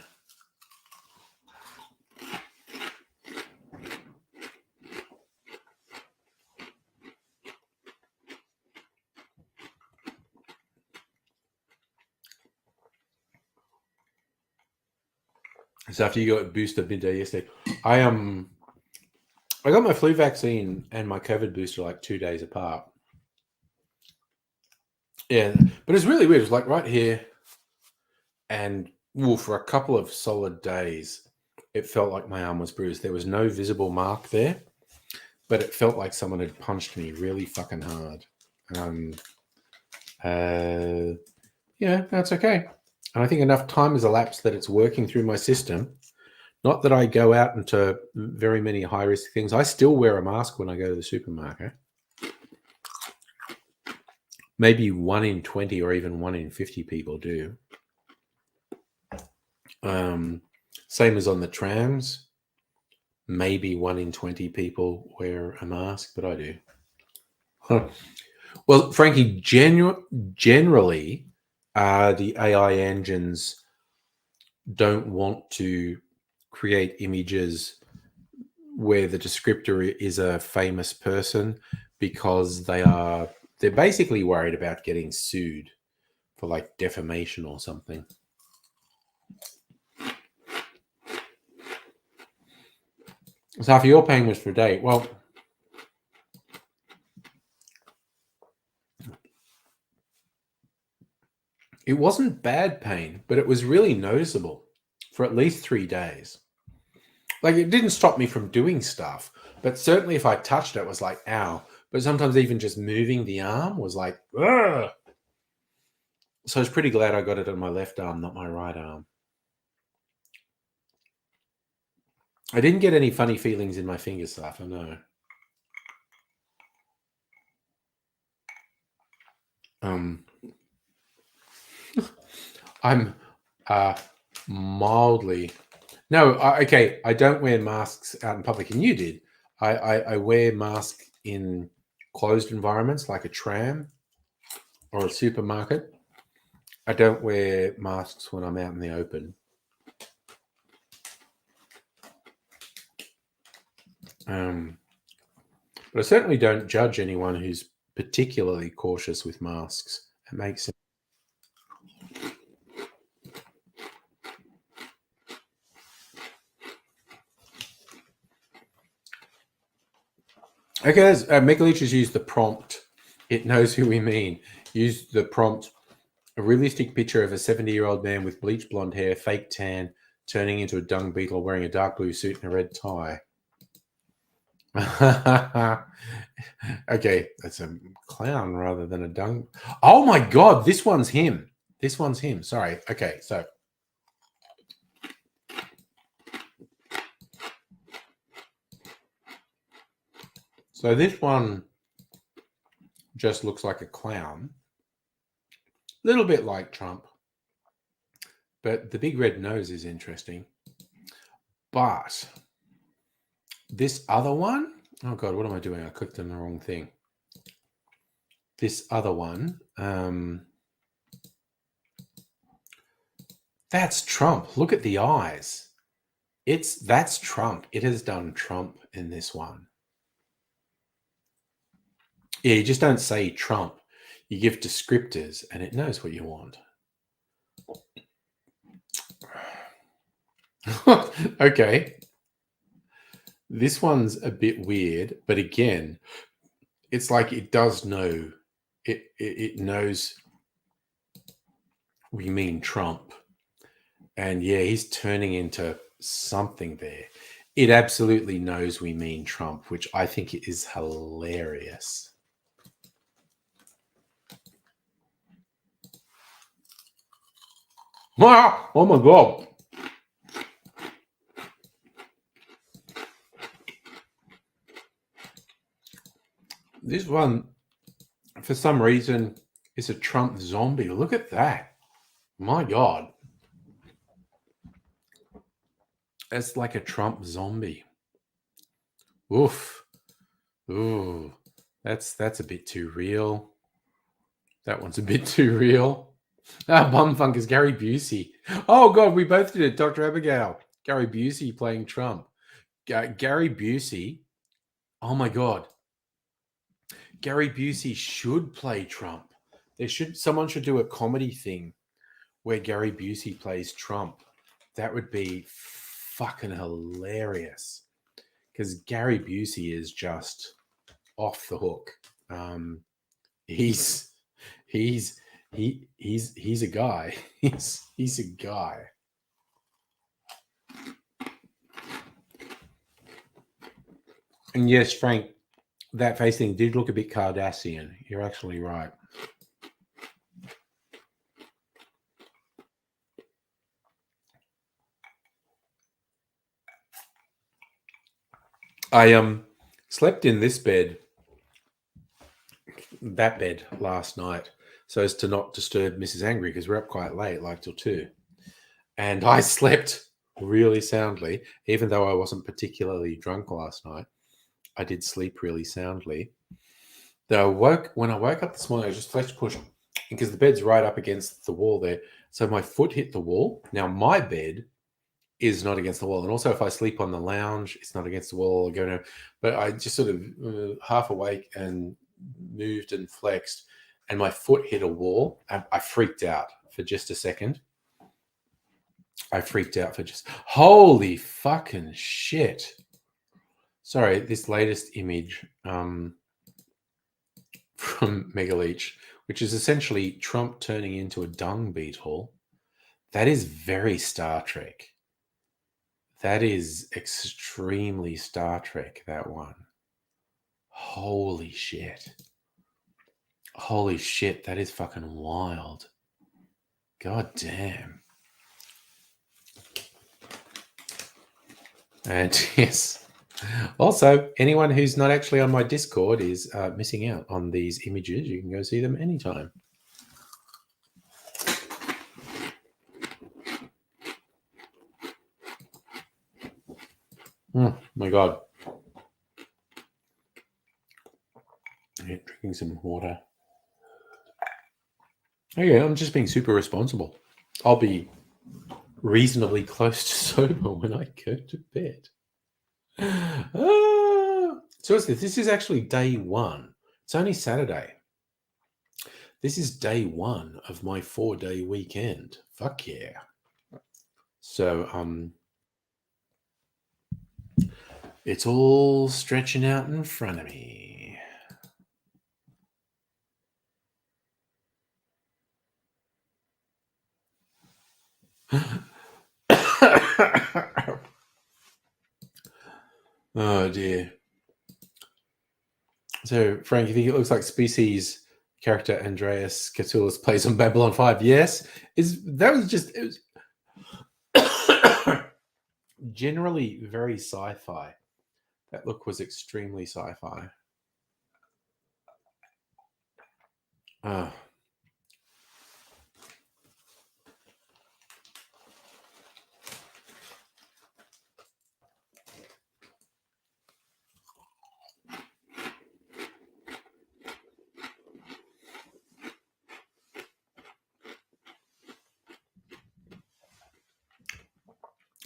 So after you got booster midday yesterday, I got my flu vaccine and my COVID booster like 2 days apart. Yeah, but it's really weird. It's like right here, and for a couple of solid days, it felt like my arm was bruised. There was no visible mark there, but it felt like someone had punched me really fucking hard. Yeah, that's okay. And I think enough time has elapsed that it's working through my system. Not that I go out into very many high-risk things. I still wear a mask when I go to the supermarket. Maybe 1 in 20 or even 1 in 50 people do. Same as on the trams. Maybe 1 in 20 people wear a mask, but I do. Well, Frankie, generally, the AI engines don't want to create images where the descriptor is a famous person because they're basically worried about getting sued for like defamation or something. So if your pain was for date, well, it wasn't bad pain, but it was really noticeable for at least 3 days. Like it didn't stop me from doing stuff, but certainly if I touched it, it was like, ow. But sometimes even just moving the arm was like, ugh. So I was pretty glad I got it on my left arm, not my right arm. I didn't get any funny feelings in my fingers, Safa, no. I'm mildly... No, okay, I don't wear masks out in public, and you did. I wear masks in closed environments like a tram or a supermarket. I don't wear masks when I'm out in the open. But I certainly don't judge anyone who's particularly cautious with masks. It makes sense. Okay, Megaleech has used the prompt. It knows who we mean. Use the prompt. A realistic picture of a 70-year-old man with bleached blonde hair, fake tan, turning into a dung beetle wearing a dark blue suit and a red tie. Okay, that's a clown rather than a dung. Oh my God, this one's him. This one's him. Sorry. Okay, so this one just looks like a clown. A little bit like Trump. But the big red nose is interesting. But this other one, oh God, what am I doing? I clicked on the wrong thing. This other one, that's Trump. Look at the eyes. That's Trump. It has done Trump in this one. Yeah, you just don't say Trump. You give descriptors and it knows what you want. Okay. This one's a bit weird, but again, it's like it does know. It knows we mean Trump. And yeah, he's turning into something there. It absolutely knows we mean Trump, which I think is hilarious. Ah, oh my God. This one, for some reason, is a Trump zombie. Look at that. My God. It's like a Trump zombie. Oof. Ooh. That's a bit too real. That one's a bit too real. Bumfunk is Gary Busey. Oh God, we both did it. Dr. Abigail. Gary Busey playing Trump. Gary Busey. Oh my God. Gary Busey should play Trump. Someone should do a comedy thing where Gary Busey plays Trump. That would be fucking hilarious. Because Gary Busey is just off the hook. He's a guy. He's a guy. And yes, Frank, that face thing did look a bit Kardashian. You're actually right. I slept in that bed last night, so as to not disturb Mrs. Angry, because we're up quite late, like till 2. And I slept really soundly, even though I wasn't particularly drunk last night. I did sleep really soundly. When I woke up this morning, I just flesh pushed because the bed's right up against the wall there. So my foot hit the wall. Now my bed is not against the wall. And also if I sleep on the lounge, it's not against the wall. But I just sort of half awake and moved and flexed and my foot hit a wall. I freaked out for just a second. Holy fucking shit. Sorry, this latest image from Megaleech, which is essentially Trump turning into a dung beetle. That is very Star Trek. That is extremely Star Trek, that one. Holy shit. Holy shit, that is fucking wild. God damn. And yes. Also, anyone who's not actually on my Discord is missing out on these images. You can go see them anytime. Oh my God. Drinking some water. Oh yeah, I'm just being super responsible. I'll be reasonably close to sober when I go to bed. So this is actually day 1. It's only Saturday. This is day 1 of my 4-day weekend. Fuck yeah. So it's all stretching out in front of me. Oh dear. So Frank, you think it looks like species character Andreas Katoulis plays on Babylon 5. Yes, it was generally very sci-fi. That look was extremely sci-fi. Oh.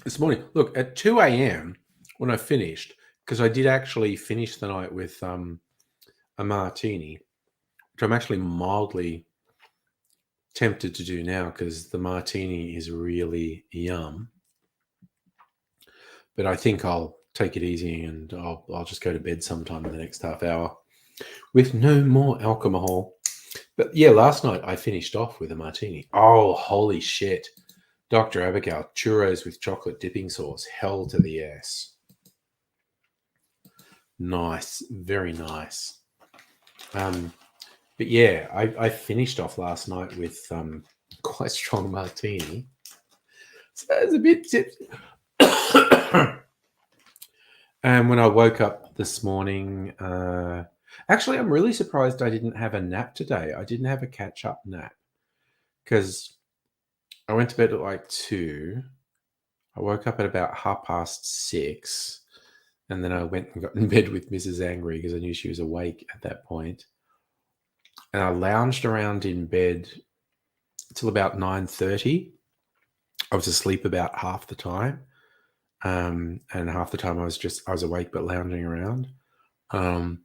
This morning, look, at 2 a.m. when I finished, because I did actually finish the night with a martini, which I'm actually mildly tempted to do now because the martini is really yum. But I think I'll take it easy and I'll just go to bed sometime in the next half hour with no more alcohol. But yeah, last night I finished off with a martini. Oh, holy shit. Dr. Abigail, churros with chocolate dipping sauce. Hell to the yes. Nice. Very nice. But yeah, I finished off last night with quite strong martini. So it's a bit tipsy. And when I woke up this morning, actually, I'm really surprised I didn't have a nap today. I didn't have a catch-up nap because I went to bed at like 2. I woke up at about 6:30, and then I went and got in bed with Mrs. Angry because I knew she was awake at that point. And I lounged around in bed till about 9:30. I was asleep about half the time, and half the time I was awake but lounging around. So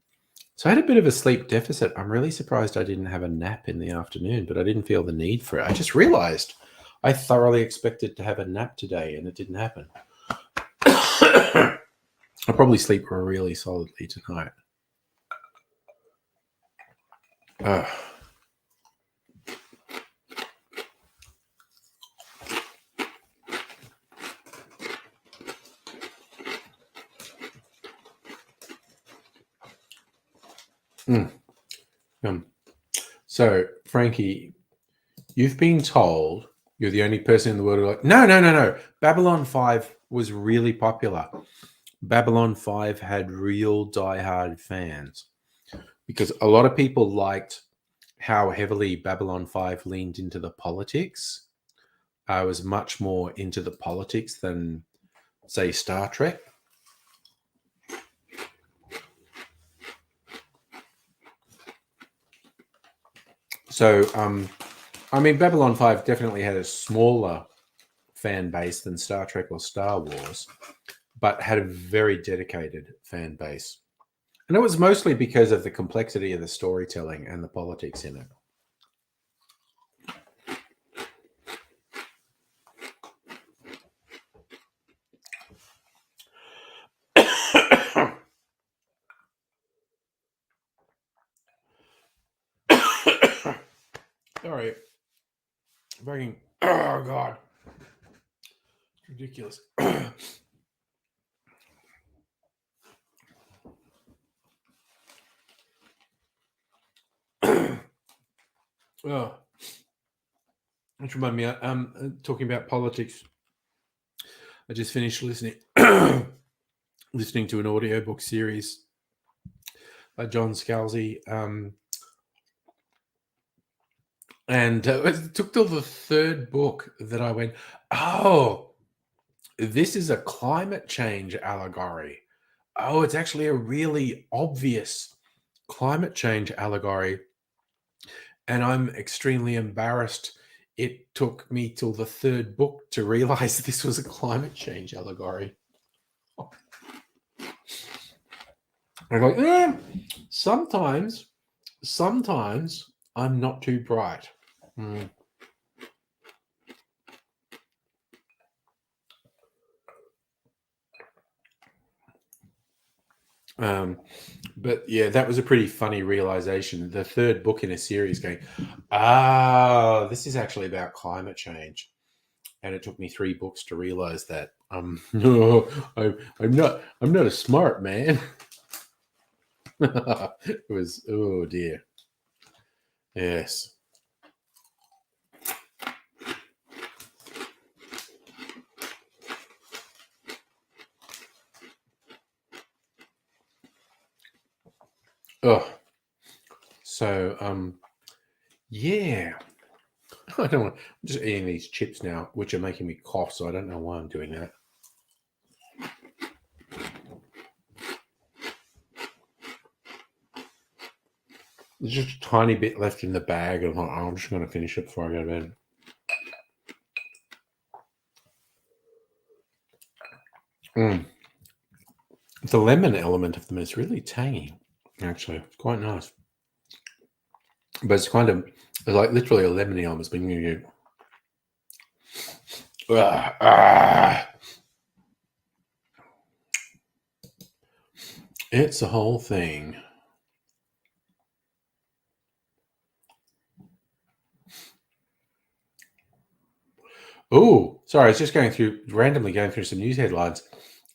I had a bit of a sleep deficit. I'm really surprised I didn't have a nap in the afternoon, but I didn't feel the need for it. I just realized I thoroughly expected to have a nap today, and it didn't happen. I'll probably sleep really solidly tonight. So, Frankie, you've been told you're the only person in the world who like, no. Babylon 5 was really popular. Babylon 5 had real diehard fans because a lot of people liked how heavily Babylon 5 leaned into the politics. I was much more into the politics than, say, Star Trek. So, I mean, Babylon 5 definitely had a smaller fan base than Star Trek or Star Wars, but had a very dedicated fan base. And it was mostly because of the complexity of the storytelling and the politics in it. Sorry. Fucking, oh, God. It's ridiculous. Oh, which remind me, talking about politics, I just finished listening to an audiobook series by John Scalzi, and it took till the 3rd book that I went, oh, this is a climate change allegory. Oh, it's actually a really obvious climate change allegory. And I'm extremely embarrassed. It took me till the 3rd book to realize this was a climate change allegory. I go, sometimes I'm not too bright. But yeah, that was a pretty funny realization. The 3rd book in a series going, this is actually about climate change. And it took me 3 books to realize that. No, I'm not a smart man. It was, oh dear. Yes. Oh, so yeah. I don't want. I'm just eating these chips now, which are making me cough. So I don't know why I'm doing that. There's just a tiny bit left in the bag, and I'm just going to finish it before I go to bed. The lemon element of them is really tangy. Actually, it's quite nice. But it's kind of like literally a lemony almost being you. It's a whole thing. Oh, sorry. I was just randomly going through some news headlines.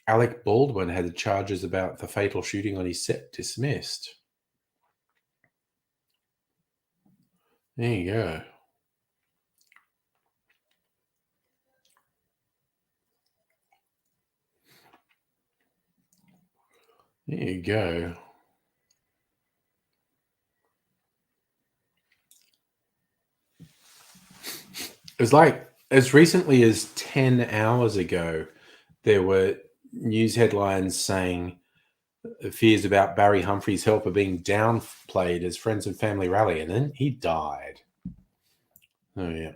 Alec Baldwin had the charges about the fatal shooting on his set dismissed. There you go. There you go. It was like as recently as 10 hours ago, there were news headlines saying fears about Barry Humphrey's helper being downplayed as friends and family rally, and then he died. Oh, yeah.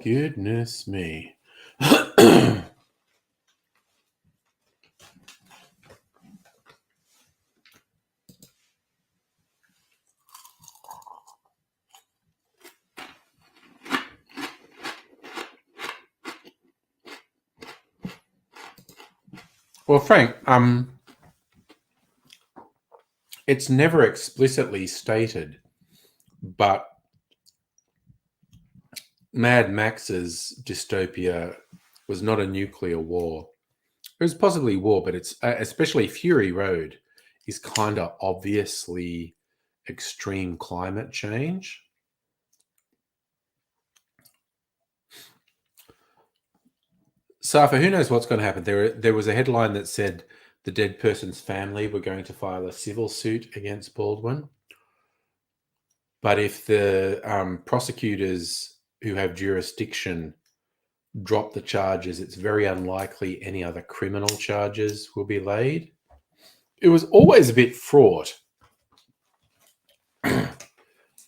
Goodness me. Well, Frank, it's never explicitly stated, but Mad Max's dystopia was not a nuclear war. It was possibly war, but it's especially Fury Road is kind of obviously extreme climate change. Safa, who knows what's going to happen? There was a headline that said the dead person's family were going to file a civil suit against Baldwin. But if the prosecutors who have jurisdiction drop the charges, it's very unlikely any other criminal charges will be laid. It was always a bit fraught. An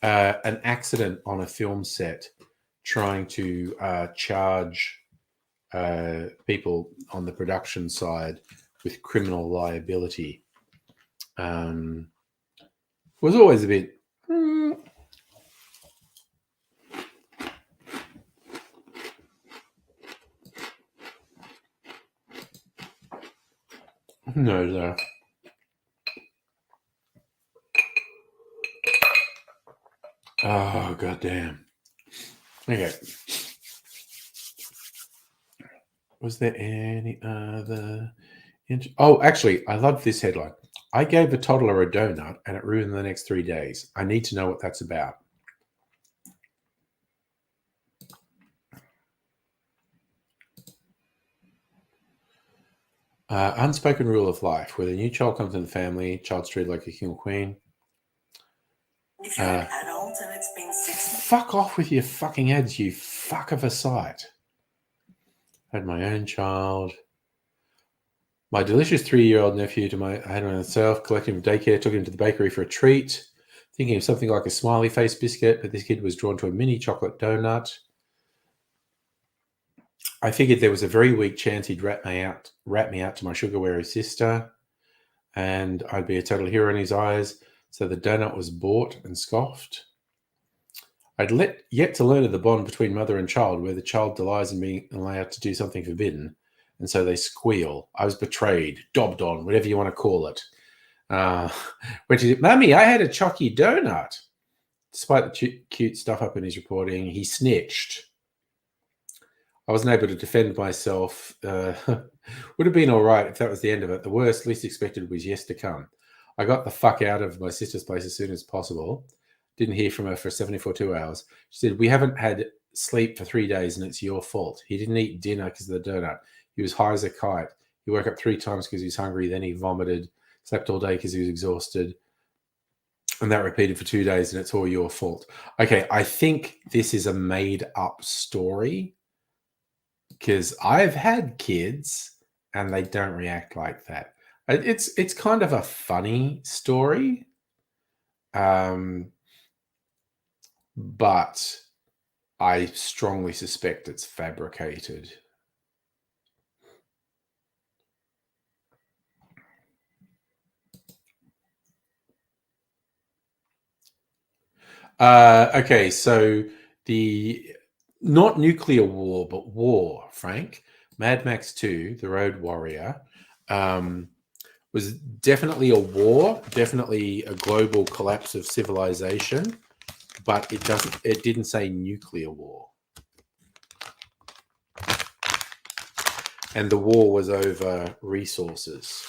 accident on a film set trying to charge people on the production side with criminal liability was always a bit no. Oh, goddamn. Okay. Was there any other... Oh, actually, I love this headline. I gave a toddler a donut and it ruined the next 3 days. I need to know what that's about. Unspoken rule of life. Where the new child comes in the family, child's treated like a king or queen. If you're an adult and it's been 6 months. Fuck off with your fucking ads, you fuck of a site. I had my own child. My delicious 3-year-old nephew I had myself, collected him from daycare, took him to the bakery for a treat, thinking of something like a smiley face biscuit, but this kid was drawn to a mini chocolate donut. I figured there was a very weak chance he'd rat me out to my sugar wearer sister, and I'd be a total hero in his eyes. So the donut was bought and scoffed. I'd yet to learn of the bond between mother and child, where the child delights in being allowed to do something forbidden, and so they squeal. I was betrayed, dobbed on, whatever you want to call it. Which is, Mummy, I had a chalky donut. Despite the cute stuff up in his reporting, he snitched. I wasn't able to defend myself. Would have been all right if that was the end of it. The worst, least expected was yet to come. I got the fuck out of my sister's place as soon as possible. Didn't hear from her for 72 hours. She said, we haven't had sleep for 3 days and it's your fault. He didn't eat dinner because of the donut. He was high as a kite. He woke up 3 times because he was hungry. Then he vomited, slept all day because he was exhausted. And that repeated for 2 days and it's all your fault. Okay, I think this is a made up story because I've had kids and they don't react like that. It's kind of a funny story. But I strongly suspect it's fabricated. Okay, so the not nuclear war, but war, Frank. Mad Max 2, The Road Warrior, was definitely a war, definitely a global collapse of civilization, but it didn't say nuclear war. And the war was over resources.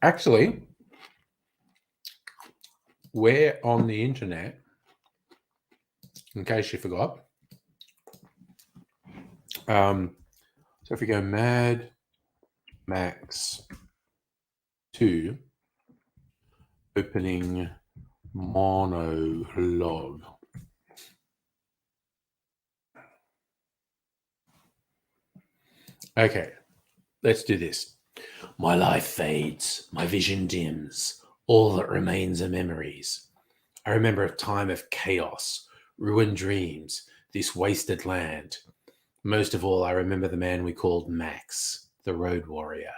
Actually, we're on the internet, in case you forgot. So if we go Mad Max 2, opening monologue. Okay, let's do this. My life fades, my vision dims, all that remains are memories. I remember a time of chaos, ruined dreams, this wasted land. Most of all, I remember the man we called Max, the road warrior.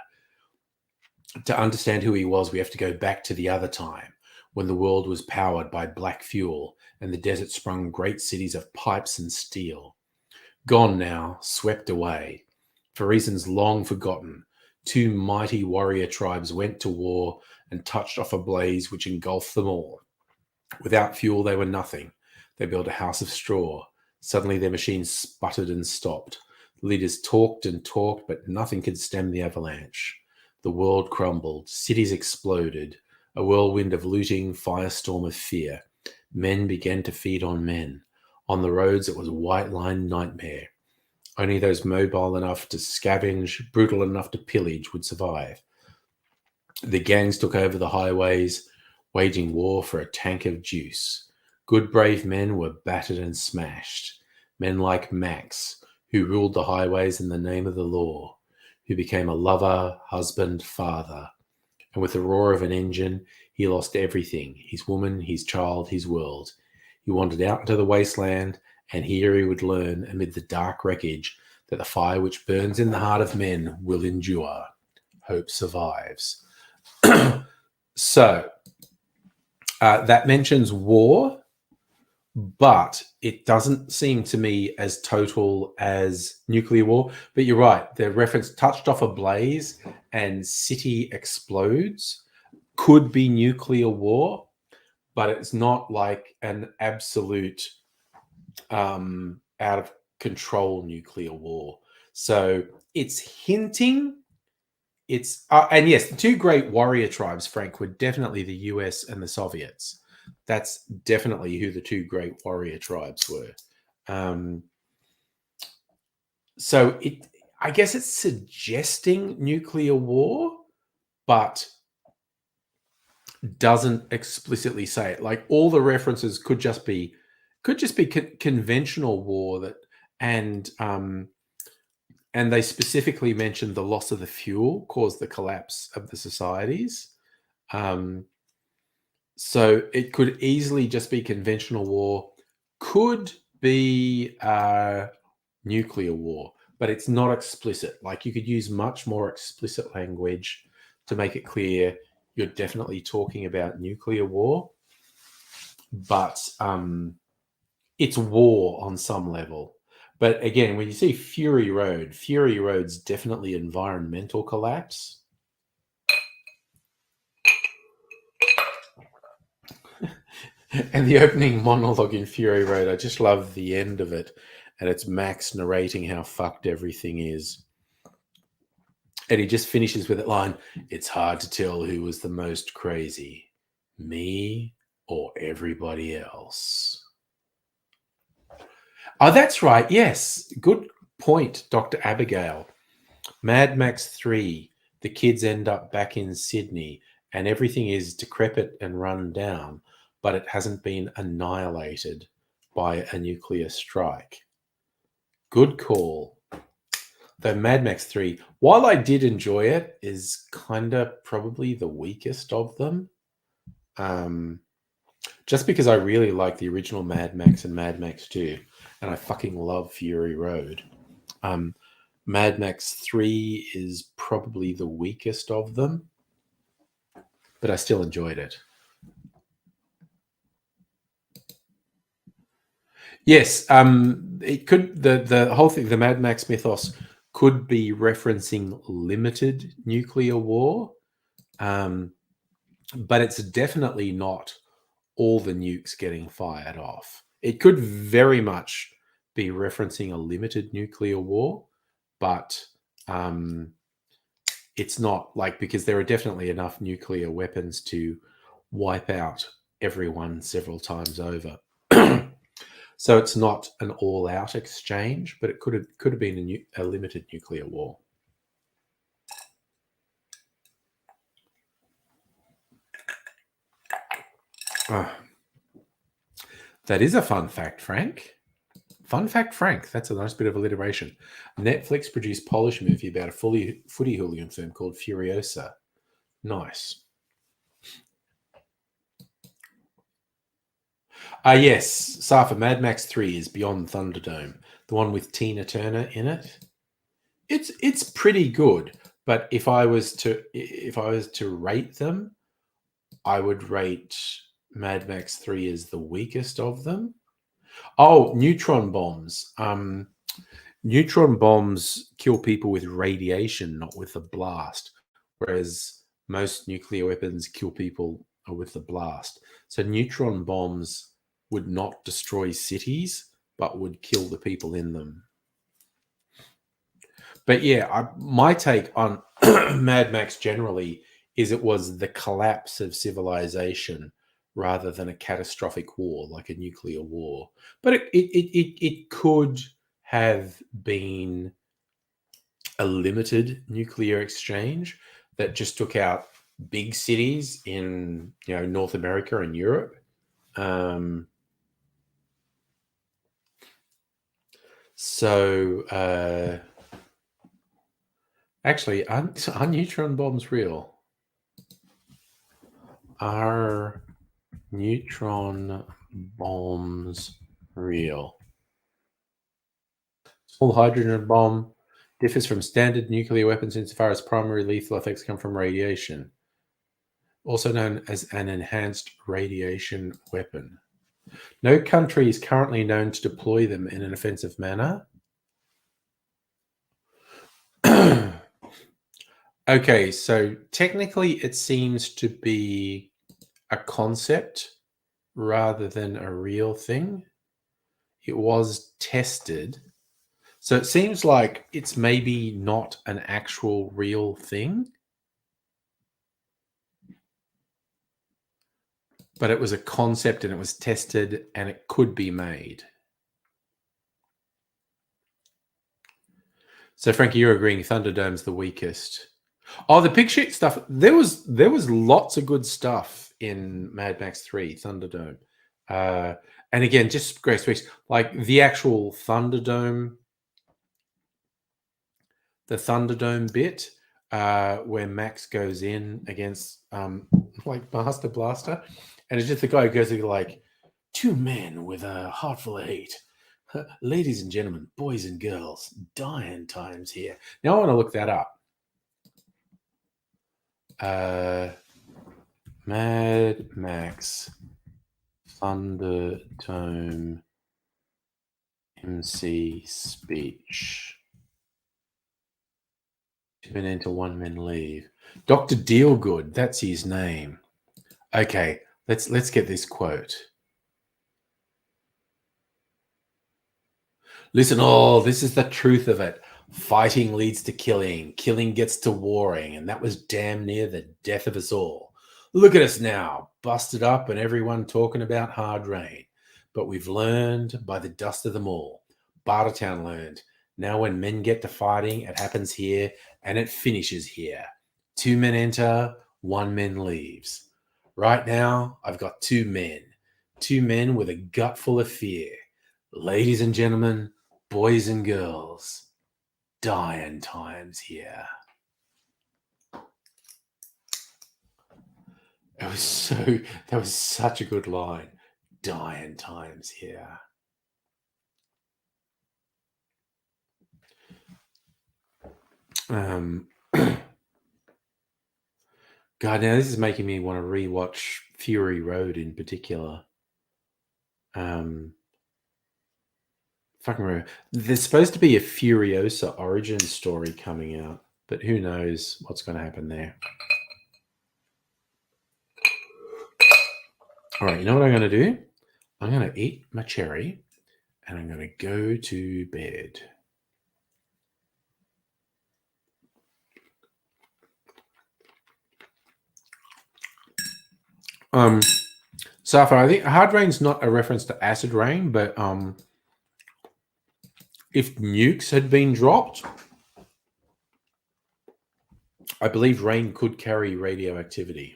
To understand who he was, we have to go back to the other time, when the world was powered by black fuel and the desert sprung great cities of pipes and steel. Gone now, swept away. For reasons long forgotten, 2 mighty warrior tribes went to war and touched off a blaze which engulfed them all. Without fuel, they were nothing. They built a house of straw. Suddenly, their machines sputtered and stopped. The leaders talked and talked, but nothing could stem the avalanche. The world crumbled. Cities exploded. A whirlwind of looting, firestorm of fear. Men began to feed on men. On the roads, it was a white-line nightmare. Only those mobile enough to scavenge, brutal enough to pillage would survive. The gangs took over the highways, waging war for a tank of juice. Good, brave men were battered and smashed. Men like Max, who ruled the highways in the name of the law, who became a lover, husband, father. And with the roar of an engine, he lost everything, his woman, his child, his world. He wandered out into the wasteland, and here he would learn, amid the dark wreckage, that the fire which burns in the heart of men will endure. Hope survives. So, that mentions war, but it doesn't seem to me as total as nuclear war. But you're right, the reference touched off a blaze and city explodes could be nuclear war, but it's not like an absolute out of control nuclear war. So it's hinting. It's and yes, the 2 great warrior tribes, Frank, were definitely the US and the Soviets. That's definitely who the 2 great warrior tribes were. So I guess it's suggesting nuclear war, but doesn't explicitly say it. Like all the references could just be conventional war that and they specifically mentioned the loss of the fuel caused the collapse of the societies. So it could easily just be conventional war, could be nuclear war, but it's not explicit. Like you could use much more explicit language to make it clear you're definitely talking about nuclear war, but it's war on some level. But again, when you see Fury Road's definitely environmental collapse. And the opening monologue in Fury Road, I just love the end of it. And it's Max narrating how fucked everything is. And he just finishes with that line, "It's hard to tell who was the most crazy, me or everybody else." Oh, that's right. Yes. Good point, Dr. Abigail. Mad Max 3, the kids end up back in Sydney and everything is decrepit and run down, but it hasn't been annihilated by a nuclear strike. Good call. Though Mad Max 3, while I did enjoy it, is kind of probably the weakest of them. Just because I really like the original Mad Max and Mad Max 2, and I fucking love Fury Road. Mad Max 3 is probably the weakest of them, but I still enjoyed it. Yes, it could the whole thing, the Mad Max mythos could be referencing limited nuclear war, but it's definitely not all the nukes getting fired off. It could very much be referencing a limited nuclear war, but it's not like, because there are definitely enough nuclear weapons to wipe out everyone several times over. So it's not an all-out exchange, but it could have been a limited nuclear war. That is a fun fact, Frank. Fun fact, Frank. That's a nice bit of alliteration. Netflix produced Polish movie about a footy hooligan film called Furiosa. Nice. Yes, Safa, Mad Max 3 is Beyond Thunderdome, the one with Tina Turner in it. It's pretty good, but if I was to rate them, I would rate Mad Max 3 as the weakest of them. Oh, neutron bombs. Neutron bombs kill people with radiation, not with a blast, whereas most nuclear weapons kill people with the blast. So neutron bombs would not destroy cities, but would kill the people in them. But yeah, my take on Mad Max generally is it was the collapse of civilization rather than a catastrophic war like a nuclear war. But it could have been a limited nuclear exchange that just took out big cities in North America and Europe. Actually, are neutron bombs real? Are neutron bombs real? Small hydrogen bomb differs from standard nuclear weapons insofar as primary lethal effects come from radiation, also known as an enhanced radiation weapon. No country is currently known to deploy them in an offensive manner. Okay, so technically it seems to be a concept rather than a real thing. It was tested. So it seems like it's maybe not an actual real thing, but it was a concept and it was tested and it could be made. So Frankie, you're agreeing Thunderdome's the weakest. Oh, the pig shit stuff. There was lots of good stuff in Mad Max 3 Thunderdome. And again, just great space. Like the actual Thunderdome, the Thunderdome bit, where Max goes in against like Master Blaster, and it's just the guy who goes like, two men with a heart full of hate. Ladies and gentlemen, boys and girls, dying times here. Now I want to look that up. Mad Max Thunderdome MC speech. 2 men enter, 1 man leave. Dr. Dealgood, that's his name. Okay, let's get this quote. Listen all, this is the truth of it. Fighting leads to killing. Killing gets to warring, and that was damn near the death of us all. Look at us now, busted up and everyone talking about hard rain. But we've learned by the dust of them all. Bartertown learned. Now when men get to fighting, it happens here and it finishes here. 2 men enter, 1 man leaves. Right now, I've got 2 men. 2 men with a gut full of fear. Ladies and gentlemen, boys and girls, dying times here. That was such a good line. Dying times here. God, now this is making me want to rewatch Fury Road in particular. Fucking remember. There's supposed to be a Furiosa origin story coming out, but who knows what's going to happen there. All right, you know what I'm going to do? I'm going to eat my cherry and I'm going to go to bed. Safa, I think hard rain's not a reference to acid rain, but if nukes had been dropped, I believe rain could carry radioactivity.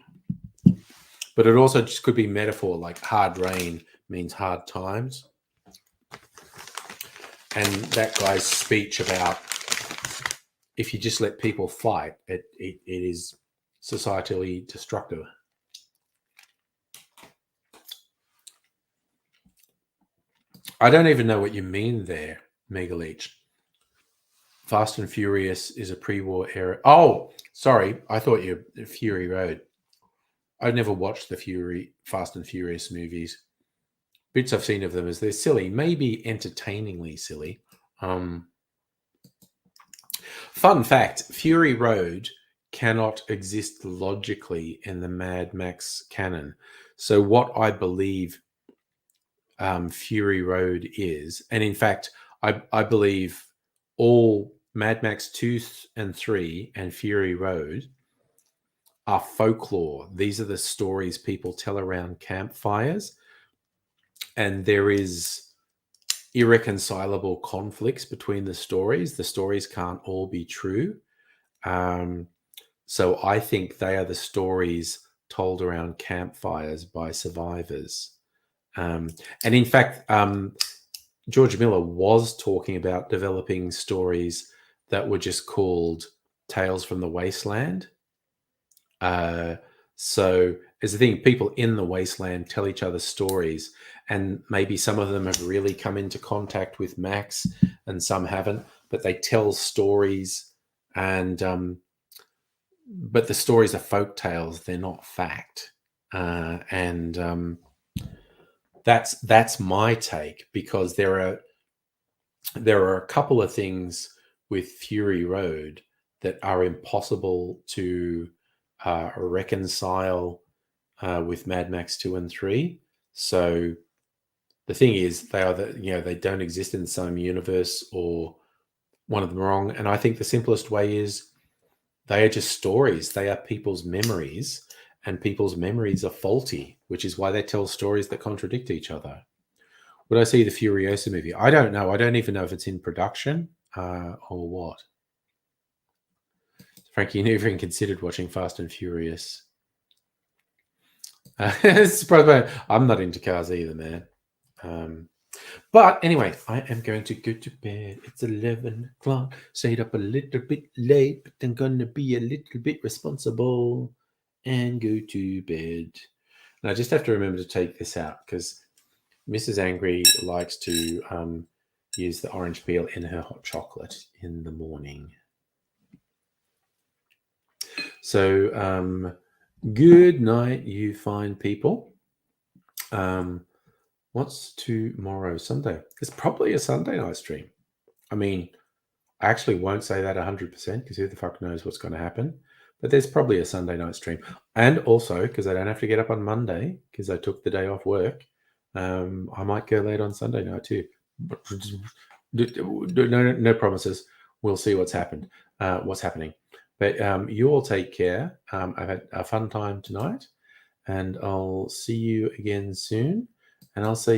But it also just could be metaphor, like hard rain means hard times. And that guy's speech about if you just let people fight, it is societally destructive. I don't even know what you mean there, Mega Leech. Fast and Furious is a pre-war era. Oh, sorry. I thought you Fury Road. I've never watched the Fast and Furious movies. Bits I've seen of them is they're silly, maybe entertainingly silly. Fun fact, Fury Road cannot exist logically in the Mad Max canon. So what I believe Fury Road is, and in fact, I believe all Mad Max 2 and 3 and Fury Road are folklore. These are the stories people tell around campfires, and there is irreconcilable conflicts between the stories. The stories can't all be true. So I think they are the stories told around campfires by survivors. And in fact, George Miller was talking about developing stories that were just called Tales from the Wasteland. So as the thing, people in the wasteland tell each other stories, and maybe some of them have really come into contact with Max and some haven't, but they tell stories, and but the stories are folk tales, they're not fact. And that's my take, because there are a couple of things with Fury Road that are impossible to reconcile with Mad Max 2 and 3. So the thing is, they don't exist in the same universe, or one of them wrong. And I think the simplest way is they are just stories. They are people's memories, and people's memories are faulty, which is why they tell stories that contradict each other. Would I see the Furiosa movie? I don't know. I don't even know if it's in production or what. Frankie, you never even considered watching Fast and Furious. I'm not into cars either, man. But anyway, I am going to go to bed. It's 11 o'clock. Stayed up a little bit late, but I'm going to be a little bit responsible and go to bed. And I just have to remember to take this out, because Mrs. Angry likes to use the orange peel in her hot chocolate in the morning. So good night, you fine people. What's tomorrow? Sunday. It's probably a Sunday night stream. I mean, I actually won't say that 100% because who the fuck knows what's going to happen. But there's probably a Sunday night stream. And also, because I don't have to get up on Monday because I took the day off work, I might go late on Sunday night too. No promises. We'll see what's happening. But you all take care. I've had a fun time tonight, and I'll see you again soon. And I'll say